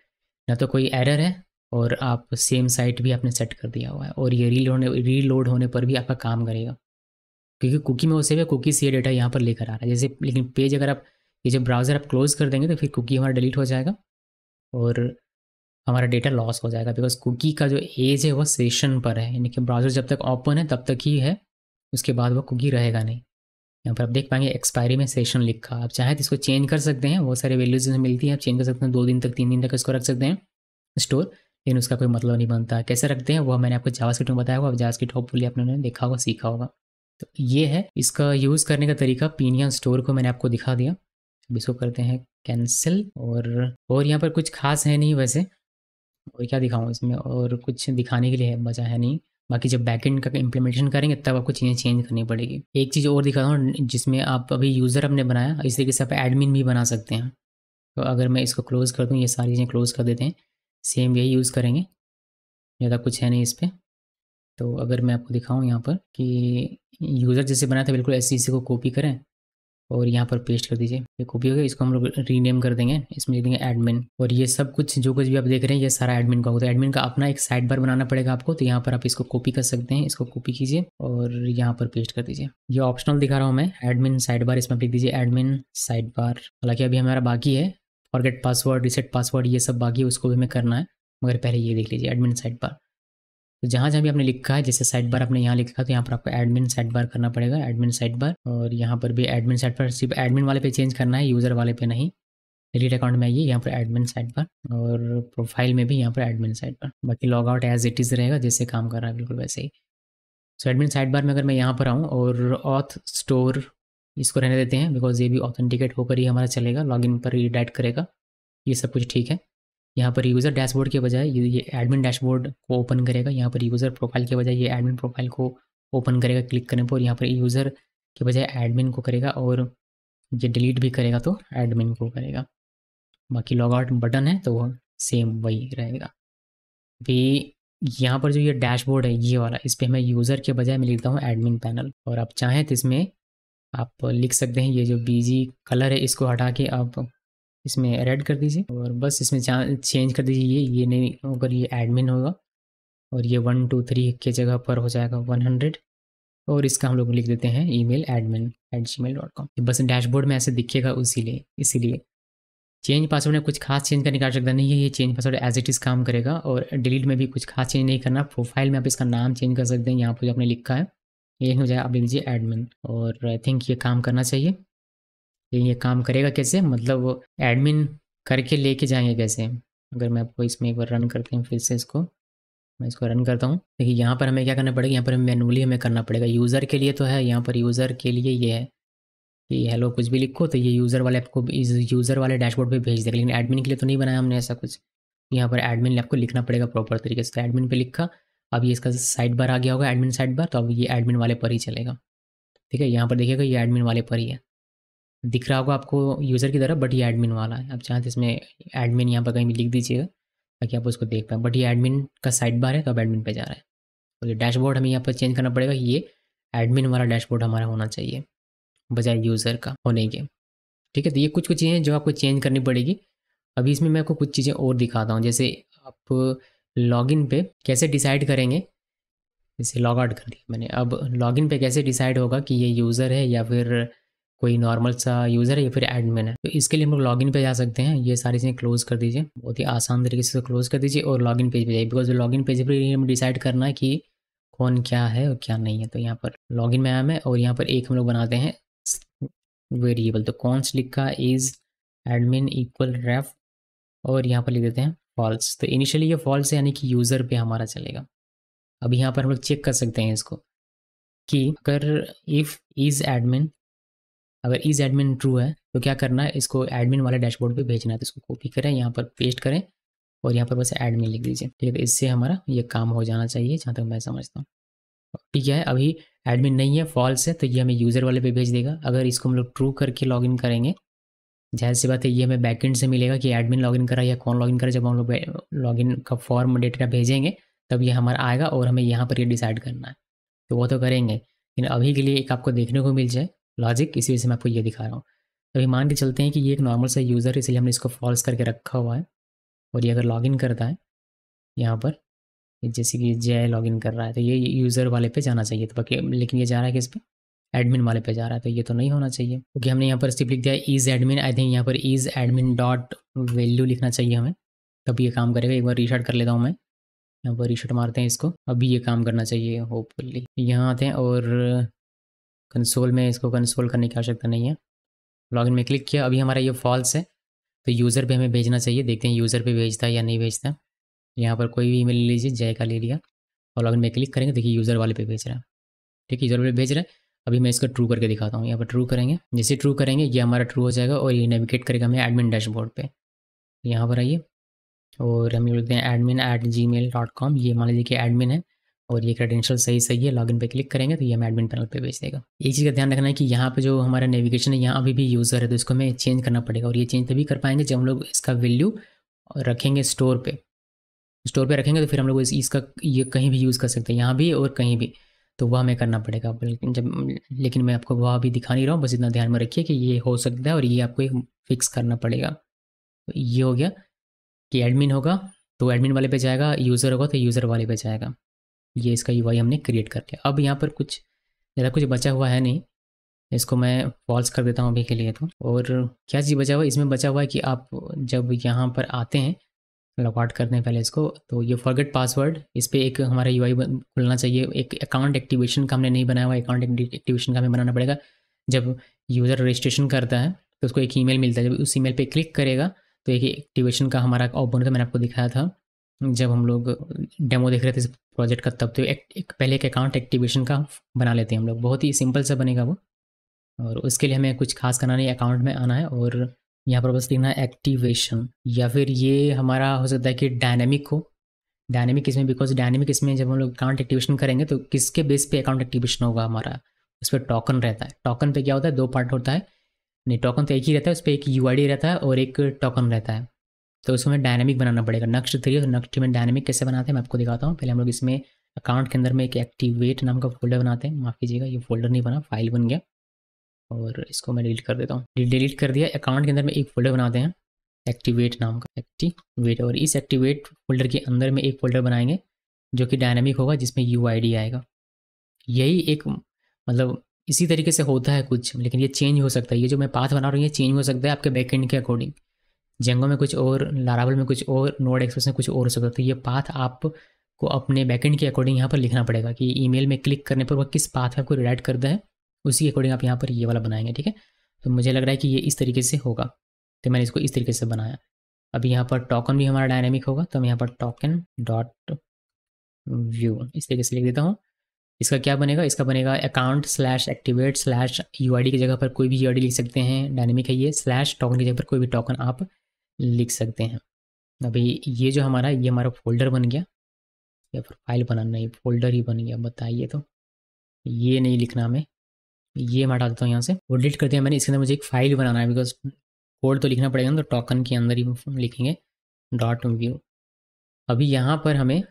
ना तो कोई एरर है और आप सेम साइट भी आपने सेट कर दिया हुआ है, और ये रीलोड होने पर भी आपका काम करेगा, क्योंकि कुकी में वो सेव है, कुकी से ये डेटा यहाँ पर लेकर आ रहा है। जैसे लेकिन पेज अगर आप ये जो ब्राउज़र आप क्लोज कर देंगे तो फिर कुकी हमारा डिलीट हो जाएगा और हमारा डेटा लॉस हो जाएगा, बिकॉज कुकी का जो एज है वह सेशन पर है, यानी कि ब्राउज़र जब तक ओपन है तब तक ही है, उसके बाद वो कुकी रहेगा नहीं। यहाँ पर आप देख पाएंगे एक्सपायरी में सेशन लिखा, आप चाहे तो इसको चेंज कर सकते हैं, बहुत सारे वैल्यूज मिलती हैं, आप चेंज कर सकते हैं, 2 दिन तक 3 दिन तक इसको रख सकते हैं स्टोर। लेकिन उसका कोई मतलब नहीं बनता। कैसे रखते हैं वो मैंने आपको जावास्क्रिप्ट में बताया होगा, अब जावास्क्रिप्ट होपफुली आपने देखा होगा, सीखा होगा। तो ये है इसका यूज़ करने का तरीका। पिनियन स्टोर को मैंने आपको दिखा दिया। अब इसको करते हैं कैंसिल। और यहाँ पर कुछ खास है नहीं वैसे, और क्या दिखाऊँ इसमें, और कुछ दिखाने के लिए है बचा है नहीं। बाकी जब बैकएंड का इम्प्लीमेंटेशन करेंगे तब आपको चीज़ें चेंज करनी पड़ेगी। एक चीज़ और दिखाता हूँ जिसमें आप अभी यूज़र अपने बनाया, इस तरीके से आप एडमिन भी बना सकते हैं। तो अगर मैं इसको क्लोज़ कर दूँ, ये सारी चीज़ें क्लोज़ कर देते हैं, सेम यही यूज़ करेंगे, ज़्यादा कुछ है नहीं इस पर। तो अगर मैं आपको दिखाऊँ यहाँ पर कि यूज़र जैसे बनाया था बिल्कुल ऐसे इसी को कॉपी करें और यहाँ पर पेस्ट कर दीजिए। ये कॉपी हो गया, इसको हम लोग रीनेम कर देंगे, इसमें लिख देंगे एडमिन। और ये सब कुछ जो कुछ भी आप देख रहे हैं ये सारा एडमिन का होता है। एडमिन का अपना एक साइड बार बनाना पड़ेगा आपको, तो यहाँ पर आप इसको कॉपी कर सकते हैं, इसको कॉपी कीजिए और यहाँ पर पेस्ट कर दीजिए। ये ऑप्शनल दिखा रहा हूँ मैं, एडमिन साइड बार, इसमें आप लिख दीजिए एडमिन साइड बार। हालांकि अभी हमारा बाकी है फॉरगेट पासवर्ड, रिसेट पासवर्ड, ये सब बाकी है, उसको भी हमें करना है, मगर पहले ये देख लीजिए एडमिन साइड बार। तो जहाँ जहाँ भी आपने लिखा है, जैसे साइड बार आपने यहाँ लिखा तो यहाँ पर आपको एडमिन साइड बार करना पड़ेगा, एडमिन साइड बार। और यहाँ पर भी एडमिन साइड बार सिर्फ एडमिन वाले पे चेंज करना है, यूज़र वाले पे नहीं। डिलीट अकाउंट में आइए, यहाँ पर एडमिन साइड बार, और प्रोफाइल में भी यहाँ पर एडमिन साइड बार। बाकी log out as it is रहेगा, जैसे काम कर रहा है बिल्कुल वैसे ही। सो एडमिन साइड बार में अगर मैं यहाँ पर आऊँ और ऑथ स्टोर इसको रहने देते हैं, बिकॉज ये भी ऑथेंटिकेट होकर ही हमारा चलेगा, लॉगिन पर रीडायरेक्ट करेगा, ये सब कुछ ठीक है। यहाँ पर यूज़र डैशबोर्ड के बजाय ये एडमिन डैशबोर्ड को ओपन करेगा, यहाँ पर यूज़र प्रोफाइल के बजाय ये एडमिन प्रोफाइल को ओपन करेगा क्लिक करने पर, और यहाँ पर यूज़र के बजाय एडमिन को करेगा, और ये डिलीट भी करेगा तो एडमिन को करेगा। बाकी लॉग आउट बटन है तो वो सेम वही रहेगा। अभी यहाँ पर जो ये डैशबोर्ड है ये वाला, इस पर मैं यूज़र के बजाय मैं लिखता हूँ एडमिन पैनल। और आप चाहें तो इसमें आप लिख सकते हैं, ये जो बीजी कलर है इसको हटा के आप इसमें रेड कर दीजिए, और बस इसमें चेंज कर दीजिए, ये नहीं होगा, ये एडमिन होगा, और ये 1 2 3 के जगह पर हो जाएगा 100, और इसका हम लोग लिख देते हैं email admin@gmail.com। बस डैशबोर्ड में ऐसे दिखेगा, इसीलिए चेंज पासवर्ड में कुछ खास चेंज करने की आवश्यकता नहीं है, ये change password as it is काम करेगा। और डिलीट में भी कुछ खास चेंज नहीं करना। प्रोफाइल में आप इसका नाम चेंज कर सकते हैं, यहाँ पर जो आपने लिखा है ये हो जाए, आप लिख दीजिए एडमिन, और आई थिंक ये काम करना चाहिए। ये काम करेगा कैसे, मतलब वो एडमिन करके लेके जाएंगे कैसे। अगर मैं आपको इसमें एक बार रन करते हैं फिर से इसको, मैं इसको रन करता हूँ। देखिए यहाँ पर हमें क्या करना पड़ेगा, यहाँ पर मैनुअली हमें करना पड़ेगा। यूज़र के लिए तो है, यहाँ पर यूज़र के लिए ये है कि हेलो कुछ भी लिखो तो ये यूज़र वाले आपको इस यूज़र वाले डैशबोर्ड पे भेज देगा, लेकिन एडमिन के लिए तो नहीं बनाया हमने ऐसा कुछ। यहाँ पर एडमिन आपको लिखना पड़ेगा प्रॉपर तरीके से, तो एडमिन पे लिखा, अब ये इसका साइड बार आ गया होगा एडमिन साइड बार, तो अब ये एडमिन वाले पर ही चलेगा। ठीक है, यहाँ पर देखिएगा ये एडमिन वाले पर ही है, दिख रहा होगा आपको यूज़र की तरफ, बट ये एडमिन वाला है। आप चाहें तो इसमें एडमिन यहाँ पर कहीं भी लिख दीजिएगा ताकि आप उसको देख पाएँ, बट ये एडमिन का साइड बार है तो अब एडमिन पे जा रहा है। और ये डैशबोर्ड हमें यहाँ पर चेंज करना पड़ेगा, ये एडमिन वाला डैशबोर्ड हमारा होना चाहिए बजाय यूज़र का होने के। ठीक है, तो ये कुछ कुछ चीज़ें जो आपको चेंज करनी पड़ेगी। अभी इसमें मैं आपको कुछ चीज़ें और दिखाता हूँ, जैसे आप लॉगिन पे कैसे डिसाइड करेंगे, जैसे लॉग आउट कर दिया मैंने, अब लॉगिन पे कैसे डिसाइड होगा कि ये यूज़र है या फिर कोई नॉर्मल सा यूज़र है या फिर एडमिन है। तो इसके लिए हम लोग लॉगिन पे जा सकते हैं, ये सारी चीज़ें क्लोज़ कर दीजिए, बहुत ही आसान तरीके से क्लोज़ कर दीजिए और लॉगिन पेज पे जाइए, बिकॉज लॉगिन पेज पर ही हमें डिसाइड करना है कि कौन क्या है और क्या नहीं है। तो यहाँ पर लॉगिन में आया मैं, और यहाँ पर एक हम लोग बनाते हैं वेरिएबल, तो कॉन्स्ट लिखा इज़ एडमिन इक्वल रेफ, और यहाँ पर लिख देते हैं फॉल्स। तो इनिशियली ये फॉल्स है, यानी कि यूज़र पे हमारा चलेगा। अब यहाँ पर हम लोग चेक कर सकते हैं इसको कि अगर इफ़ इज़ एडमिन, अगर इज़ एडमिन ट्रू है तो क्या करना है, इसको एडमिन वाले डैशबोर्ड पे भेजना है। तो इसको कॉपी करें, यहाँ पर पेस्ट करें और यहाँ पर बस एडमिन लिख दीजिए। ठीक है, तो इससे हमारा ये काम हो जाना चाहिए जहाँ तक मैं समझता हूँ। ठीक है, अभी एडमिन नहीं है, फॉल्स है, तो ये हमें यूज़र वाले पे भेज देगा। अगर इसको हम लोग ट्रू करके लॉगिन करेंगे, जाहिर सी बात है ये हमें बैकएंड से मिलेगा कि एडमिन लॉगिन करा या कौन लॉगिन करा। जब हम लोग लॉगिन का फॉर्म डेटा भेजेंगे तब ये हमारा आएगा और हमें यहाँ पर ये डिसाइड करना है, तो वो तो करेंगे। लेकिन अभी के लिए एक आपको देखने को मिल जाए लॉजिक, इसी वजह से मैं आपको ये दिखा रहा हूँ। अभी मान के चलते हैं कि ये एक नॉर्मल सा यूज़र है, इसलिए हमने इसको फॉल्स करके रखा हुआ है, और ये अगर लॉगिन करता है यहाँ पर, जैसे कि जय लॉगिन कर रहा है, तो ये यूज़र वाले पे जाना चाहिए, तो बाकी लेकिन ये जा रहा है किस पे, एडमिन वाले पे जा रहा है, तो ये तो नहीं होना चाहिए, क्योंकि हमने यहाँ पर सिर्फ लिख दिया इज़ एडमिन। आई थिंक यहाँ पर इज़ एडमिन डॉट वैल्यू लिखना चाहिए हमें, तब ये काम करेगा। एक बार रीसेट कर लेता हूँ मैं, यहाँ पर रीसेट मारते हैं इसको, अभी ये काम करना चाहिए होपफुली। यहाँ आते हैं और कंसोल में इसको कंसोल करने की आवश्यकता नहीं है, लॉगिन में क्लिक किया, अभी हमारा ये फॉल्स है, तो यूज़र पे हमें भेजना चाहिए। देखते हैं यूज़र पे भेजता है या नहीं भेजता। यहाँ पर कोई भी ईमेल ले लीजिए, जय का ले लिया और लॉगिन में क्लिक करेंगे, देखिए यूज़र वाले पे भेज रहा है। ठीक है, यूज़र वाले भेज रहा है। अभी मैं इसको ट्रू करके दिखाता हूँ। यहाँ पर ट्रू करेंगे, जैसे ट्रू करेंगे ये हमारा ट्रू हो जाएगा और ये नेविगेट करेगा हमें एडमिन डैशबोर्ड पे। यहाँ पर आइए और हम लिखते हैं admin@gmail.com। ये मान लीजिए कि एडमिन है और ये क्रेडेंशियल सही है। लॉगिन पे क्लिक करेंगे तो ये हमें एडमिन पैनल पे भेज देगा। एक चीज़ का ध्यान रखना है कि यहाँ पे जो हमारा नेविगेशन है, यहाँ अभी भी यूज़र है, तो इसको हमें चेंज करना पड़ेगा और ये चेंज तभी कर पाएंगे जब हम लोग इसका वैल्यू रखेंगे स्टोर पे। स्टोर पे रखेंगे तो फिर हम लोग इसका ये कहीं भी यूज़ कर सकते हैं, यहाँ भी और कहीं भी, तो वह हमें करना पड़ेगा। लेकिन मैं आपको वह अभी दिखा नहीं रहा हूँ, बस इतना ध्यान में रखिए कि ये हो सकता है और ये आपको एक फिक्स करना पड़ेगा। तो ये हो गया कि एडमिन होगा तो एडमिन वाले पे जाएगा, यूज़र होगा तो यूज़र वाले पे जाएगा। ये इसका यूआई हमने क्रिएट कर लिया। अब यहाँ पर कुछ ज़्यादा कुछ बचा हुआ है नहीं, इसको मैं फॉल्स कर देता हूँ अभी के लिए तो। और क्या चीज़ बचा हुआ है इसमें? बचा हुआ है कि आप जब यहाँ पर आते हैं, लॉग आउट करते हैं पहले इसको, तो ये फॉरगेट पासवर्ड, इस पर एक हमारा यूआई खुलना चाहिए। एक अकाउंट एक्टिवेशन का हमने नहीं बनाया हुआ, अकाउंट एक्टिवेशन का हमें बनाना पड़ेगा। जब यूज़र रजिस्ट्रेशन करता है तो उसको एक ईमेल मिलता है, जब उस ईमेल पे क्लिक करेगा तो एक एक्टिवेशन का हमारा ओपन था, मैंने आपको दिखाया था जब हम लोग डेमो देख रहे थे इस प्रोजेक्ट का, तब तो पहले एक अकाउंट एक्टिवेशन का बना लेते हैं हम लोग। बहुत ही सिंपल सा बनेगा वो, और उसके लिए हमें कुछ खास करना नहीं, अकाउंट में आना है और यहाँ पर बस लिखना है एक्टिवेशन। या फिर ये हमारा हो सकता है कि डायनेमिक हो। डायनेमिक इसमें, बिकॉज डायनेमिक इसमें जब हम लोग अकाउंट एक्टिवेशन करेंगे तो किसके बेस पे अकाउंट एक्टिवेशन होगा हमारा, उस पर टोकन रहता है। टोकन पे क्या होता है, दो पार्ट होता है, नहीं टोकन तो एक ही रहता है, उस पर एक यूआईडी रहता है और एक टोकन रहता है। तो उसको हमें डायनेमिक बनाना पड़ेगा। नेक्स्ट 3 तो नेक्स्ट में डायनेमिक कैसे बनाते हैं मैं आपको दिखाता हूँ। पहले हम लोग इसमें अकाउंट के अंदर में एक एक्टिवेट नाम का फोल्डर बनाते हैं। माफ़ कीजिएगा, ये फोल्डर नहीं बना, फाइल बन गया और इसको मैं डिलीट कर देता हूँ। डिलीट कर दिया। अकाउंट के अंदर में एक फोल्डर बनाते हैं एक्टिवेट नाम का, एक्टिवेट, और इस एक्टिवेट फोल्डर के अंदर में एक फोल्डर बनाएंगे जो कि डायनेमिक होगा, जिसमें यूआईडी आएगा। यही एक मतलब इसी तरीके से होता है कुछ, लेकिन ये चेंज हो सकता है। ये जो मैं पाथ बना रहा हूँ ये चेंज हो सकता है आपके बैकएंड के अकॉर्डिंग। जेंगो में कुछ और, लारावल में कुछ और, नोड एक्सप्रेस में कुछ और हो सकता है। तो ये पाथ आपको अपने बैकएंड के अकॉर्डिंग यहाँ पर लिखना पड़ेगा कि ईमेल में क्लिक करने पर वह किस पाथ पे आपको रिडायरेक्ट करता है, उसी के अकॉर्डिंग आप यहाँ पर ये वाला बनाएंगे। ठीक है, तो मुझे लग रहा है कि ये इस तरीके से होगा, तो मैंने इसको इस तरीके से बनाया। अभी यहाँ पर टोकन भी हमारा डायनेमिक होगा, तो हम यहाँ पर टोकन डॉट व्यू इस तरीके से लिख देता हूँ। इसका क्या बनेगा, इसका बनेगा account slash activate slash UID की जगह पर कोई भी यूआईडी लिख सकते हैं, डायनेमिक है ये, स्लैश टोकन की जगह पर कोई भी टोकन आप लिख सकते हैं। अभी ये जो हमारा, ये हमारा फोल्डर बन गया, या फिर फाइल बनाना, नहीं फोल्डर ही बन गया, बताइए तो। ये नहीं लिखना हमें, ये मैं हटा देता हूँ यहाँ से, वो डिलीट कर दिया मैंने। इसके अंदर मुझे एक फाइल बनाना है, बिकॉज कोड तो लिखना पड़ेगा ना, तो टोकन के अंदर ही लिखेंगे डॉट व्यू। अभी यहाँ पर हमें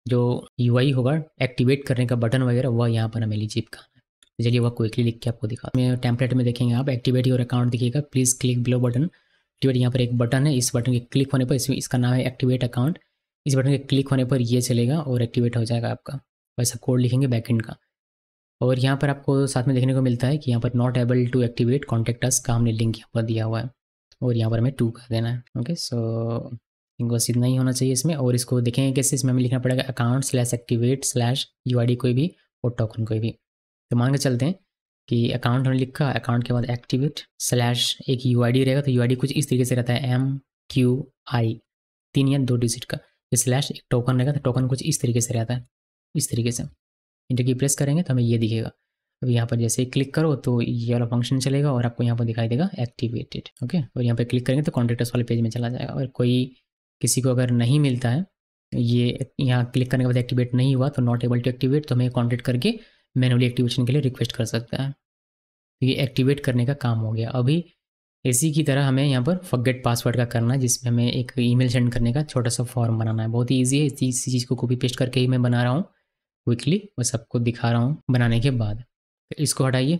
जो यूआई होगा एक्टिवेट करने का बटन वगैरह, वह यहाँ पर हमें चिपकाना है। तो चलिए वह क्विकली लिख के आपको दिखा, मैं टेम्पलेट में देखेंगे आप एक्टिवेट योर अकाउंट दिखेगा, please click below button activate. यहाँ पर एक बटन है, इस बटन के क्लिक होने पर इसका नाम है एक्टिवेट अकाउंट। इस बटन के क्लिक होने पर ये चलेगा और एक्टिवेट हो जाएगा आपका। वैसा कोड लिखेंगे बैकएंड का। और यहाँ पर आपको साथ में देखने को मिलता है कि यहाँ पर not able to activate contact us का हमने लिंक यहाँ पर दिया हुआ है और यहाँ पर हमें 2 कर देना है। ओके, सो बस इतना ही होना चाहिए इसमें। और इसको देखेंगे कैसे, इसमें हमें लिखना पड़ेगा account slash activate slash UID कोई भी और टोकन कोई भी। तो मान के चलते हैं कि अकाउंट हमने लिखा, अकाउंट के बाद एक्टिवेट स्लैश एक यूआईडी रहेगा, तो यूआईडी कुछ इस तरीके से रहता है MQI, 3 या 2 डिजिट का। स्लैश एक टोकन रहेगा, तो टोकन कुछ इस तरीके से रहता है, इस तरीके से। इंटर की प्रेस करेंगे तो हमें ये दिखेगा। अब यहाँ पर जैसे क्लिक करो तो ये वाला फंक्शन चलेगा और आपको यहाँ पर दिखाई देगा एक्टिवेटेड। ओके, और यहाँ पर क्लिक करेंगे तो कॉन्टेक्ट्स वाले पेज में चला जाएगा। और कोई किसी को अगर नहीं मिलता है, ये यहाँ क्लिक करने के बाद एक्टिवेट नहीं हुआ, तो नॉट एबल टू एक्टिवेट, तो हमें कॉन्टेक्ट करके मैनुअली एक्टिवेशन के लिए रिक्वेस्ट कर सकता है। तो ये एक्टिवेट करने का काम हो गया। अभी इसी की तरह हमें यहाँ पर फॉरगेट पासवर्ड का करना है, जिसमें हमें एक ईमेल सेंड करने का छोटा सा फॉर्म बनाना है। बहुत ही ईजी है, इसी चीज़ को कॉपी पेस्ट करके ही मैं बना रहा हूँ क्विकली, बस आपको दिखा रहा हूँ बनाने के बाद। इसको हटाइए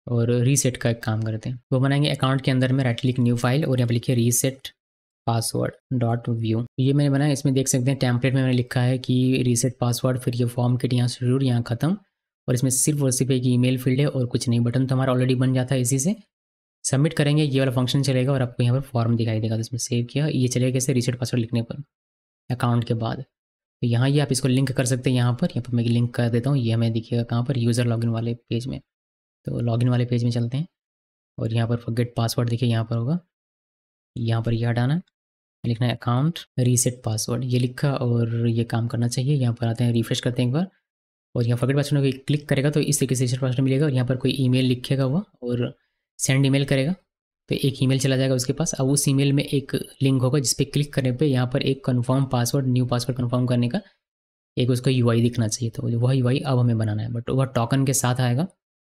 और रीसेट का एक काम करते हैं। वो बनाएंगे अकाउंट के अंदर में, राइट क्लिक न्यू फाइल और यहाँ पर लिखिए रीसेट पासवर्ड डॉट व्यू। ये मैंने बनाया, इसमें देख सकते हैं टेम्पलेट में मैंने लिखा है कि रीसेट पासवर्ड, फिर ये फॉर्म किट यहाँ शुरू यहाँ ख़त्म, और इसमें सिर्फ और सिर्फ एक ईमेल फील्ड है और कुछ नहीं। बटन तो हमारा ऑलरेडी बन जाता है, इसी से सबमिट करेंगे ये वाला फंक्शन चलेगा और आपको यहाँ पर फॉर्म दिखाई देगा। तो इसमें सेव किया, ये चलेगा कैसे, रीसेट पासवर्ड लिखने पर अकाउंट के बाद। तो यहाँ ये आप इसको लिंक कर सकते हैं, यहाँ पर मैं लिंक कर देता हूँ। ये हमें दिखेगा कहाँ पर, यूज़र लॉगिन वाले पेज में। तो लॉगिन वाले पेज में चलते हैं और यहाँ पर फॉरगेट पासवर्ड देखिए यहाँ पर होगा, यहाँ पर यह हटाना है लिखना है अकाउंट रीसेट पासवर्ड, ये लिखा और ये काम करना चाहिए। यहाँ पर आते हैं, रिफ्रेश करते हैं एक बार, और यहाँ फॉरगेट पासवर्ड को क्लिक करेगा तो इस तरीके से रीसेट पासवर्ड मिलेगा, और यहाँ पर कोई ईमेल लिखेगा वो और सेंड ईमेल करेगा तो एक ईमेल चला जाएगा उसके पास। अब उस ईमेल में एक लिंक होगा जिस पे क्लिक करने पे यहाँ पर एक confirm password, new password confirm करने का एक उसको यूआई दिखना चाहिए। तो वह यूआई अब हमें बनाना है, बट वह टोकन के साथ आएगा।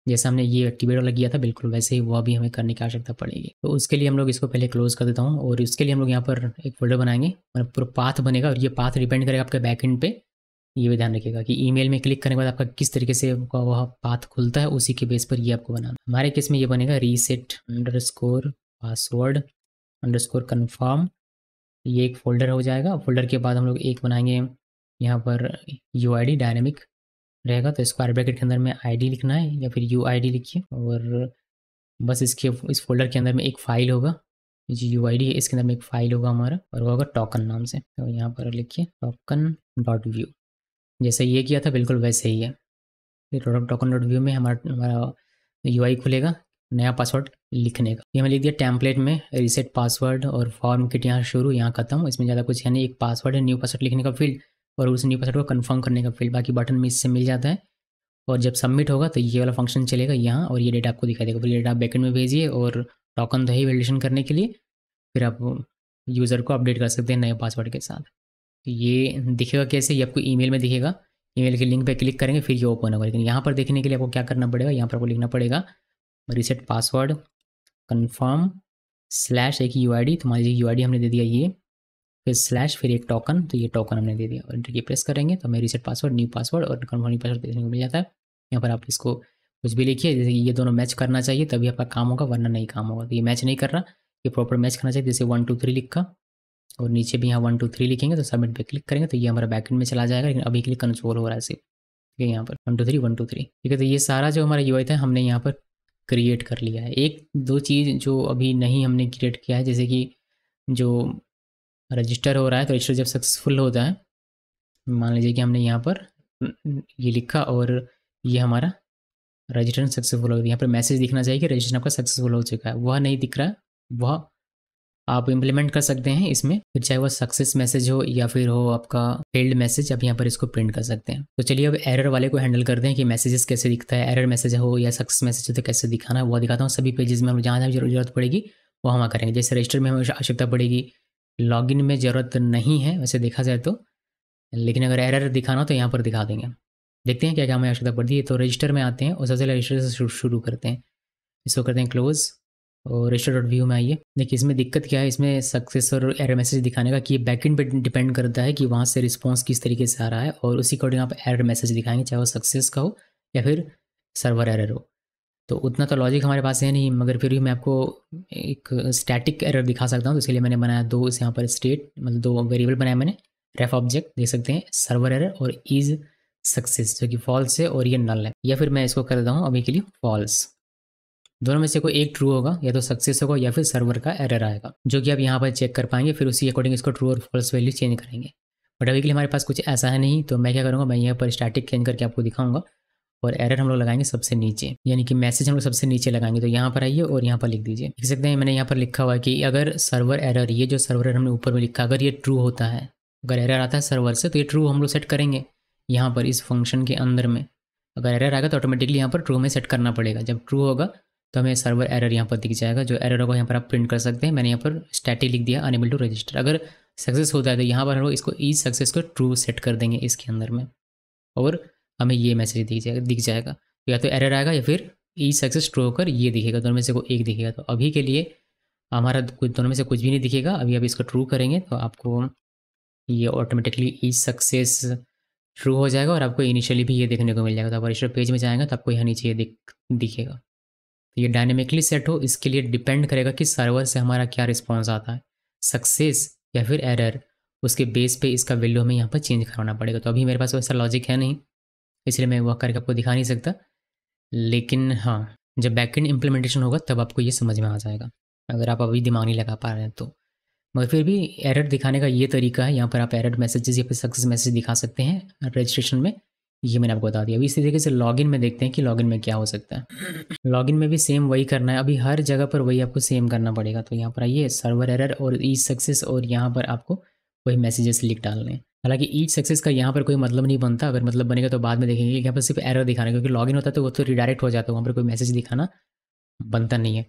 जैसा हमने ये एक्टिवेट वाला किया था बिल्कुल वैसे ही वह भी हमें करने की आवश्यकता पड़ेगी। तो उसके लिए हम लोग इसको पहले क्लोज कर देता हूँ, और उसके लिए हम लोग यहाँ पर एक फोल्डर बनाएंगे और पूरा पाथ बनेगा, और ये पाथ डिपेंड करेगा आपके बैकएंड पे। ये भी ध्यान रखिएगा कि ईमेल में क्लिक करने के बाद आपका किस तरीके से वह पाथ खुलता है, उसी के बेस पर ये आपको बनाना। हमारे केस में ये बनेगा reset underscore password underscore confirm, ये एक फ़ोल्डर हो जाएगा। फ़ोल्डर के बाद हम लोग एक बनाएंगे यहाँ पर यूआईडी डायनेमिक रहेगा, तो स्क्वायर ब्रैकेट के अंदर में आईडी लिखना है या फिर यूआईडी लिखिए, और बस इसके इस फोल्डर के अंदर में एक फ़ाइल होगा, जो यूआईडी है इसके अंदर में एक फ़ाइल होगा हमारा, और वो होगा टोकन नाम से। तो यहाँ पर लिखिए टोकन डॉट व्यू, जैसे ये किया था बिल्कुल वैसे ही है। टोकन डॉट व्यू में हमारा यूआई खुलेगा नया पासवर्ड लिखने का। ये मैं लिख दिया टेम्पलेट में रीसेट पासवर्ड, और फॉर्म किट यहाँ शुरू यहाँ खत्म, इसमें ज़्यादा कुछ है नहीं। एक पासवर्ड है, न्यू पासवर्ड लिखने का फील्ड, और उस न्यू पासवर्ड को कंफर्म करने का फील्ड, बाकी बटन में इससे मिल जाता है। और जब सबमिट होगा तो ये वाला फंक्शन चलेगा यहाँ, और ये डेटा आपको दिखाई देगा। फिर ये डेटा आप बैकेंड में भेजिए, और टोकन तो है वैलिडेशन करने के लिए, फिर आप यूज़र को अपडेट कर सकते हैं नए पासवर्ड के साथ। तो ये दिखेगा कैसे, ये आपको ईमेल में दिखेगा। ईमेल के लिंक पे क्लिक करेंगे फिर ये ओपन होगा, लेकिन यहाँ पर देखने के लिए आपको क्या करना पड़ेगा, यहाँ पर आपको लिखना पड़ेगा रीसेट पासवर्ड कन्फर्म स्लैश एक यूआईडी, तो मान लीजिए यूआईडी हमने दे दिया ये, फिर स्लैश फिर एक टोकन, तो ये टोकन हमने दे दिया, और एंटर की प्रेस करेंगे तो हमें रीसेट पासवर्ड न्यू पासवर्ड और कन्फर्म न्यू पासवर्ड देखने को मिल जाता है। यहाँ पर आप इसको कुछ भी लिखिए, जैसे ये दोनों मैच करना चाहिए तभी आपका काम होगा, वरना नहीं काम होगा। तो ये मैच नहीं कर रहा, ये प्रॉपर मैच करना चाहिए, जैसे 1 2 3 लिखा, और नीचे भी यहाँ 1 2 3 लिखेंगे तो सबमिट पे क्लिक करेंगे तो ये हमारा बैकएंड में चला जाएगा, लेकिन अभी के लिए कंसोल हो रहा है सिर्फ। ठीक है, यहाँ पर 1 2 3 1 2 3, ठीक है। तो ये सारा जो हमारा यूआई था हमने यहाँ पर क्रिएट कर लिया है। एक दो चीज़ जो अभी नहीं हमने क्रिएट किया है, जैसे कि जो रजिस्टर हो रहा है, तो रजिस्टर जब सक्सेसफुल होता है, मान लीजिए कि हमने यहाँ पर ये लिखा और ये हमारा रजिस्ट्रेशन सक्सेसफुल हो गया, यहाँ पर मैसेज दिखना चाहिए कि रजिस्ट्रेशन आपका सक्सेसफुल हो चुका है, वह नहीं दिख रहा है। वह आप इम्प्लीमेंट कर सकते हैं इसमें, फिर चाहे वह सक्सेस मैसेज हो या फिर हो आपका फेल्ड मैसेज, आप यहाँ पर इसको प्रिंट कर सकते हैं। तो चलिए अब एरर वाले को हैंडल करते हैं कि मैसेजेस कैसे दिखता है, एरर मैसेज हो या सक्सेस मैसेज हो तो कैसे दिखाना है वो दिखाता हूँ। सभी पेजेस में हम जहाँ जहाँ जरूरत पड़ेगी वो हम करेंगे। जैसे रजिस्टर में हमें आवश्यकता पड़ेगी, लॉगिन में ज़रूरत नहीं है वैसे देखा जाए तो, लेकिन अगर एरर दिखाना हो तो यहाँ पर दिखा देंगे। देखते हैं क्या क्या हमें आवश्यकता पड़ती है। तो रजिस्टर में आते हैं और सबसे पहले रजिस्टर से शुरू करते हैं, इसको करते हैं क्लोज, और रजिस्टर डॉट व्यू में आइए। देखिए इसमें दिक्कत क्या है, इसमें सक्सेस और एरर मैसेज दिखाने का कि ये बैकएंड पे डिपेंड करता है कि वहाँ से रिस्पॉन्स किस तरीके से आ रहा है, और उसी अकॉर्डिंग आप एरर मैसेज दिखाएंगे, चाहे वो सक्सेस का हो या फिर सर्वर एरर हो। तो उतना तो लॉजिक हमारे पास है नहीं, मगर फिर भी मैं आपको एक स्टैटिक एरर दिखा सकता हूँ। तो इसके लिए मैंने बनाया दो यहाँ पर स्टेट, मतलब दो वेरिएबल बनाया मैंने, रेफ ऑब्जेक्ट देख सकते हैं, सर्वर एरर और इज सक्सेस, जो कि फॉल्स है और ये नल है। या फिर मैं इसको कर देता हूँ अभी के लिए फॉल्स। दोनों में से कोई एक ट्रू होगा, या तो सक्सेस होगा या फिर सर्वर का एरर आएगा, जो कि आप यहाँ पर चेक कर पाएंगे। फिर उसी अकॉर्डिंग इसको ट्रू और फॉल्स वैल्यू चेंज करेंगे। बट अभी के लिए हमारे पास कुछ ऐसा है नहीं, तो मैं क्या करूँगा, मैं यहाँ पर स्टैटिक चेंज करके आपको दिखाऊंगा, और एरर हम लोग लगाएंगे सबसे नीचे, यानी कि मैसेज हम लोग सबसे नीचे लगाएंगे। तो यहाँ पर आइए और यहाँ पर लिख दीजिए, देख सकते हैं मैंने यहाँ पर लिखा हुआ है कि अगर सर्वर एरर, ये जो सर्वर एरर हमने ऊपर में लिखा, अगर ये ट्रू होता है, अगर एरर आता है सर्वर से तो ये ट्रू हम लोग सेट करेंगे यहाँ पर इस फंक्शन के अंदर में। अगर एरर आएगा तो ऑटोमेटिकली यहाँ पर ट्रू में सेट करना पड़ेगा। जब ट्रू होगा तो हमें सर्वर एरर यहाँ पर दिख जाएगा, जो एरर होगा यहाँ पर आप प्रिंट कर सकते हैं। मैंने यहाँ पर स्टैटिक लिख दिया अनेबल टू रजिस्टर। अगर सक्सेस होता है तो यहाँ पर हम लोग इसको इज सक्सेस को ट्रू सेट कर देंगे इसके अंदर में, और हमें ये मैसेज दिख जाएगा। तो या तो एरर आएगा या फिर ई सक्सेस ट्रू होकर ये दिखेगा, दोनों में से कोई एक दिखेगा। तो अभी के लिए हमारा दोनों में से कुछ भी नहीं दिखेगा। अभी अब इसको ट्रू करेंगे तो आपको ये ऑटोमेटिकली ई सक्सेस ट्रू हो जाएगा, और आपको इनिशियली भी ये देखने को मिल जाएगा। तो आप रजिस्टर पेज में जाएंगे तो आपको यहाँ नीचे ये दिखेगा। तो ये डायनेमिकली सेट हो, इसके लिए डिपेंड करेगा कि सर्वर से हमारा क्या रिस्पॉन्स आता है, सक्सेस या फिर एरर। उसके बेस पे इसका वैल्यू हमें यहाँ पर चेंज करवाना पड़ेगा। तो अभी मेरे पास वैसा लॉजिक है नहीं, इसलिए मैं वह करके आपको दिखा नहीं सकता। लेकिन हाँ, जब बैकएंड इम्प्लीमेंटेशन होगा तब आपको ये समझ में आ जाएगा, अगर आप अभी दिमाग नहीं लगा पा रहे हैं तो। मगर फिर भी एरर दिखाने का ये तरीका है, यहाँ पर आप एरर मैसेजेस या फिर सक्सेस मैसेज दिखा सकते हैं रजिस्ट्रेशन में, ये मैंने आपको बता दिया। अभी इसी तरीके से लॉगिन में देखते हैं कि लॉगिन में क्या हो सकता है। लॉगिन में भी सेम वही करना है, अभी हर जगह पर वही आपको सेम करना पड़ेगा। तो यहाँ पर आइए, सर्वर एरर और ईच सक्सेस, और यहाँ पर आपको वही मैसेजेस लिख डालने हैं। हालांकि ईच सक्सेस का यहाँ पर कोई मतलब नहीं बनता, अगर मतलब बनेगा तो बाद में देखेंगे। यहाँ पर सिर्फ एरर दिखाना है, क्योंकि लॉगिन होता है तो वो तो रिडायरेक्ट हो जाता है, वहाँ पर कोई मैसेज दिखाना बनता नहीं है।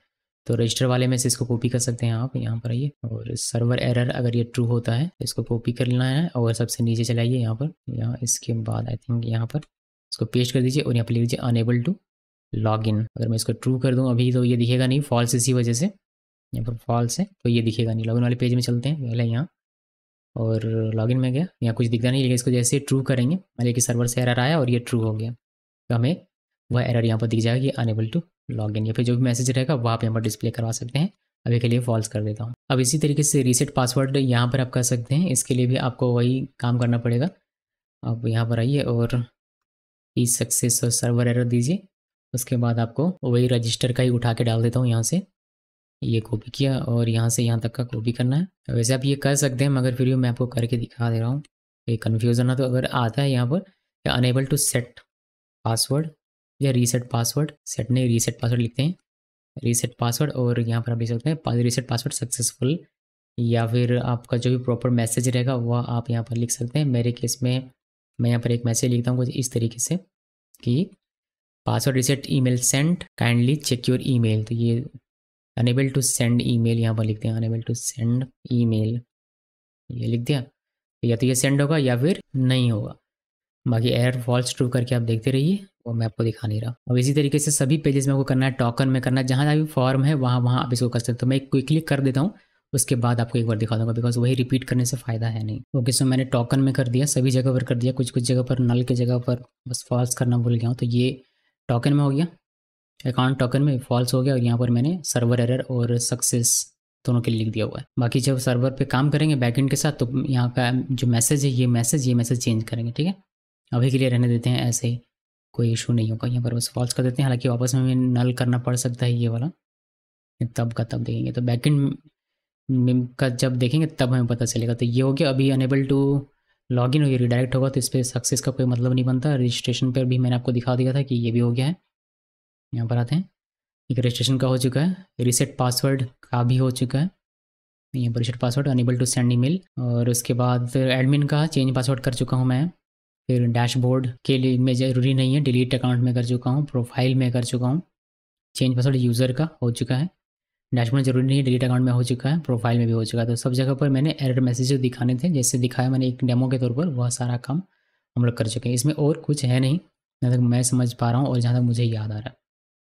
तो रजिस्टर वाले में से इसको कॉपी कर सकते हैं आप, यहाँ पर आइए, और सर्वर एरर अगर ये ट्रू होता है तो इसको कॉपी कर लेना है और सबसे नीचे चलाइए यहाँ पर, यहाँ इसके बाद आई थिंक यहाँ पर इसको पेस्ट कर दीजिए और यहाँ पर लिख दीजिए अनेबल टू लॉगिन। अगर मैं इसको ट्रू कर दूँ अभी तो ये दिखेगा नहीं, फॉल्स इसी वजह से, यहाँ पर फॉल्स है तो ये दिखेगा नहीं। लॉगिन वाले पेज में चलते हैं पहले यहाँ, और लॉगिन में गया, यहाँ कुछ दिखता नहीं, लेकिन इसको जैसे ट्रू करेंगे, मान लीजिए कि सर्वर से एरर आया और ये ट्रू हो गया, तो हमें वह एरर यहाँ पर दिख जाएगा कि अनेबल टू लॉगिन, या फिर जो भी मैसेज रहेगा वो आप यहाँ पर डिस्प्ले करवा सकते हैं। अभी के लिए फॉल्स कर देता हूँ। अब इसी तरीके से रीसेट पासवर्ड यहाँ पर आप कर सकते हैं, इसके लिए भी आपको वही काम करना पड़ेगा। अब यहाँ पर आइए और ईच सक्सेस और सर्वर एरर दीजिए, उसके बाद आपको वही रजिस्टर का ही उठा के डाल देता हूँ यहाँ से, ये कॉपी किया और यहाँ से यहाँ तक का कॉपी करना है। वैसे आप ये कर सकते हैं, मगर फिर भी मैं आपको करके दिखा दे रहा हूँ, ये कन्फ्यूज़न ना तो अगर आता है यहाँ पर या अनेबल टू सेट पासवर्ड या रीसेट पासवर्ड, सेट नहीं रीसेट पासवर्ड लिखते हैं, रीसेट पासवर्ड, और यहाँ पर आप लिख सकते हैं रीसेट पासवर्ड सक्सेसफुल, या फिर आपका जो भी प्रॉपर मैसेज रहेगा वह आप यहाँ पर लिख सकते हैं। मेरे केस में मैं यहाँ पर एक मैसेज लिखता हूँ कुछ इस तरीके से कि password reset email send, kindly check your email. तो ये अनेबल टू सेंड ईमेल यहाँ पर लिखते हैं, अनेबल टू सेंड ईमेल, ये लिख दिया। या तो ये सेंड होगा या फिर नहीं होगा, बाकी एरर फॉल्स ट्रू करके आप देखते रहिए, वो मैं आपको दिखा नहीं रहा। अब इसी तरीके से सभी पेजेस में आपको करना है, टोकन में करना है, जहाँ भी फॉर्म है वहाँ वहाँ आप इसको कर सकते हो। मैं क्विकली कर देता हूँ, उसके बाद आपको एक बार दिखा दूंगा, बिकॉज वही रिपीट करने से फ़ायदा है नहीं। ओके, सो मैंने टोकन में कर दिया, सभी जगह पर कर दिया, कुछ कुछ जगह पर नल के जगह पर बस फॉल्स करना भूल गया हूँ, तो ये टोकन में हो गया, अकाउंट टोकन में फॉल्स हो गया, और यहाँ पर मैंने सर्वर एरर और सक्सेस दोनों के लिए लिख दिया हुआ है। बाकी जब सर्वर पे काम करेंगे बैकएंड के साथ, तो यहाँ का जो मैसेज है ये मैसेज चेंज करेंगे, ठीक है। अभी के लिए रहने देते हैं ऐसे ही, कोई इशू नहीं होगा। यहाँ पर बस फॉल्स कर देते हैं, हालांकि वापस में नल करना पड़ सकता है ये वाला, तब का तब देखेंगे। तो बैकएंड का जब देखेंगे तब हमें पता चलेगा। तो ये हो गया, अभी अनेबल टू लॉगिन हो, ये रिडायरेक्ट होगा, तो इस पर सक्सेस का कोई मतलब नहीं बनता। रजिस्ट्रेशन पर भी मैंने आपको दिखा दिया था कि ये भी हो गया है। यहाँ पर आते हैं, एक रजिस्ट्रेशन का हो चुका है, रीसेट पासवर्ड का भी हो चुका है, यहाँ पर reset password, unable to send email, और उसके बाद एडमिन का चेंज पासवर्ड कर चुका हूँ मैं। फिर डैशबोर्ड के लिए में ज़रूरी नहीं है, डिलीट अकाउंट में कर चुका हूँ, प्रोफाइल में कर चुका हूँ, चेंज पासवर्ड यूज़र का हो चुका है, डैशबोर्ड जरूरी नहीं है, डिलीट अकाउंट में हो चुका है, प्रोफाइल में भी हो चुका है। तो सब जगह पर मैंने एरर मैसेज जो दिखाने थे, जैसे दिखाया मैंने एक डेमो के तौर पर, वह सारा काम हम लोग कर चुके हैं। इसमें और कुछ है नहीं जहाँ तक मैं समझ पा रहा हूँ और जहाँ तक मुझे याद आ रहा है।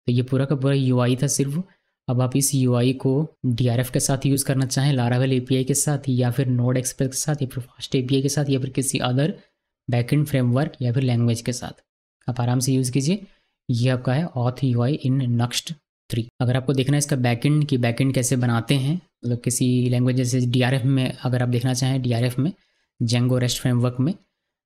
तो ये पूरा का पूरा यूआई था सिर्फ। अब आप इस यूआई को डीआरएफ के साथ यूज़ करना चाहें, लारावेल एपीआई के साथ, या फिर नोड एक्सप्रेस के साथ, या फिर फास्ट एपीआई के साथ, या फिर किसी अदर बैकएंड फ्रेमवर्क या फिर लैंग्वेज के साथ, आप आराम से यूज़ कीजिए। ये आपका है ऑथ यूआई इन नक्स्ट 3। अगर आपको देखना है इसका बैकएंड कि बैकएंड कैसे बनाते हैं, मतलब किसी लैंग्वेज जैसे डीआरएफ में, अगर आप देखना चाहें डीआरएफ में जेंगो रेस्ट फ्रेमवर्क में,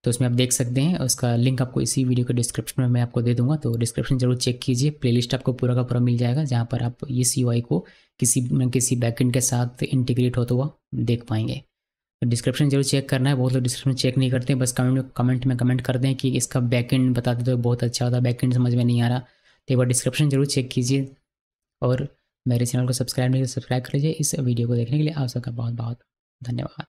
तो उसमें आप देख सकते हैं। उसका लिंक आपको इसी वीडियो के डिस्क्रिप्शन में मैं आपको दे दूंगा, तो डिस्क्रिप्शन जरूर चेक कीजिए, प्लेलिस्ट आपको पूरा का पूरा मिल जाएगा, जहाँ पर आप इस यूआई को किसी न किसी बैकएंड के साथ इंटीग्रेट होता हुआ देख पाएंगे। तो डिस्क्रिप्शन जरूर चेक करना है। बहुत लोग डिस्क्रिप्शन चेक नहीं करते, बस कमेंट में कमेंट करते हैं कि इसका बैकएंड बता दे तो बहुत अच्छा होता, बैकएंड समझ में नहीं आ रहा, तो एक बार डिस्क्रिप्शन जरूर चेक कीजिए। और मेरे चैनल को सब्सक्राइब नहीं तो सब्सक्राइब कर लीजिए। इस वीडियो को देखने के लिए आप सबका बहुत बहुत धन्यवाद।